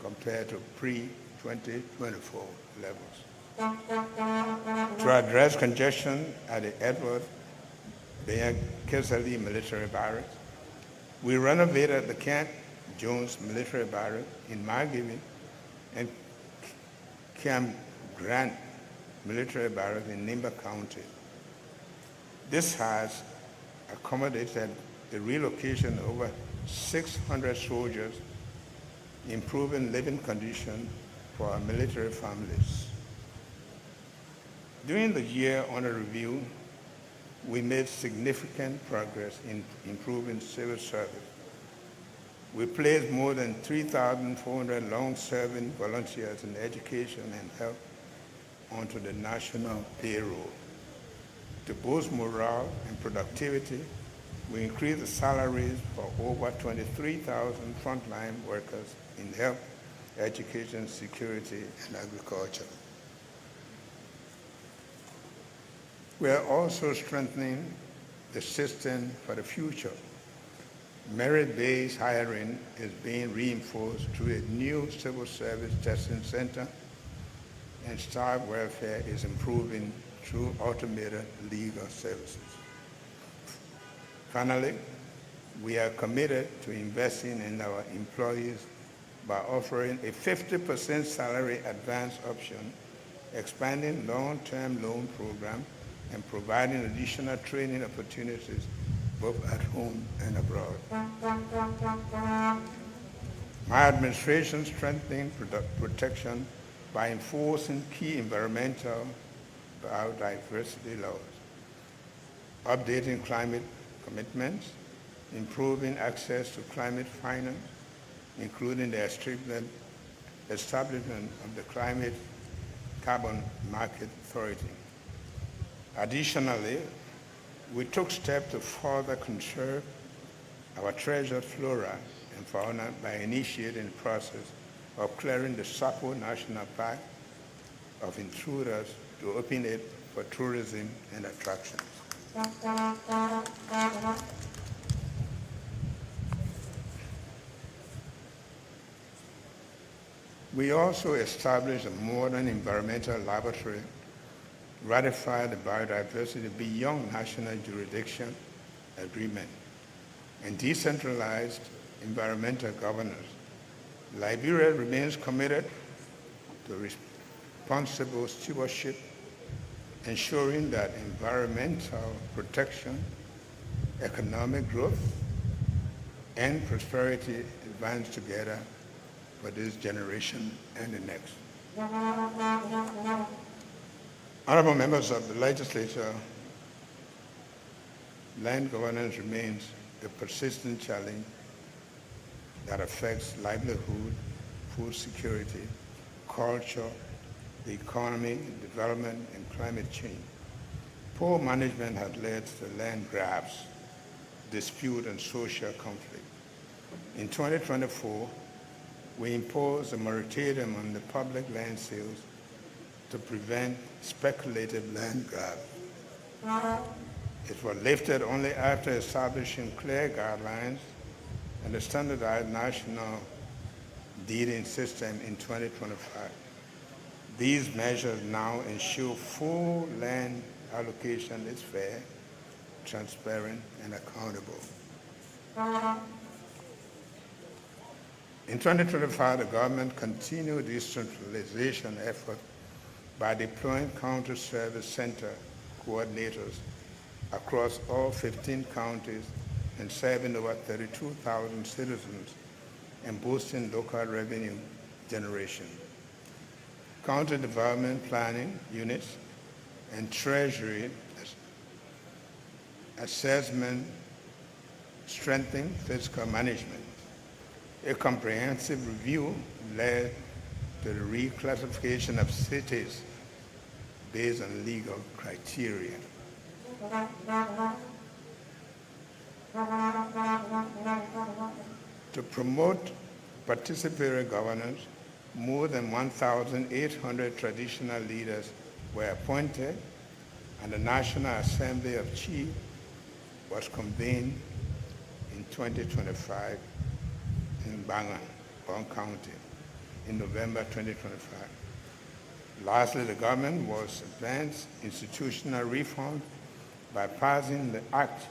Speaker 2: compared to pre-2024 levels. To address congestion at the Edward Kesali Military Barracks, we renovated the Camp Jones Military Barracks in Margibi and Camp Grant Military Barracks in Nimba County. This has accommodated the relocation of over 600 soldiers, improving living conditions for our military families. During the year under review, we made significant progress in improving civil service. We placed more than 3,400 long-serving volunteers in education and health onto the national payroll. To boost morale and productivity, we increased the salaries for over 23,000 frontline workers in health, education, security, and agriculture. We are also strengthening the system for the future. Merit-based hiring is being reinforced through a new civil service testing center, and staff welfare is improving through automated legal services. Finally, we are committed to investing in our employees by offering a 50% salary advance option, expanding long-term loan program, and providing additional training opportunities both at home and abroad. My administration strengthening protection by enforcing key environmental biodiversity laws, updating climate commitments, improving access to climate finance, including the establishment of the Climate Carbon Market Authority. Additionally, we took steps to further conserve our treasured flora and fauna by initiating the process of clearing the Sapo National Park of intruders to open it for tourism and attractions. We also established a modern environmental laboratory, ratified the biodiversity beyond national jurisdiction agreement, and decentralized environmental governance. Liberia remains committed to responsible stewardship, ensuring that environmental protection, economic growth, and prosperity advance together for this generation and the next. Honorable members of the legislature, land governance remains a persistent challenge that affects livelihood, food security, culture, the economy, development, and climate change. Poor management has led to land grabs, dispute, and social conflict. In 2024, we imposed a moratorium on the public land sales to prevent speculative land grabs. It was lifted only after establishing clear guidelines and a standardized national deeding system in 2025. These measures now ensure full land allocation is fair, transparent, and accountable. In 2025, the government continued decentralization effort by deploying counter-service center coordinators across all 15 counties and serving over 32,000 citizens and boosting local revenue generation. County development planning units and treasury assessment strengthening fiscal management. A comprehensive review led to the reclassification of cities based on legal criteria. To promote participatory governance, more than 1,800 traditional leaders were appointed, and the National Assembly of Chiefs was convened in 2025 in Bangan, Bong County, in November 2025. Lastly, the government was advanced institutional reform by passing the act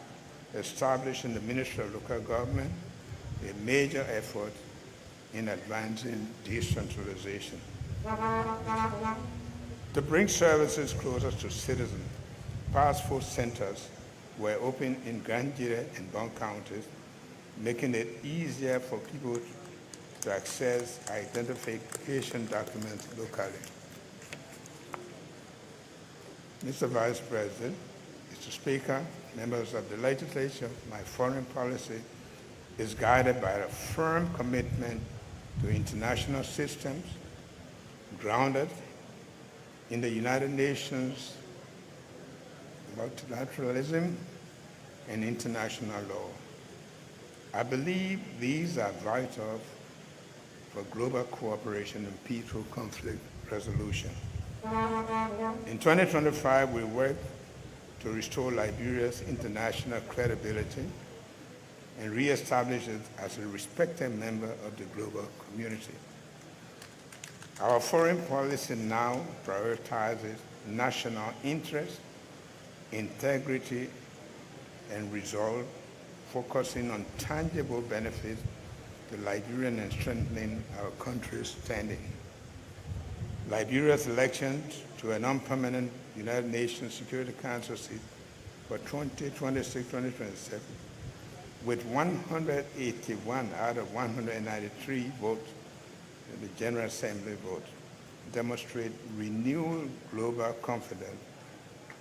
Speaker 2: establishing the Ministry of Local Government, a major effort in advancing decentralization. To bring services closer to citizens, passport centers were opened in Granjire and Bong counties, making it easier for people to access identification documents locally. Mr. Vice President, Mr. Speaker, members of the legislature, my foreign policy is guided by a firm commitment to international systems grounded in the United Nations multilateralism and international law. I believe these are vital for global cooperation and peaceful conflict resolution. In 2025, we worked to restore Liberia's international credibility and reestablish it as a respected member of the global community. Our foreign policy now prioritizes national interest, integrity, and resolve, focusing on tangible benefits to Liberian and strengthening our country's standing. Liberia's election to a non-permanent United Nations Security Council seat for 2026-2027, with 181 out of 193 votes in the General Assembly vote, demonstrate renewed global confidence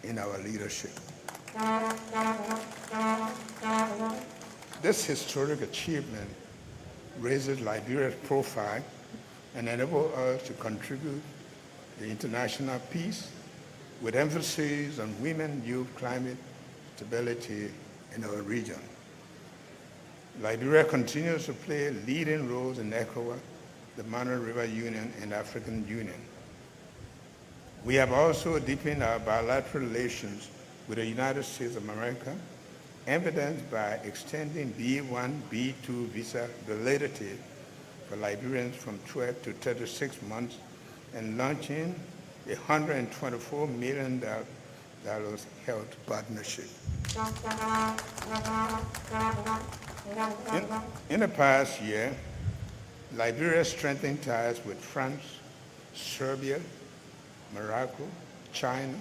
Speaker 2: in our leadership. This historic achievement raises Liberia's profile and enables us to contribute to international peace with emphasis on women, youth, climate, stability in our region. Liberia continues to play leading roles in ECOWAS, the Monrovia Union, and African Union. We have also deepened our bilateral relations with the United States of America, evidenced by extending B1, B2 visa validity for Liberians from 12 to 36 months and launching a $124 million health partnership. In the past year, Liberia strengthened ties with France, Serbia, Morocco, China,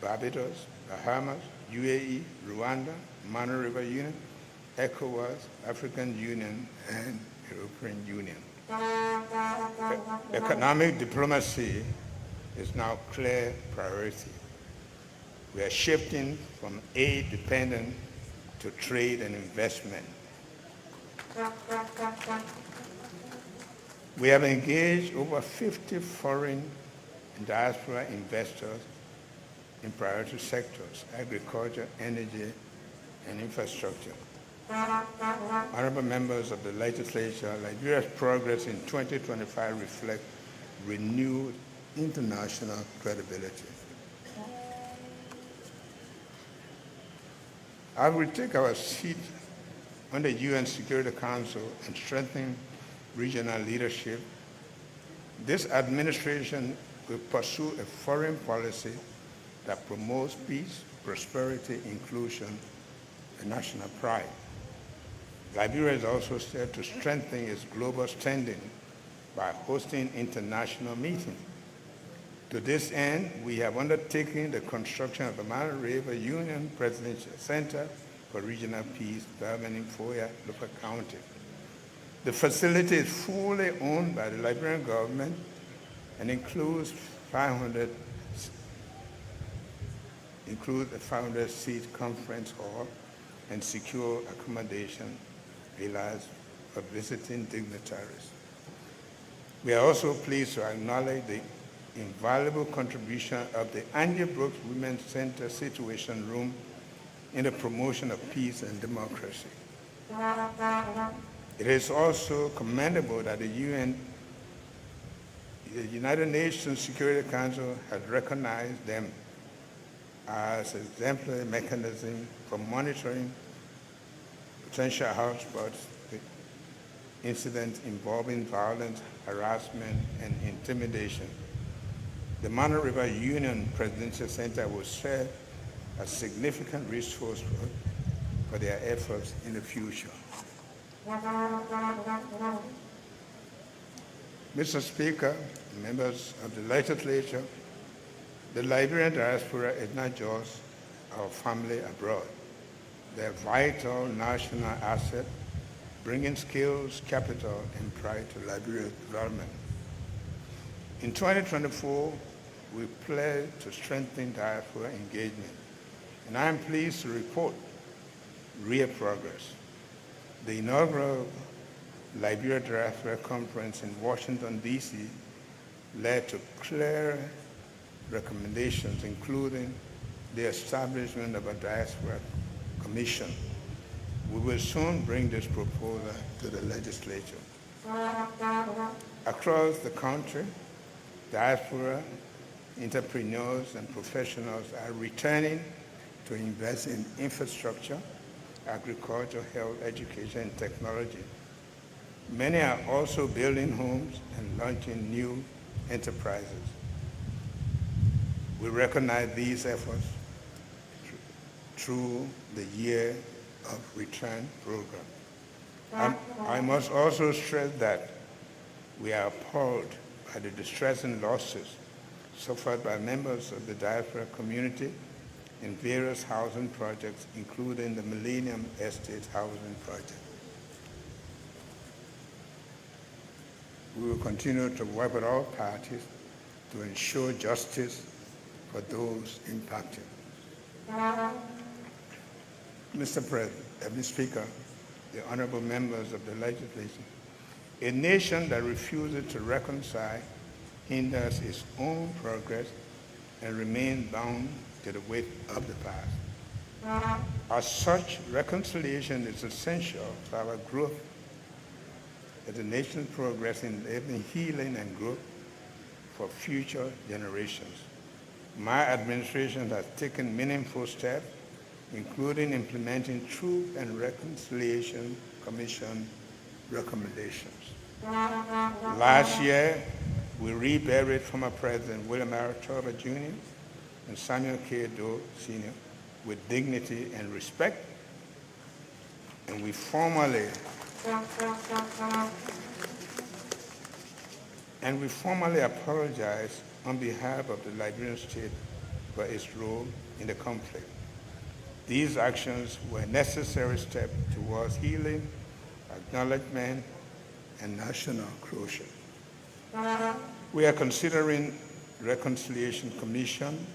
Speaker 2: Barbados, Bahamas, UAE, Rwanda, Monrovia Union, ECOWAS, African Union, and European Union. Economic diplomacy is now a clear priority. We are shifting from aid dependent to trade and investment. We have engaged over 50 foreign and diaspora investors in priority sectors, agriculture, energy, and infrastructure. Honorable members of the legislature, Liberia's progress in 2025 reflects renewed international credibility. As we take our seat on the UN Security Council and strengthen regional leadership, this administration will pursue a foreign policy that promotes peace, prosperity, inclusion, and national pride. Liberia is also set to strengthen its global standing by hosting international meetings. To this end, we have undertaken the construction of the Monrovia Union Presidential Center for Regional Peace Development in Foya, Lofa County. The facility is fully owned by the Liberian government and includes a 500-seat conference hall and secure accommodation villas for visiting dignitaries. We are also pleased to acknowledge the invaluable contribution of the Angie Brooks Women's Center Situation Room in the promotion of peace and democracy. It is also commendable that the United Nations Security Council has recognized them as an exemplary mechanism for monitoring potential hotspots, incidents involving violence, harassment, and intimidation. The Monrovia Union Presidential Center will serve as a significant resource for their efforts in the future. Mr. Speaker, members of the legislature, the Liberian diaspora is not just our family abroad. They're a vital national asset, bringing skills, capital, and pride to Liberia's development. In 2024, we pledged to strengthen diaspora engagement, and I am pleased to report real progress. The inaugural Liberia Diaspora Conference in Washington, D.C. led to clear recommendations, including the establishment of a diaspora commission. We will soon bring this proposal to the legislature. Across the country, diaspora entrepreneurs and professionals are returning to invest in infrastructure, agriculture, health, education, and technology. Many are also building homes and launching new enterprises. We recognize these efforts through the Year of Return program. I must also stress that we are appalled by the distressing losses suffered by members of the diaspora community in various housing projects, including the Millennium Estate housing project. We will continue to work with all parties to ensure justice for those impacted. Mr. President, Mr. Speaker, the honorable members of the legislature, a nation that refuses to reconcile hinders its own progress and remains bound to the weight of the past. As such, reconciliation is essential for our growth as a nation's progress in healing and growth for future generations. My administration has taken meaningful steps, including implementing Truth and Reconciliation Commission recommendations. Last year, we reburied former President William R. Tolbert Jr. and Samuel K. Doe Sr. with dignity and respect, and we formally apologize on behalf of the Liberian state for its role in the conflict. These actions were necessary steps towards healing, acknowledgement, and national closure. We are considering Reconciliation Commission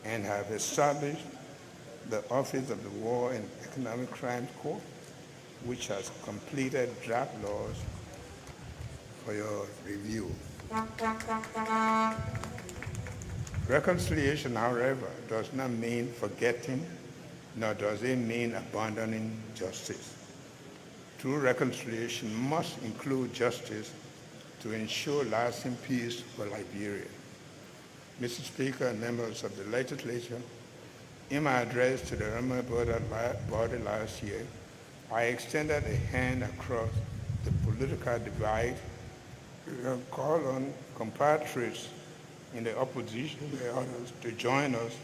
Speaker 2: and have established the Office of the War and Economic Crimes Court, which has completed draft laws for your review. Reconciliation, however, does not mean forgetting, nor does it mean abandoning justice. True reconciliation must include justice to ensure lasting peace for Liberia. Mr. Speaker and members of the legislature, in my address to the honorable body last year, I extended a hand across the political divide to call on compatriots in the opposition and others to join us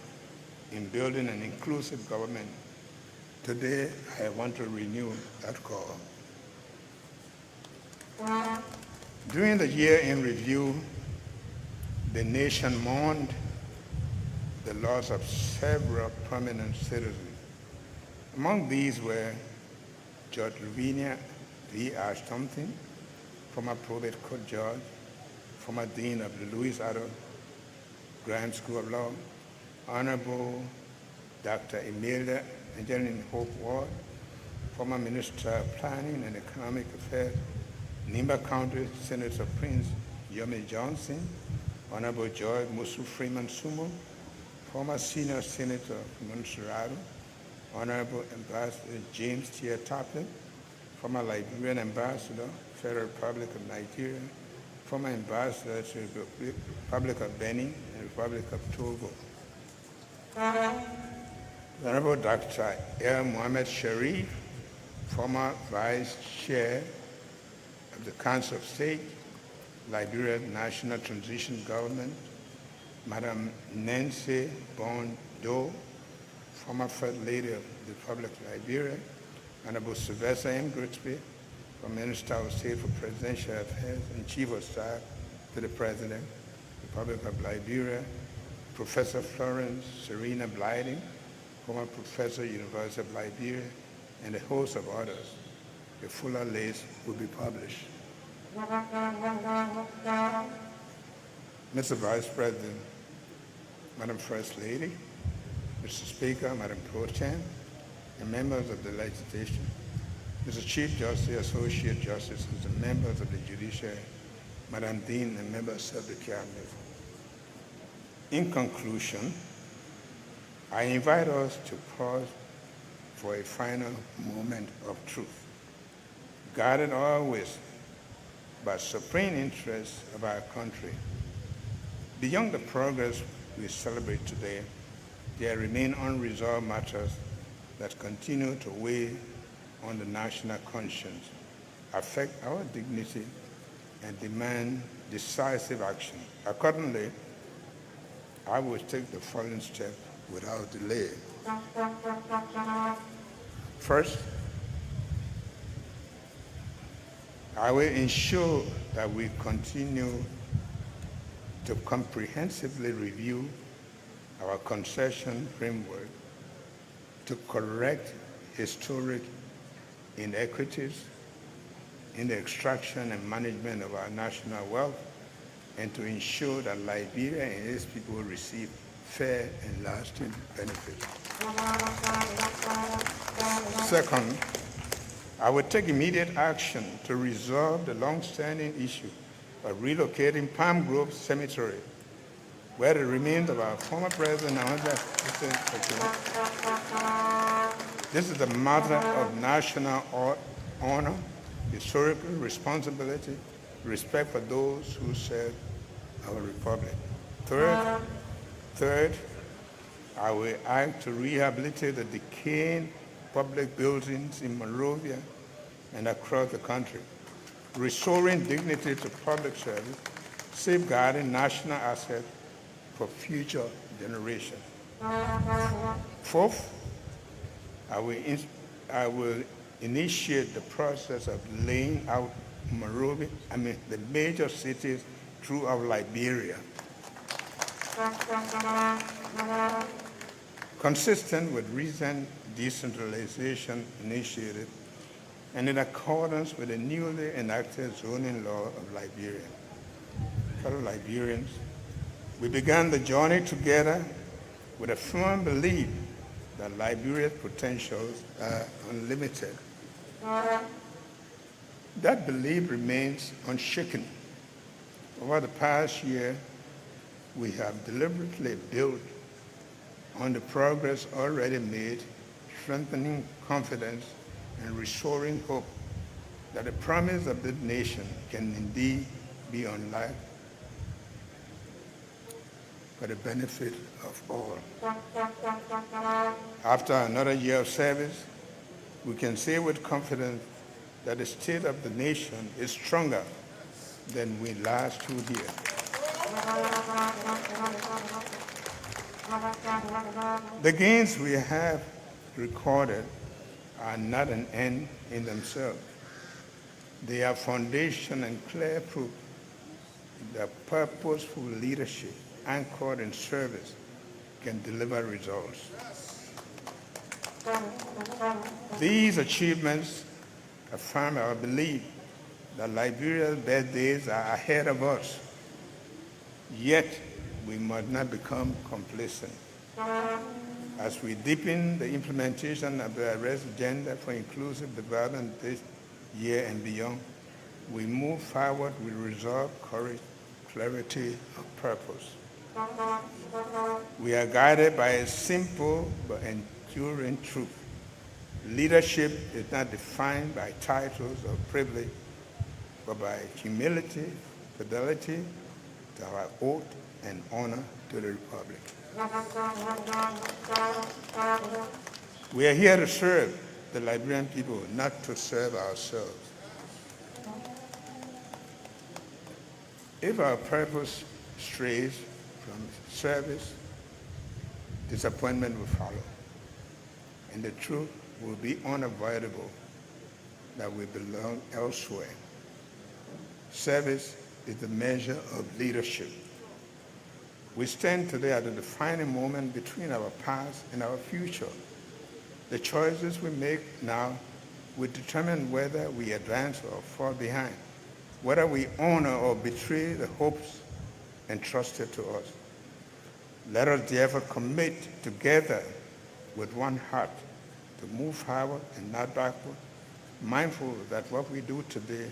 Speaker 2: in building an inclusive government. Today, I want to renew that call. During the year in review, the nation mourned the loss of several prominent citizens. Among these were Judge Lavinia V. Ashtompton, former probate court judge, former dean of the Louis Otto Grant School of Law, Honorable Dr. Emilia Angeline Hope Ward, former Minister of Planning and Economic Affairs, Nimba County Senator Prince Yomi Johnson, Honorable Joy Musu Freeman Sumo, former Senior Senator from Montserrat, Honorable Ambassador James T. Toplin, former Liberian Ambassador, Federal Republic of Nigeria, former Ambassador to the Republic of Benin and Republic of Togo. Honorable Dr. El Mohamed Sharif, former Vice Chair of the Council of State, Liberia National Transition Government, Madam Nancy Bondo, former First Lady of the Republic of Liberia, Honorable Sylvester M. Grigsby, former Minister of State for Presidential Affairs and Chief of Staff to the President, Republic of Liberia, Professor Florence Serena Blyden, former Professor, University of Liberia, and a host of others. A fuller list will be published. Mr. Vice President, Madam First Lady, Mr. Speaker, Madam Pro Tem, and members of the legislation, Mr. Chief Justice, Associate Justices, and members of the Judiciary, Madam Dean, and members of the Cabinet. In conclusion, I invite us to pause for a final moment of truth, guided always by supreme interests of our country. Beyond the progress we celebrate today, there remain unresolved matters that continue to weigh on the national conscience, affect our dignity, and demand decisive action. Accordingly, I will take the following steps without delay. First, I will ensure that we continue to comprehensively review our concession framework to correct historic inequities in the extraction and management of our national wealth, and to ensure that Liberia and its people receive fair and lasting benefits. Second, I will take immediate action to resolve the long-standing issue of relocating Palm Grove Cemetery, where the remains of our former president and this is a matter of national honor, historical responsibility, respect for those who served our republic. Third, I will act to rehabilitate the decaying public buildings in Monrovia and across the country, restoring dignity to public service, safeguarding national assets for future generations. Fourth, I will initiate the process of laying out Monrovia, the major cities throughout Liberia, consistent with recent decentralization initiatives and in accordance with the newly enacted zoning law of Liberia. Fellow Liberians, we began the journey together with a firm belief that Liberia's potentials are unlimited. That belief remains unshaken. Over the past year, we have deliberately built on the progress already made, strengthening confidence and restoring hope that the promise of the nation can indeed be unlocked for the benefit of all. After another year of service, we can say with confidence that the state of the nation is stronger than we last stood here. The gains we have recorded are not an end in themselves. They are foundation and clear proof that purposeful leadership anchored in service can deliver results. These achievements affirm our belief that Liberia's best days are ahead of us. Yet, we must not become complacent. As we deepen the implementation of the arrest agenda for inclusive development this year and beyond, we move forward with resolve, courage, clarity of purpose. We are guided by a simple but enduring truth. Leadership is not defined by titles or privilege, but by humility, fidelity to our oath, and honor to the Republic. We are here to serve the Liberian people, not to serve ourselves. If our purpose strays from service, disappointment will follow, and the truth will be unavoidable that we belong elsewhere. Service is the measure of leadership. We stand today at a defining moment between our past and our future. The choices we make now will determine whether we advance or fall behind, whether we honor or betray the hopes entrusted to us. Let us therefore commit together with one heart to move forward and not backward, mindful that what we do today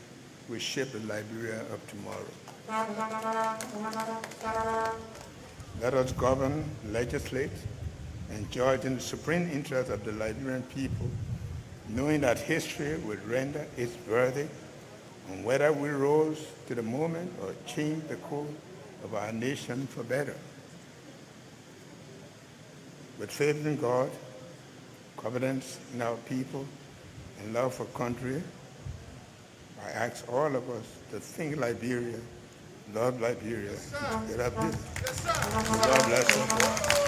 Speaker 2: will shape the Liberia of tomorrow. Let us govern, legislate, and judge in the supreme interest of the Liberian people, knowing that history will render its verdict on whether we rose to the moment or changed the course of our nation for better. With faith in God, confidence in our people, and love for country, I ask all of us to think Liberia, love Liberia, get up this. God bless us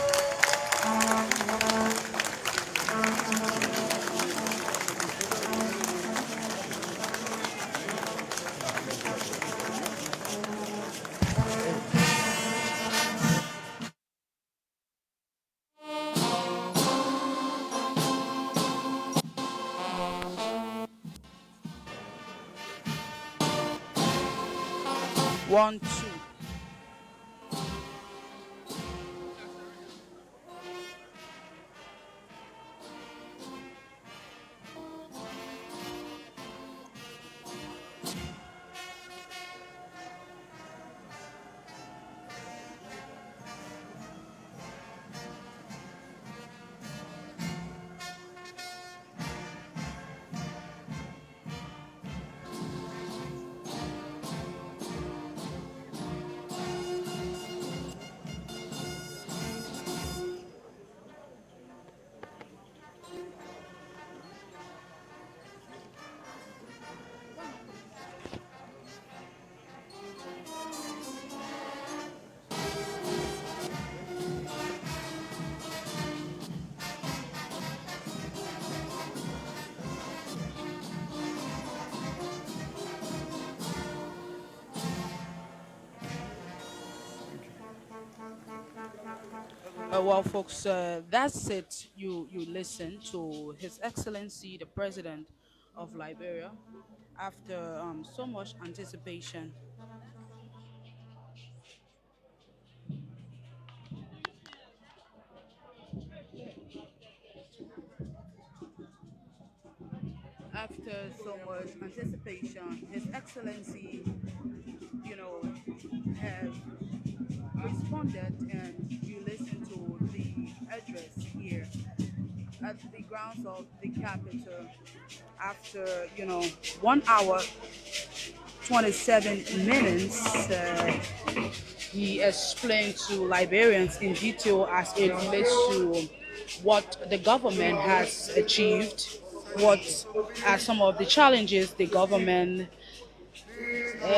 Speaker 7: One, two. Well, folks, that's it. You listen to His Excellency, the President of Liberia, after so much anticipation. After so much anticipation, His Excellency, have responded, and you listen to the address here at the grounds of the capital after 1 hour 27 minutes. He explained to Liberians in detail as it relates to what the government has achieved, what are some of the challenges the government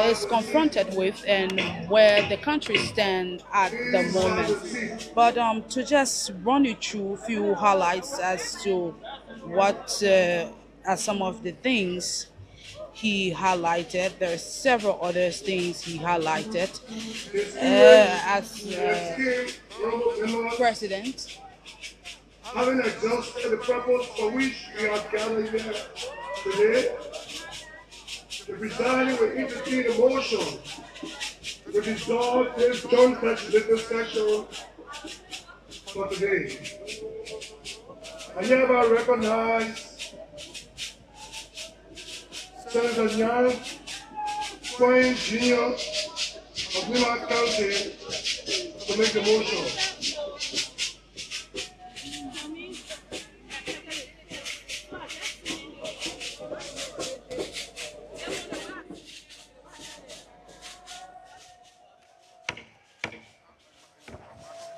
Speaker 7: is confronted with, and where the country stands at the moment. But to just run you through a few highlights as to what are some of the things he highlighted. There are several other things he highlighted as president.
Speaker 15: Having exhausted the purpose for which we are gathered here today, the presiding will entertain a motion to dissolve this joint legislative session for today. I hereby recognize Senator Nyuma Boakai Jr. of Nyuma County to make the motion.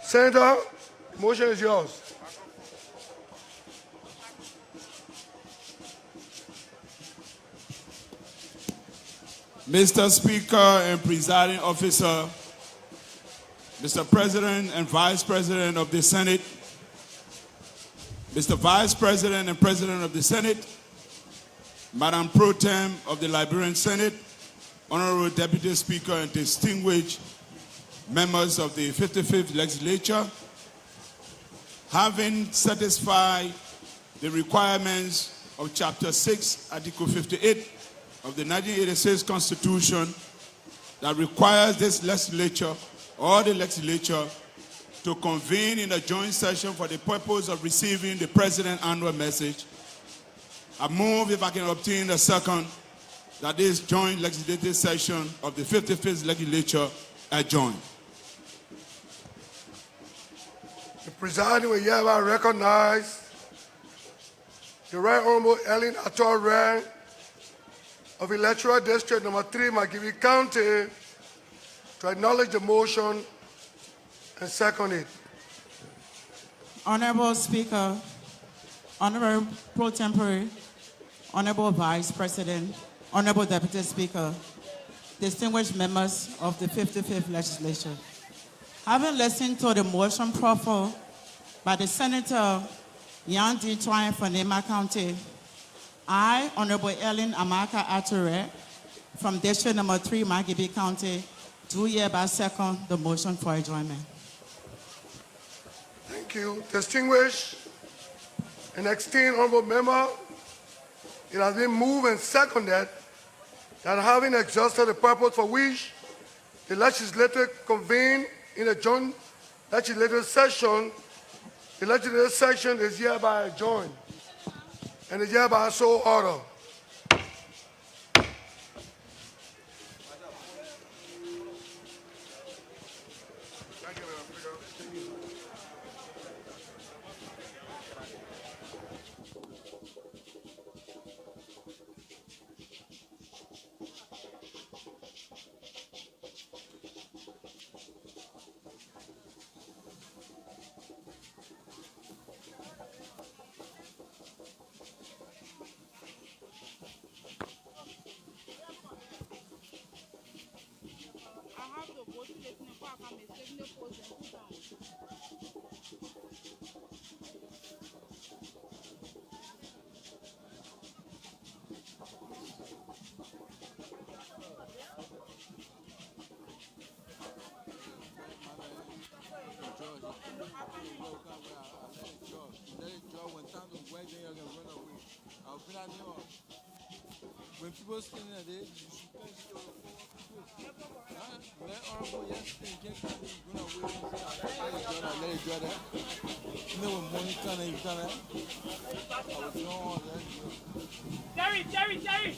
Speaker 15: Senator, the motion is yours.
Speaker 19: Mr. Speaker and Presiding Officer, Mr. President and Vice President of the Senate, Mr. Vice President and President of the Senate, Madam Pro Tem of the Liberian Senate, Honorable Deputy Speaker and distinguished members of the 55th Legislature, having satisfied the requirements of Chapter 6, Article 58 of the 1986 Constitution that requires this legislature or the legislature to convene in a joint session for the purpose of receiving the President's annual message, I move, if I can obtain a second, that this joint legislative session of the 55th Legislature adjourn.
Speaker 15: The presiding will hereby recognize the Right Honorable Ellen Ator of Electoral District Number 3, Magibi County, to acknowledge the motion and second it.
Speaker 12: Honorable Speaker, Honorable Pro Tempore, Honorable Vice President, Honorable Deputy Speaker, distinguished members of the 55th Legislature. Having listened to the motion proffered by the Senator Yan D. Twine from Nema County, I, Honorable Ellen Amaka Ature, from District Number 3, Magibi County, do hereby second the motion for adjournment.
Speaker 15: Thank you. Distinguished and esteemed honorable member, it has been moved and seconded that having exhausted the purpose for which the legislature convened in a joint legislative session, the legislative session is hereby adjourned and is hereby so ordered.
Speaker 20: When people stand there, you should let Honorable yesterday get kind of run away and let it draw that. You know when money kind of you done that? I was doing all that. Jerry!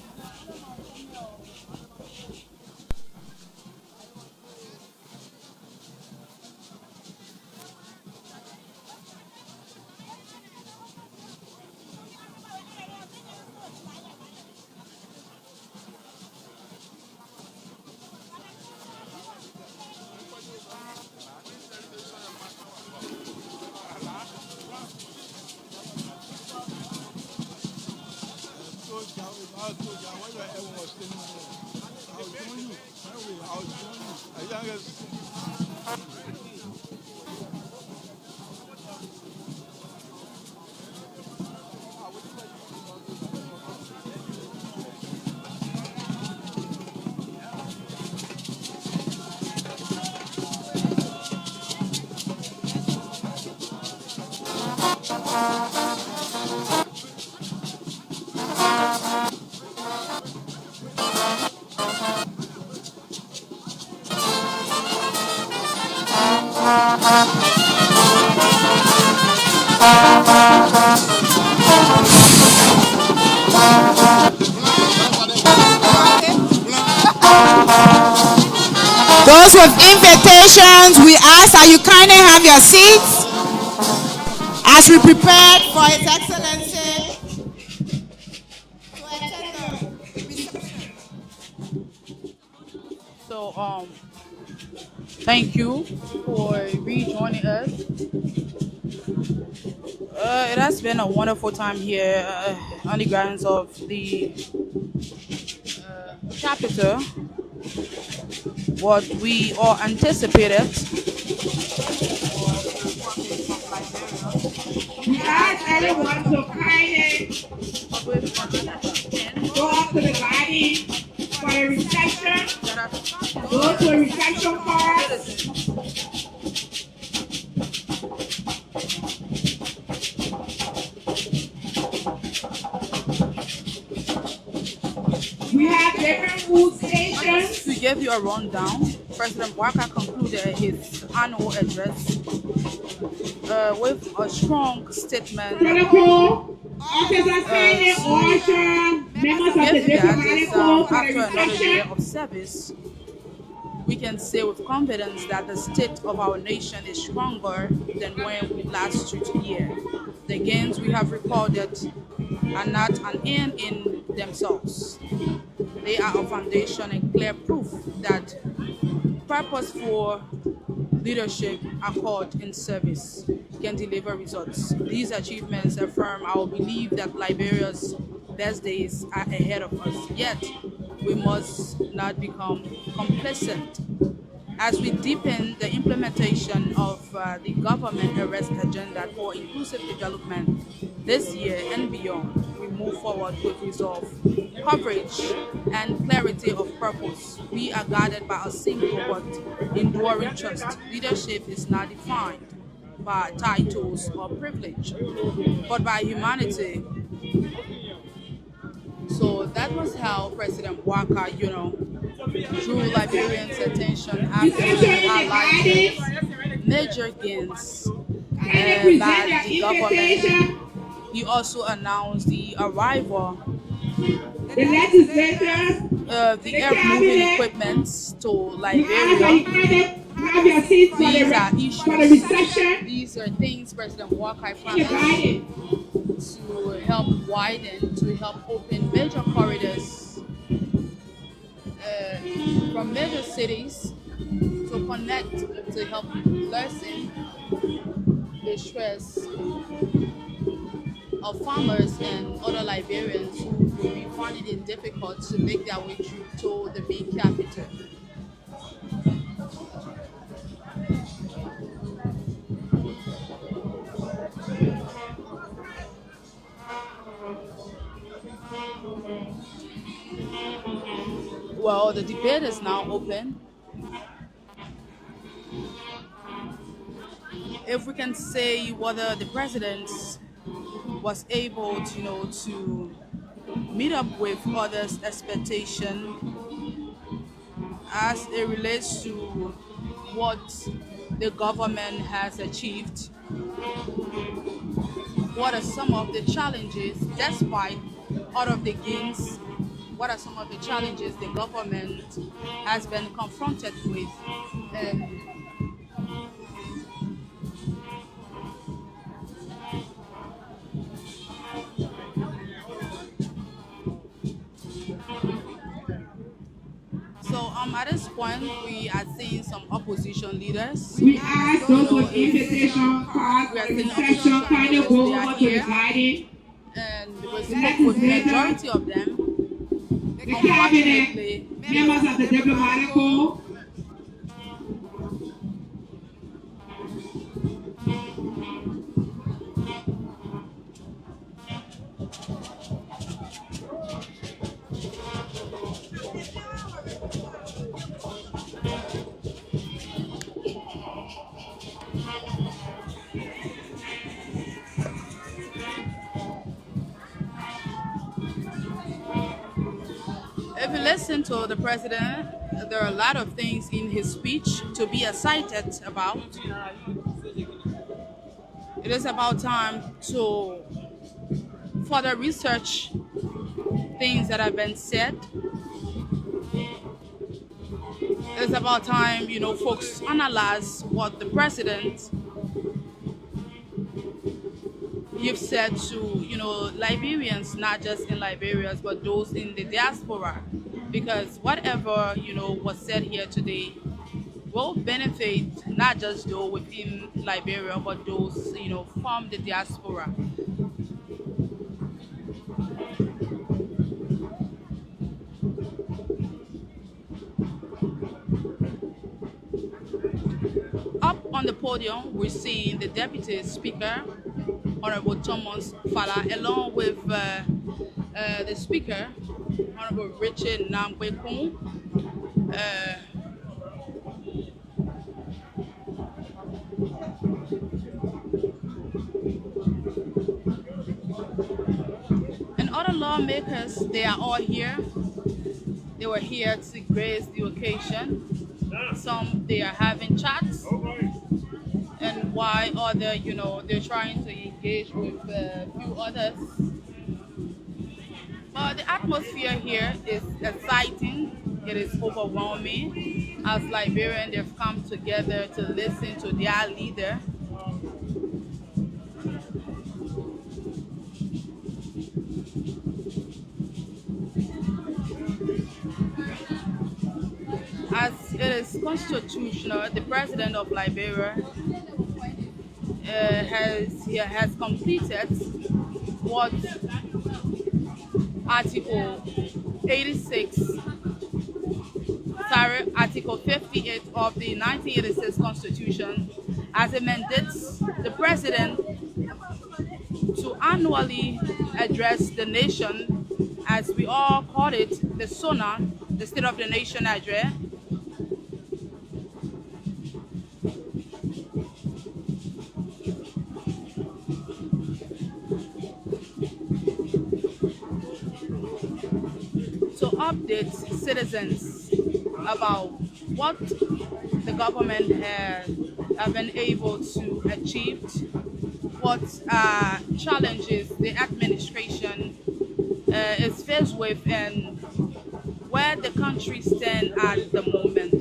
Speaker 12: Those with invitations, we ask that you kindly have your seats as we prepare for His Excellency to attend the reception.
Speaker 7: So, thank you for rejoining us. It has been a wonderful time here on the grounds of the chapter. What we all anticipated.
Speaker 12: We ask everyone to kindly go up to the garden for the reception. Go to the reception first. We have different food stations.
Speaker 7: To give you a rundown, President Boakai concluded his annual address with a strong statement
Speaker 12: Officers kindly usher members of the diplomatic corps for the
Speaker 7: after another year
Speaker 12: reception.
Speaker 7: of service, we can say with confidence that the state of our nation is stronger than when we last stood here. The gains we have recorded are not an end in themselves. They are a foundation and clear proof that purposeful leadership accord in service can deliver results. These achievements affirm our belief that Liberia's best days are ahead of us. Yet, we must not become complacent. As we deepen the implementation of the government arrest agenda for inclusive development this year and beyond, we move forward with resolve, courage, and clarity of purpose. We are guided by a simple but enduring trust. Leadership is not defined by titles or privilege, but by humanity. So that was how President Boakai, drew Liberians' attention after he highlighted major gains by the government. He also announced the arrival of the air-moving equipment to Liberia. These are issues. These are things President Boakai promised to help widen, to help open major corridors from major cities to connect, to help lessen the stress of farmers and other Liberians who will be finding it difficult to make their way through to the main capital. Well, the debate is now open. If we can say whether the president was able to meet up with others' expectation as it relates to what the government has achieved. What are some of the challenges, despite all of the gains? What are some of the challenges the government has been confronted with? So at this point, we are seeing some opposition leaders.
Speaker 12: We ask those with invitation cards for the reception kindly go over to the garden.
Speaker 7: And we spoke with the majority of them.
Speaker 12: The cabinet, members of the diplomatic corps.
Speaker 7: If you listen to the president, there are a lot of things in his speech to be excited about. It is about time to further research things that have been said. It's about time, folks analyze what the president you've said to, Liberians, not just in Liberia, but those in the diaspora. Because whatever, was said here today will benefit not just those within Liberia, but those, from the diaspora. Up on the podium, we're seeing the Deputy Speaker, Honorable Thomas Fala, along with the Speaker, Honorable Richard Nambwekun. And other lawmakers, they are all here. They were here to grace the occasion. Some, they are having chats. And while other, they're trying to engage with a few others. The atmosphere here is exciting. It is overwhelming. As Liberians, they've come together to listen to their leader. As it is constitutional, the president of Liberia has completed what Article 86, sorry, Article 58 of the 1986 Constitution, as it mandates the president to annually address the nation, as we all call it, the SONA, the State of the Nation Address. To update citizens about what the government have been able to achieve, what challenges the administration is faced with, and where the country stands at the moment.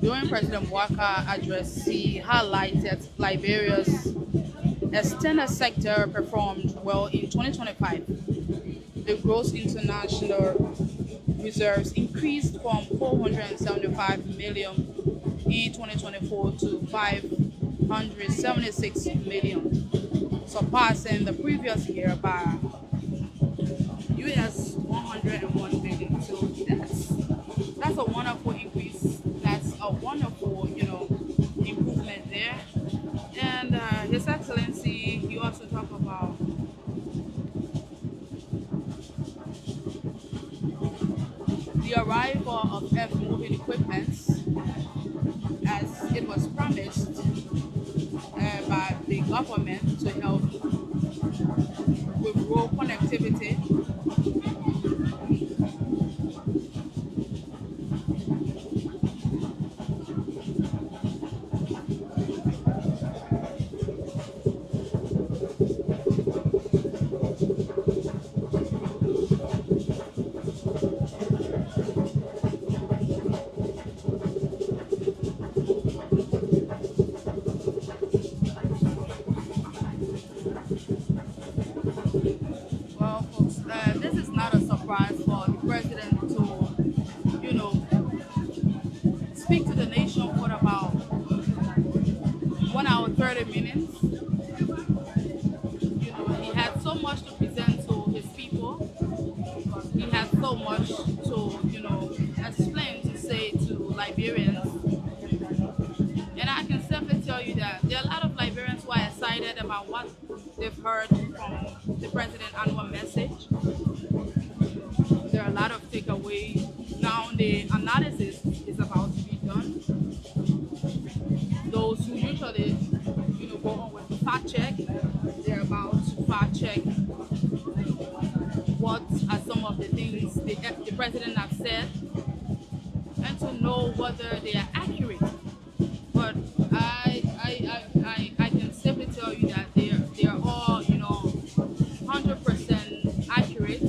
Speaker 7: During President Boakai address, he highlighted Liberia's external sector performed well in 2025. The gross international reserves increased from 475 million in 2024 to 576 million, surpassing the previous year by US 101 million. So that's a wonderful increase. That's a wonderful, improvement there. And His Excellency, he also talked about the arrival of earth-moving equipment, as it was promised by the government to help with road connectivity. Speak to the nation for about 1 hour 30 minutes. He had so much to present to his people. He had so much to, explain, to say to Liberians. And I can simply tell you that there are a lot of Liberians who are excited about what they've heard from the President's annual message. There are a lot of takeaways. Now the analysis is about to be done. Those who usually, go on with the fact check, they're about to fact check what are some of the things the president has said, and to know whether they are accurate. But I can simply tell you that they are all 100% accurate.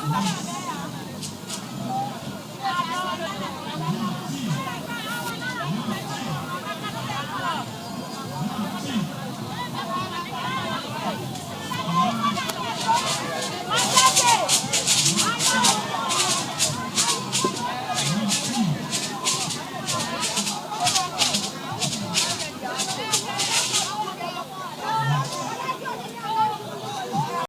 Speaker 21: Thank you.